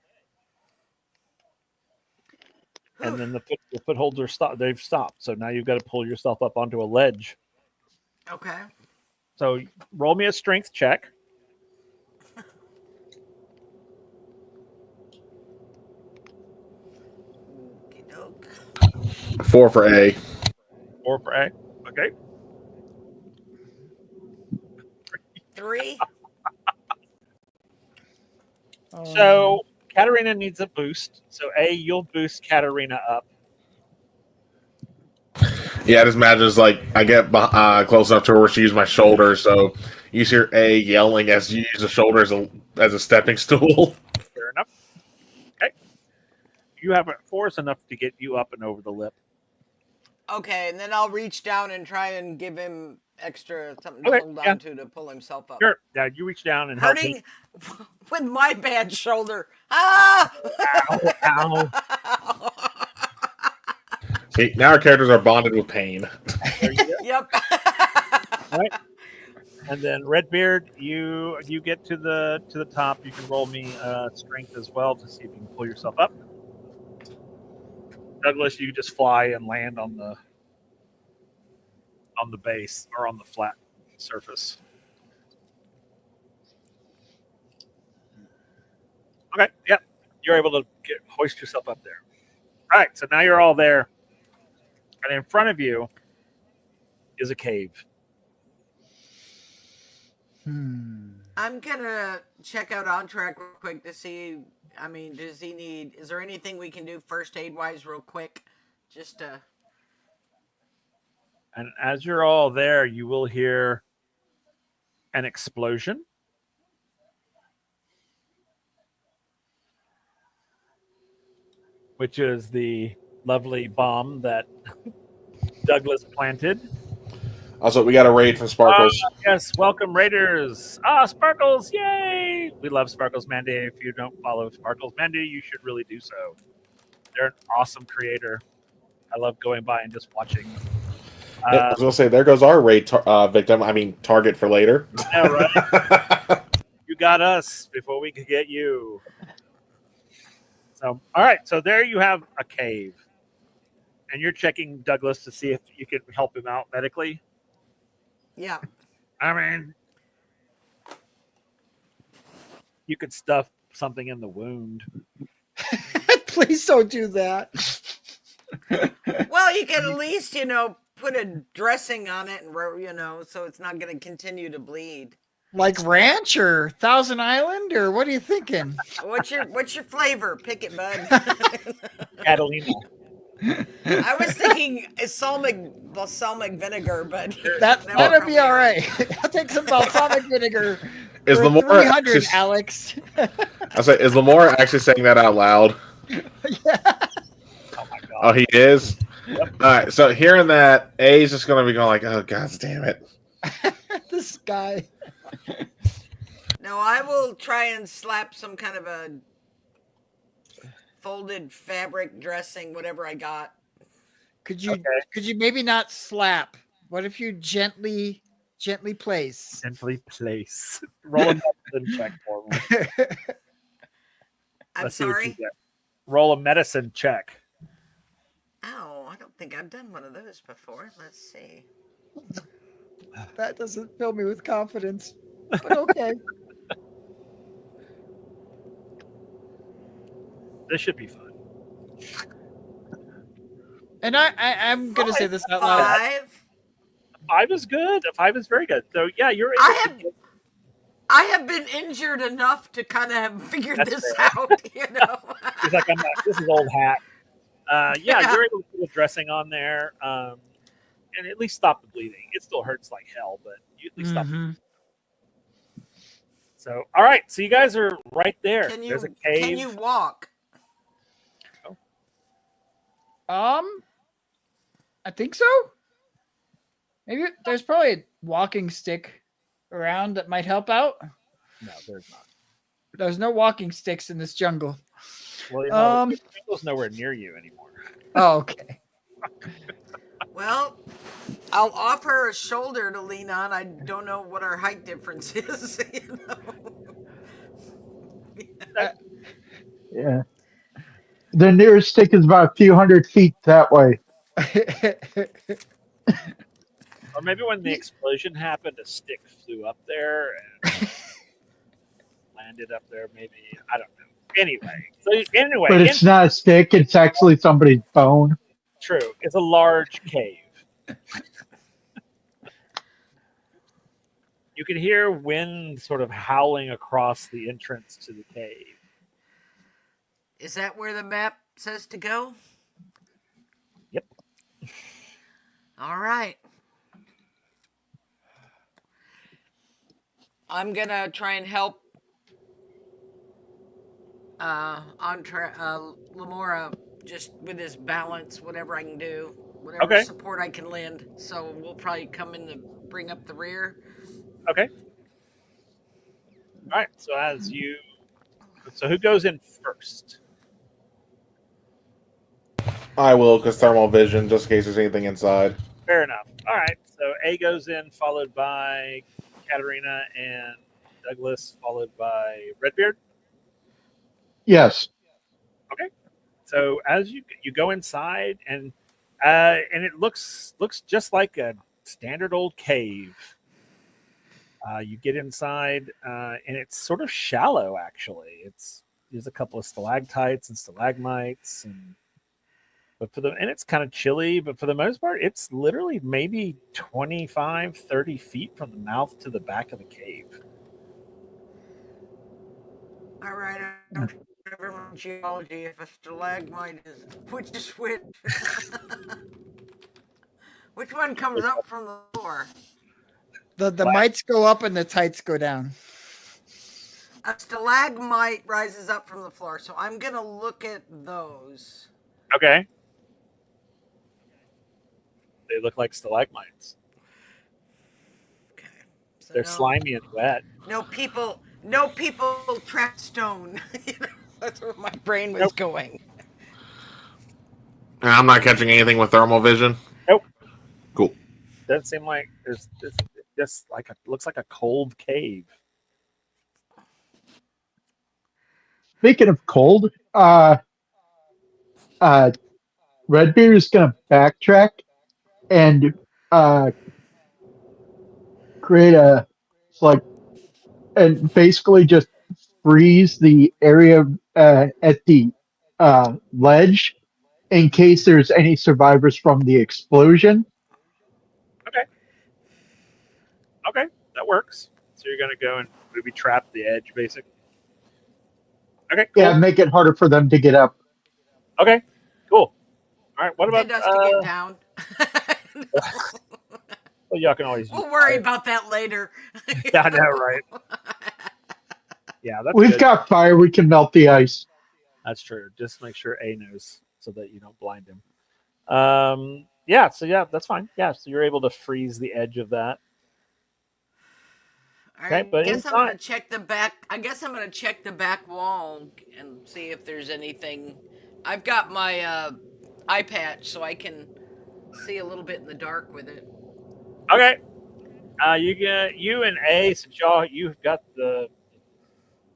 and then the footholds are stopped. They've stopped, so now you've got to pull yourself up onto a ledge. Okay. So roll me a strength check. Okey-doke. 4 for A. 4 for A. Okay. 3. So Katerina needs a boost. So A, you'll boost Katerina up. Yeah, this match is like I get close enough to her where she uses my shoulder, so you hear A yelling as you use the shoulder as a stepping stool. Fair enough. Okay. You have force enough to get you up and over the lip. Okay, and then I'll reach down and try and give him extra something to Okay, hold yeah. on to pull himself up. Sure. Yeah, you reach down and help him. Hurting with my bad shoulder. Ah! Ow, ow. See, now our characters are bonded with pain. There you go. Yep. Right. And then Redbeard, you get to the top. You can roll me strength as well to see if you can pull yourself up. Douglas, you just fly and land on the base or on the flat surface. Okay, yep. You're able to hoist yourself up there. All right, so now you're all there. And in front of you is a cave. I'm gonna check out On Track real quick to see. I mean, does he need? Is there anything we can do first aid wise, real quick, just to? And as you're all there, you will hear an explosion. Which is the lovely bomb that Douglas planted. Also, we got a raid from Sparkles. Yes, welcome Raiders. Sparkles, yay! We love Sparkles Mandy. If you don't follow Sparkles Mandy, you should really do so. They're an awesome creator. I love going by and just watching. I was going to say, there goes our raid victim. I mean, target for later. Yeah, right. You got us before we could get you. So, all right. So there you have a cave. And you're checking Douglas to see if you can help him out medically. Yeah. I mean, you could stuff something in the wound. Please don't do that. Well, you can at least, put a dressing on it, and so it's not going to continue to bleed. Like ranch or Thousand Island, or what are you thinking? What's your flavor? Pick it, bud. Catalina. I was thinking balsamic vinegar, but that'll be all right. I'll take some balsamic vinegar. Is for Lamar 300, actually, Alex? I say, is Lamar actually saying that out loud? Yeah. Oh my god. Oh, he is? Yep. All right, so hearing that, A is just going to be going like, oh, god damn it. This guy. No, I will try and slap some kind of a folded fabric dressing, whatever I got. Could you maybe not slap? What if you gently place? Gently place. Roll a medicine check for me. I'm Let's see what you sorry. get. Roll a medicine check. Oh, I don't think I've done one of those before. Let's see. That doesn't fill me with confidence. But okay. This should be fun. And I'm gonna say this out loud. 5. 5 is good. 5 is very good. So yeah, you're able I to have get- I have been injured enough to kind of have figured That's this fair. out, He's like, this is old hat. Yeah, Yeah. you're able to put a dressing on there, and at least stop the bleeding. It still hurts like hell, but you at least stop. Mhm. So, all right. So you guys are right there. Can There's a cave. Can you walk? I think so. Maybe there's probably a walking stick around that might help out. No, there's not. There's no walking sticks in this jungle. Well, the jungle's nowhere near you anymore. Oh, okay. Well, I'll offer a shoulder to lean on. I don't know what our height difference is. You know? Yeah. The nearest stick is about a few hundred feet that way. Or maybe when the explosion happened, a stick flew up there and landed up there. Maybe I don't know. Anyway, so anyway, But it's not a stick, it's actually somebody's bone. true. It's a large cave. You can hear wind sort of howling across the entrance to the cave. Is that where the map says to go? Yep. All right. I'm gonna try and help Lamora just with his balance, whatever I can do, whatever Okay. support I can lend. So we'll probably come in to bring up the rear. Okay. All right. So who goes in first? I will, because thermal vision, just in case there's anything inside. Fair enough. All right. So A goes in, followed by Katarina and Douglas, followed by Redbeard. Yes. Okay. So as you go inside, and it looks just like a standard old cave. You get inside, and it's sort of shallow. Actually, there's a couple of stalactites and stalagmites, and it's kind of chilly. But for the most part, it's literally maybe 25, 30 feet from the mouth to the back of the cave. All right. I'm trying to remember geology. If a stalagmite is which is which, which one comes up from the floor? The mites go up and the tights go down. A stalagmite rises up from the floor, so I'm gonna look at those. Okay. They look like stalagmites. Okay. So They're slimy and wet. No people track stone. That's where my brain was going. And I'm not catching anything with thermal vision. Nope. Cool. Doesn't seem like it's just like looks like a cold cave. Speaking of cold, Redbeard is going to backtrack and create and basically just freeze the area at the ledge in case there's any survivors from the explosion. Okay, that works. So you're gonna go and maybe trap the edge, basically. Okay, cool. Yeah, make it harder for them to get up. Okay, cool. All right, what about Send us to get down. well, y'all can always. We'll worry about that later. Yeah, I know, right? Yeah, that's We've good. got fire. We can melt the ice. That's true. Just make sure A knows so that you don't blind him. Yeah. So yeah, that's fine. Yeah. So you're able to freeze the edge of that. I Okay, but guess I'm inside- gonna check the back. I guess I'm gonna check the back wall and see if there's anything. I've got my eye patch, so I can see a little bit in the dark with it. Okay. You and A, since you've got the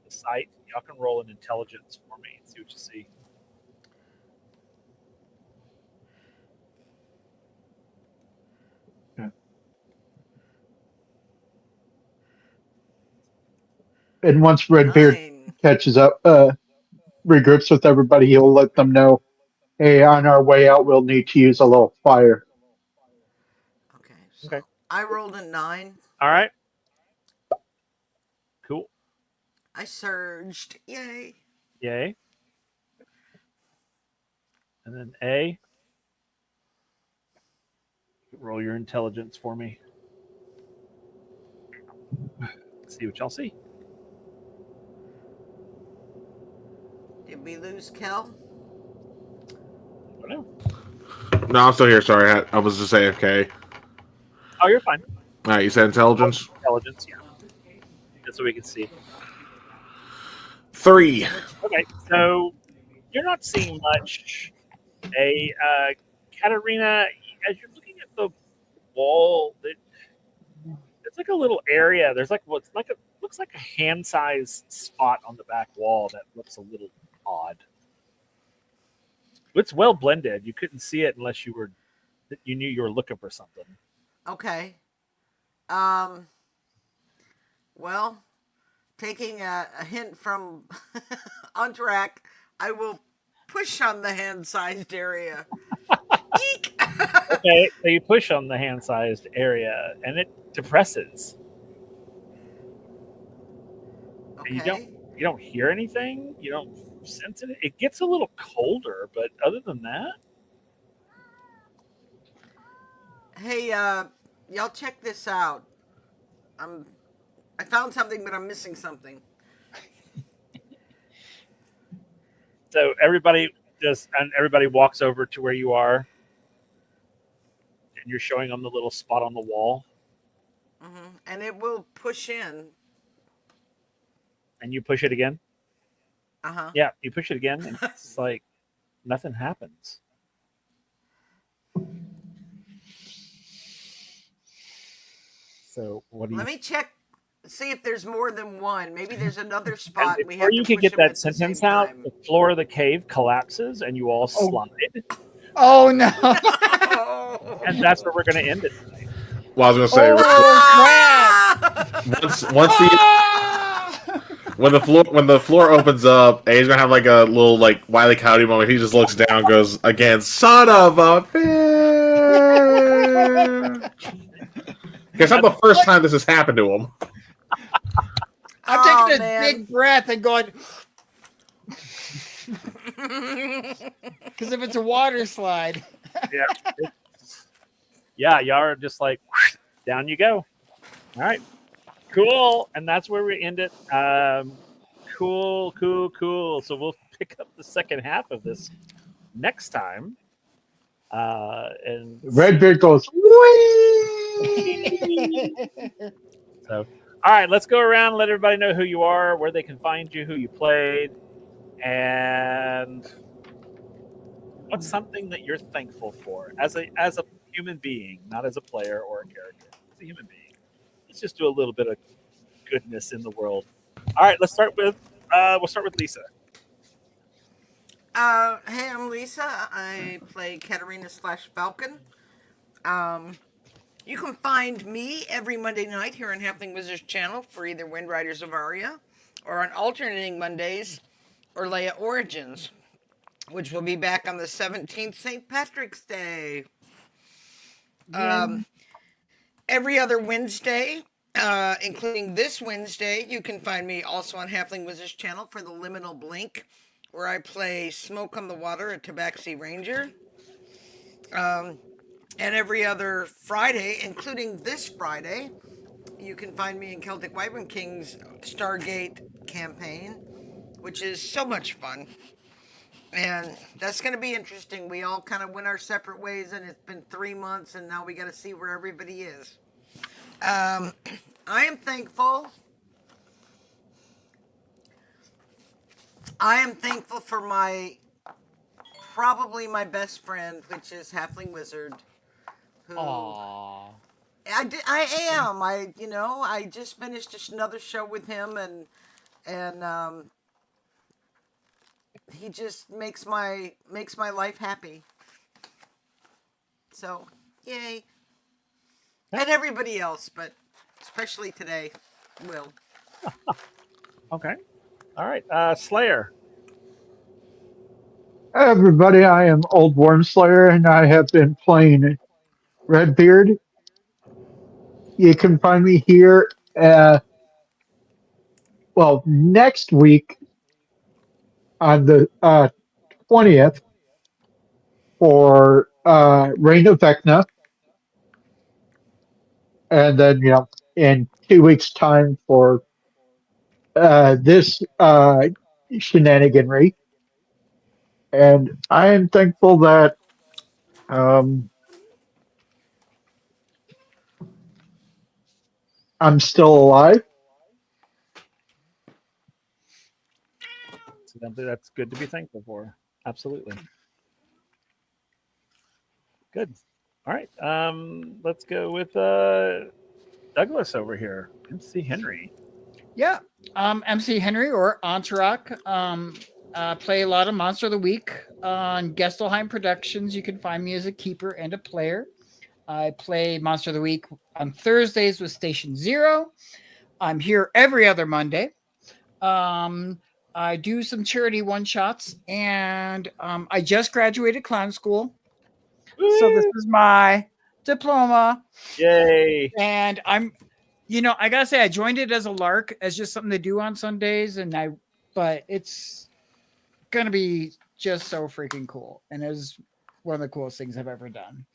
sight, y'all can roll an intelligence for me and see what you see. And once Redbeard 9. catches up, regroups with everybody, he'll let them know, hey, on our way out, we'll need to use a little fire. Okay. So Okay. I rolled a 9. All right. Cool. I surged. Yay. Yay. And then A. Roll your intelligence for me. See what y'all see. Did we lose Kel? I don't know. No, I'm still here. Sorry, I was just AFK. Oh, you're fine. All right, you said intelligence? Intelligence, yeah. Just so we can see. 3. Okay, so you're not seeing much. Katarina, as you're looking wall. It's like a little area. There's like what's like a looks like a hand-sized spot on the back wall that looks a little odd. It's well blended. You couldn't see it unless you knew you were looking for something. Okay. Um. Well, taking a hint from Untrak, I will push on the hand-sized area. Eek! Okay, so you push on the hand-sized area, and it depresses. And Okay. you don't hear anything. You don't sense it. It gets a little colder, but other than that, Hey, y'all check this out. I'm I found something, but I'm missing something. so everybody walks over to where you are, and you're showing them the little spot on the wall, And it will push in. and you push it again. Uh huh. Yeah, you push it again, and it's like nothing happens. So what do Let you? me check, see if there's more than one. Maybe there's another And spot and we before have you to can push get them that at the same sentence out, time. the floor of the cave collapses, and you all Oh. slide, Oh no! and that's where we're going to end it tonight. Well, I was gonna say once the Ah! when the floor opens up, he's gonna have like a little like Wile E. Coyote moment. He just looks down, and goes again, "Son of a bitch!" Because not the first time this has happened to him. I'm Oh, taking a man. big breath and going because if it's a water slide, Yeah, y'all are just like down you go. All right, cool, and that's where we end it. Cool. So we'll pick up the second half of this next time. And Redbeard goes, whee! so, all right, let's go around. Let everybody know who you are, where they can find you, who you played, and what's something that you're thankful for as a human being, not as a player or a character, as a human being. Let's just do a little bit of goodness in the world. All right, let's start with Lisa. Hey, I'm Lisa. I play Katarina / Falcon. You can find me every Monday night here on Halfling Wizards channel for either WindRiders of Aria or on alternating Mondays or Leia Origins, which will be back on the 17th, St. Patrick's Day. Every other Wednesday, including this Wednesday, you can find me also on Halfling Wizards channel for the Liminal Blink, where I play Smoke on the Water, a Tabaxi Ranger. And every other Friday, including this Friday, you can find me in Celtic Wyvern King's Stargate campaign, which is so much fun. And that's going to be interesting. We all kind of went our separate ways, and it's been 3 months, and now we got to see where everybody is. I am thankful. I am thankful for probably my best friend, which is Halfling Wizard, who Aww. I am. I just finished another show with him, and he just makes my life happy. So, yay. And everybody else, but especially today, Will. Okay. All right. Slayer. Hi, everybody, I am Old Worm Slayer, and I have been playing Redbeard. You can find me here, next week on the 20th for Reign of Vecna, and then, in 2 weeks' time for this shenaniganry. And I am thankful that um, I'm still alive. So that's good to be thankful for. Absolutely. Good. All right. Let's go with Douglas over here. MC Henry. Yeah. MC Henry or Entourage. Play a lot of Monster of the Week on Gestelheim Productions. You can find me as a keeper and a player. I play Monster of the Week on Thursdays with Station Zero. I'm here every other Monday. I do some charity one shots, and I just graduated clown school. So this is my diploma. Yay. And I gotta say, I joined it as a lark, as just something to do on Sundays, but it's gonna be just so freaking cool, and it was one of the coolest things I've ever done.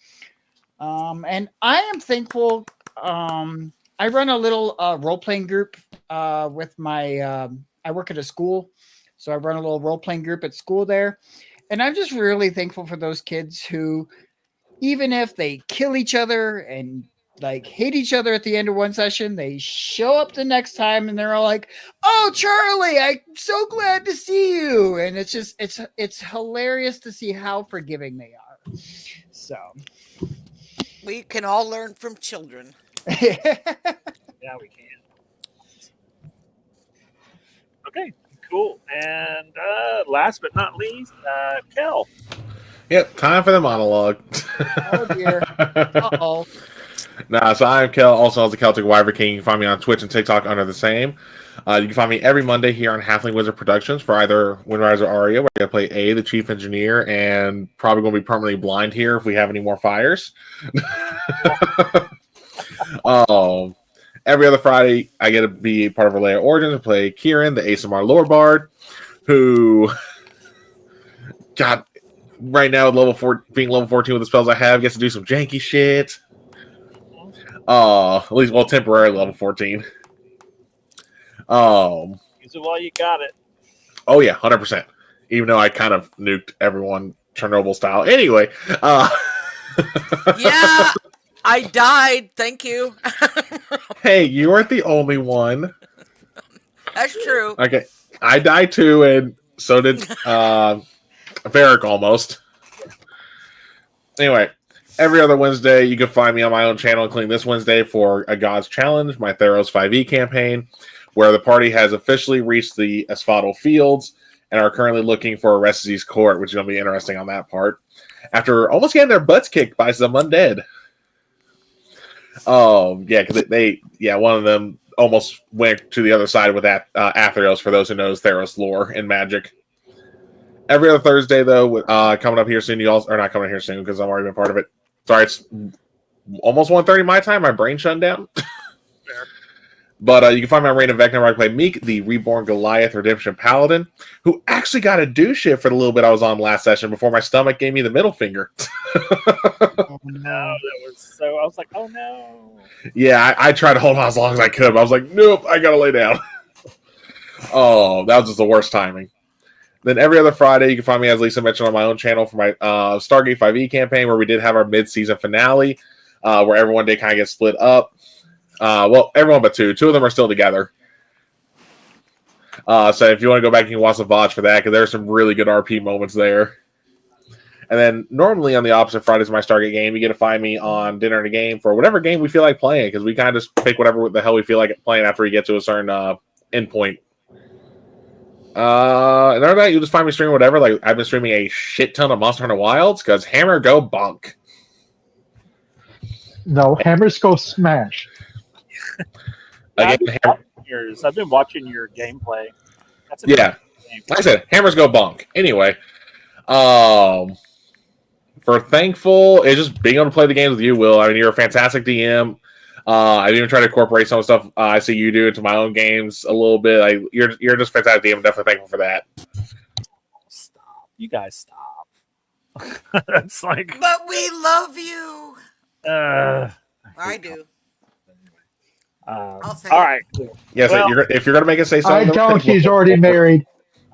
And I am thankful. I run a little role playing group with my. I work at a school, so I run a little role playing group at school there, and I'm just really thankful for those kids who, even if they kill each other and like hate each other at the end of one session, they show up the next time and they're all like, "Oh, Charlie, I'm so glad to see you." And it's just it's hilarious to see how forgiving they are. So We can all learn from children. Yeah, we can. Okay, cool. And last but not least, Kel. Yep, time for the monologue. Oh dear. Uh-oh. Nah, so I'm Kel, also known as the Celtic Wyvern King. You can find me on Twitch and TikTok under the same. You can find me every Monday here on Halfling Wizard Productions for either WindRiders or Aria, where I play A, the Chief Engineer, and probably going to be permanently blind here if we have any more fires. Every other Friday, I get to be part of Relay Origins and play Kieran, the ASMR Lore Bard, who got right now being level 14 with the spells I have, gets to do some janky shit. At least, well, temporarily level 14. Use it while you got it. Oh yeah, 100%. Even though I kind of nuked everyone Chernobyl style. Anyway, Yeah, I died. Thank you. hey, you weren't the only one. That's true. Okay, I died too, and so did Varric almost. Anyway, every other Wednesday, you can find me on my own channel, including this Wednesday for a God's Challenge, my Theros 5e campaign, where the party has officially reached the Asphodel Fields and are currently looking for Orestes' court, which is going to be interesting on that part. After almost getting their butts kicked by some undead. Yeah, because one of them almost went to the other side with that Atheros, for those who knows Theros lore and magic. Every other Thursday, though, coming up here soon, you also are not coming here soon because I've already been part of it. Sorry, it's almost 1:30 my time. My brain shut down. But you can find me on Reign of Vecna, where I play Meek, the Reborn Goliath Redemption Paladin, who actually got to do shit for the little bit I was on last session before my stomach gave me the middle finger. Oh, No, that was so. I was like, oh no. Yeah, I tried to hold on as long as I could, but I was like, nope, I got to lay down. Oh, that was just the worst timing. Then every other Friday, you can find me, as Lisa mentioned, on my own channel for my Stargate 5e campaign, where we did have our mid-season finale, where everyone did kind of get split up. Well, everyone but two. Two of them are still together. So if you want to go back, you can watch the VOD for that, because there's some really good RP moments there. And then normally on the opposite Fridays of my Stargate game, you get to find me on Dinner and a Game for whatever game we feel like playing, because we kind of just pick whatever the hell we feel like playing after we get to a certain endpoint. And other than that, you just find me streaming whatever. Like, I've been streaming a shit ton of Monster Hunter Wilds, because Hammer go bonk. No, hammers go smash. I've Again, been watching your gameplay. That's a yeah. game. Like I said, hammers go bonk. Anyway, for thankful, it's just being able to play the games with you, Will. I mean, you're a fantastic DM. I've even tried to incorporate some stuff I see you do into my own games a little bit. Like, you're just fantastic DM. I'm definitely thankful for that. Stop. You guys stop. It's like, But we love you. I do. I'll say all it. right. Yes, Well- if you're going to make us say I something, don't. He's already married.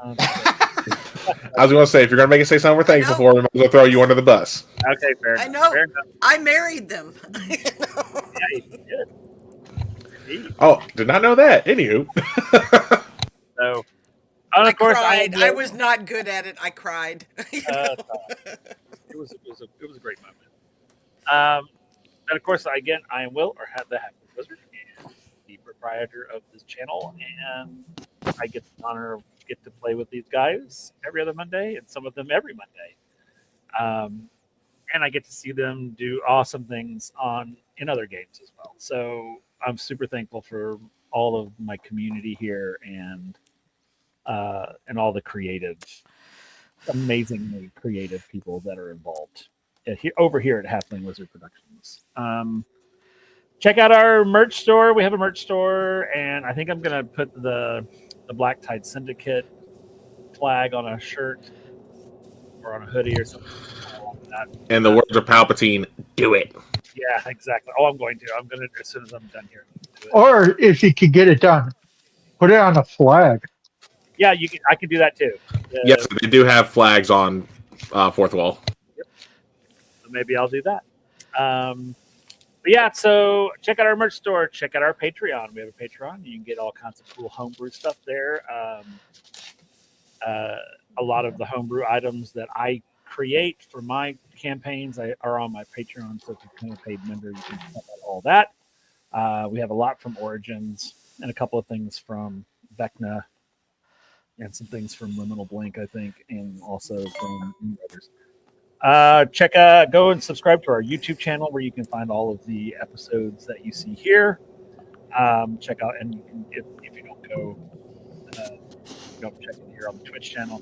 I was going to say, if you're going to make us say something we're thankful for, we might as well throw you under the bus. Okay, fair I enough. know. Fair enough. I married them. Yeah, you did. Indeed. Oh, did not know that. Anywho. So, and I of course, cried. I was not good at it. I cried. It was a great moment. And of course, again, I am Will, or have the Halfling Wizard, and the proprietor of this channel, and I get the honor of get to play with these guys every other Monday, and some of them every Monday. And I get to see them do awesome things in other games as well. So I'm super thankful for all of my community here and all the amazingly creative people that are involved over here at Halfling Wizard Productions. Check out our merch store. We have a merch store, and I think I'm gonna put the Black Tide Syndicate flag on a shirt or on a hoodie or something like that. And the words of Palpatine, do it. Yeah, exactly. Oh, I'm going to. I'm going to as soon as I'm done here. Or if you could get it done, put it on a flag. Yeah, you can. I can do that too. Yes, they do have flags on Fourth Wall. Yep. So maybe I'll do that. But yeah, so check out our merch store. Check out our Patreon. We have a Patreon. You can get all kinds of cool homebrew stuff there. A lot of the homebrew items that I create for my campaigns are on my Patreon. So if you become a paid member, you can check out all that. We have a lot from Origins and a couple of things from Vecna and some things from Liminal Blink, I think, and also from WindRiders. Go and subscribe to our YouTube channel where you can find all of the episodes that you see here. Check out, and you can, if you don't go, don't check it here on the Twitch channel.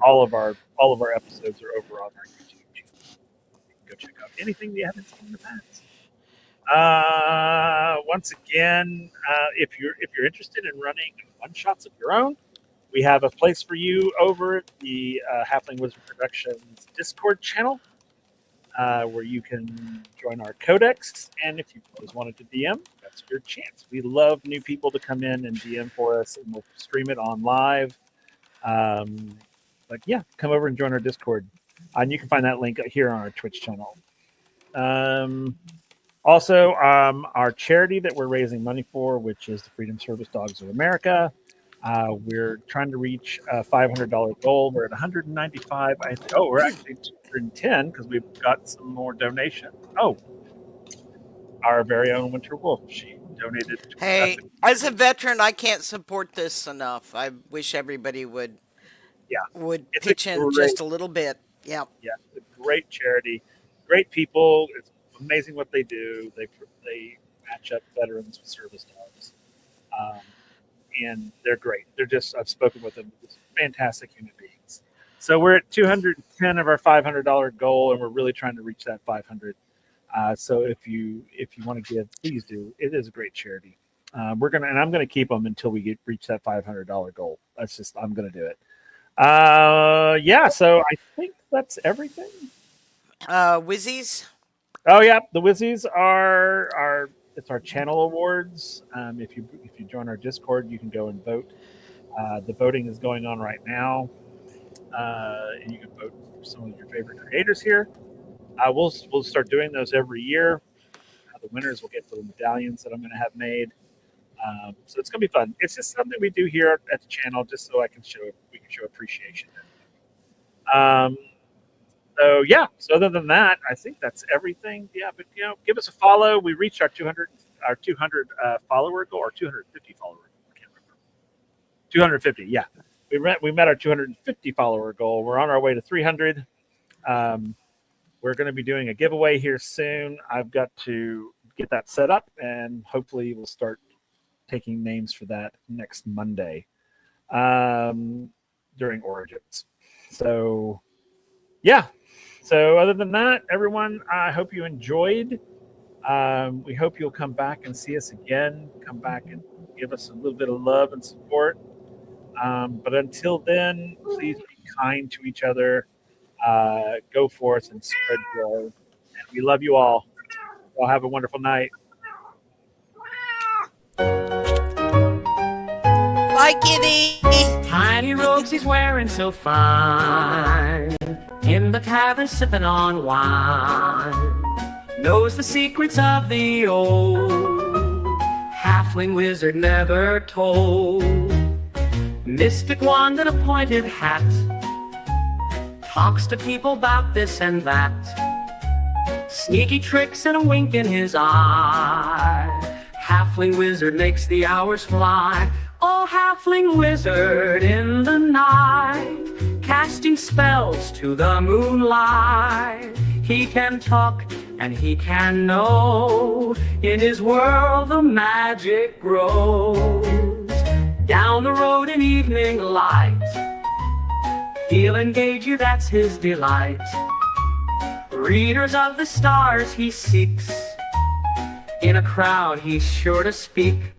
All of our episodes are over on our YouTube channel. You can go check out anything you haven't seen in the past. Once again, if you're interested in running one shots of your own, we have a place for you over at the Halfling Wizard Productions Discord channel, where you can join our codex. And if you always wanted to DM, that's your chance. We love new people to come in and DM for us, and we'll stream it on live. But yeah, come over and join our Discord. And you can find that link here on our Twitch channel. Also, our charity that we're raising money for, which is the Freedom Service Dogs of America. We're trying to reach a $500 goal. We're at 195. We're actually 210 because we've got some more donations. Oh, our very own Winter Wolf. She donated. Hey, as a veteran, I can't support this enough. I wish everybody would pitch in just a little bit. Yeah. Yeah, it's a great charity, great people. It's amazing what they do. They match up veterans with service dogs. And they're great. I've spoken with them. They're fantastic human beings. So we're at 210 of our $500 goal, and we're really trying to reach that 500. So if you want to give, please do. It is a great charity. I'm gonna keep them until we reach that $500 goal. I'm gonna do it. So I think that's everything. Wizzies. Oh yeah, the Wizzies are it's our channel awards. If you join our Discord, you can go and vote. The voting is going on right now, and you can vote for some of your favorite creators here. We'll start doing those every year. The winners will get little medallions that I'm going to have made. So it's going to be fun. It's just something we do here at the channel, just so we can show appreciation. So other than that, I think that's everything. Yeah, but give us a follow. We reached our 200 follower goal, or 250 follower goal. I can't remember. 250. Yeah, we met our 250 follower goal. We're on our way to 300. We're going to be doing a giveaway here soon. I've got to get that set up, and hopefully we'll start taking names for that next Monday during Origins. So yeah. So other than that, everyone, I hope you enjoyed. We hope you'll come back and see us again. Come back and give us a little bit of love and support. But until then, please be kind to each other. Go forth and spread joy. And we love you all. Y'all have a wonderful night. Bye, kitty. Tiny robes he's wearing so fine, in the tavern sipping on wine, knows the secrets of the old halfling wizard never told. Mystic wand and a pointed hat, talks to people about this and that, Sneaky tricks and a wink in his eye. Halfling wizard makes the hours fly. Oh, halfling wizard in the night, casting spells to the moonlight. He can talk and he can know. In his world the magic grows. Down the road in evening light, he'll engage you, that's his delight. Readers of the stars he seeks. In a crowd he's sure to speak.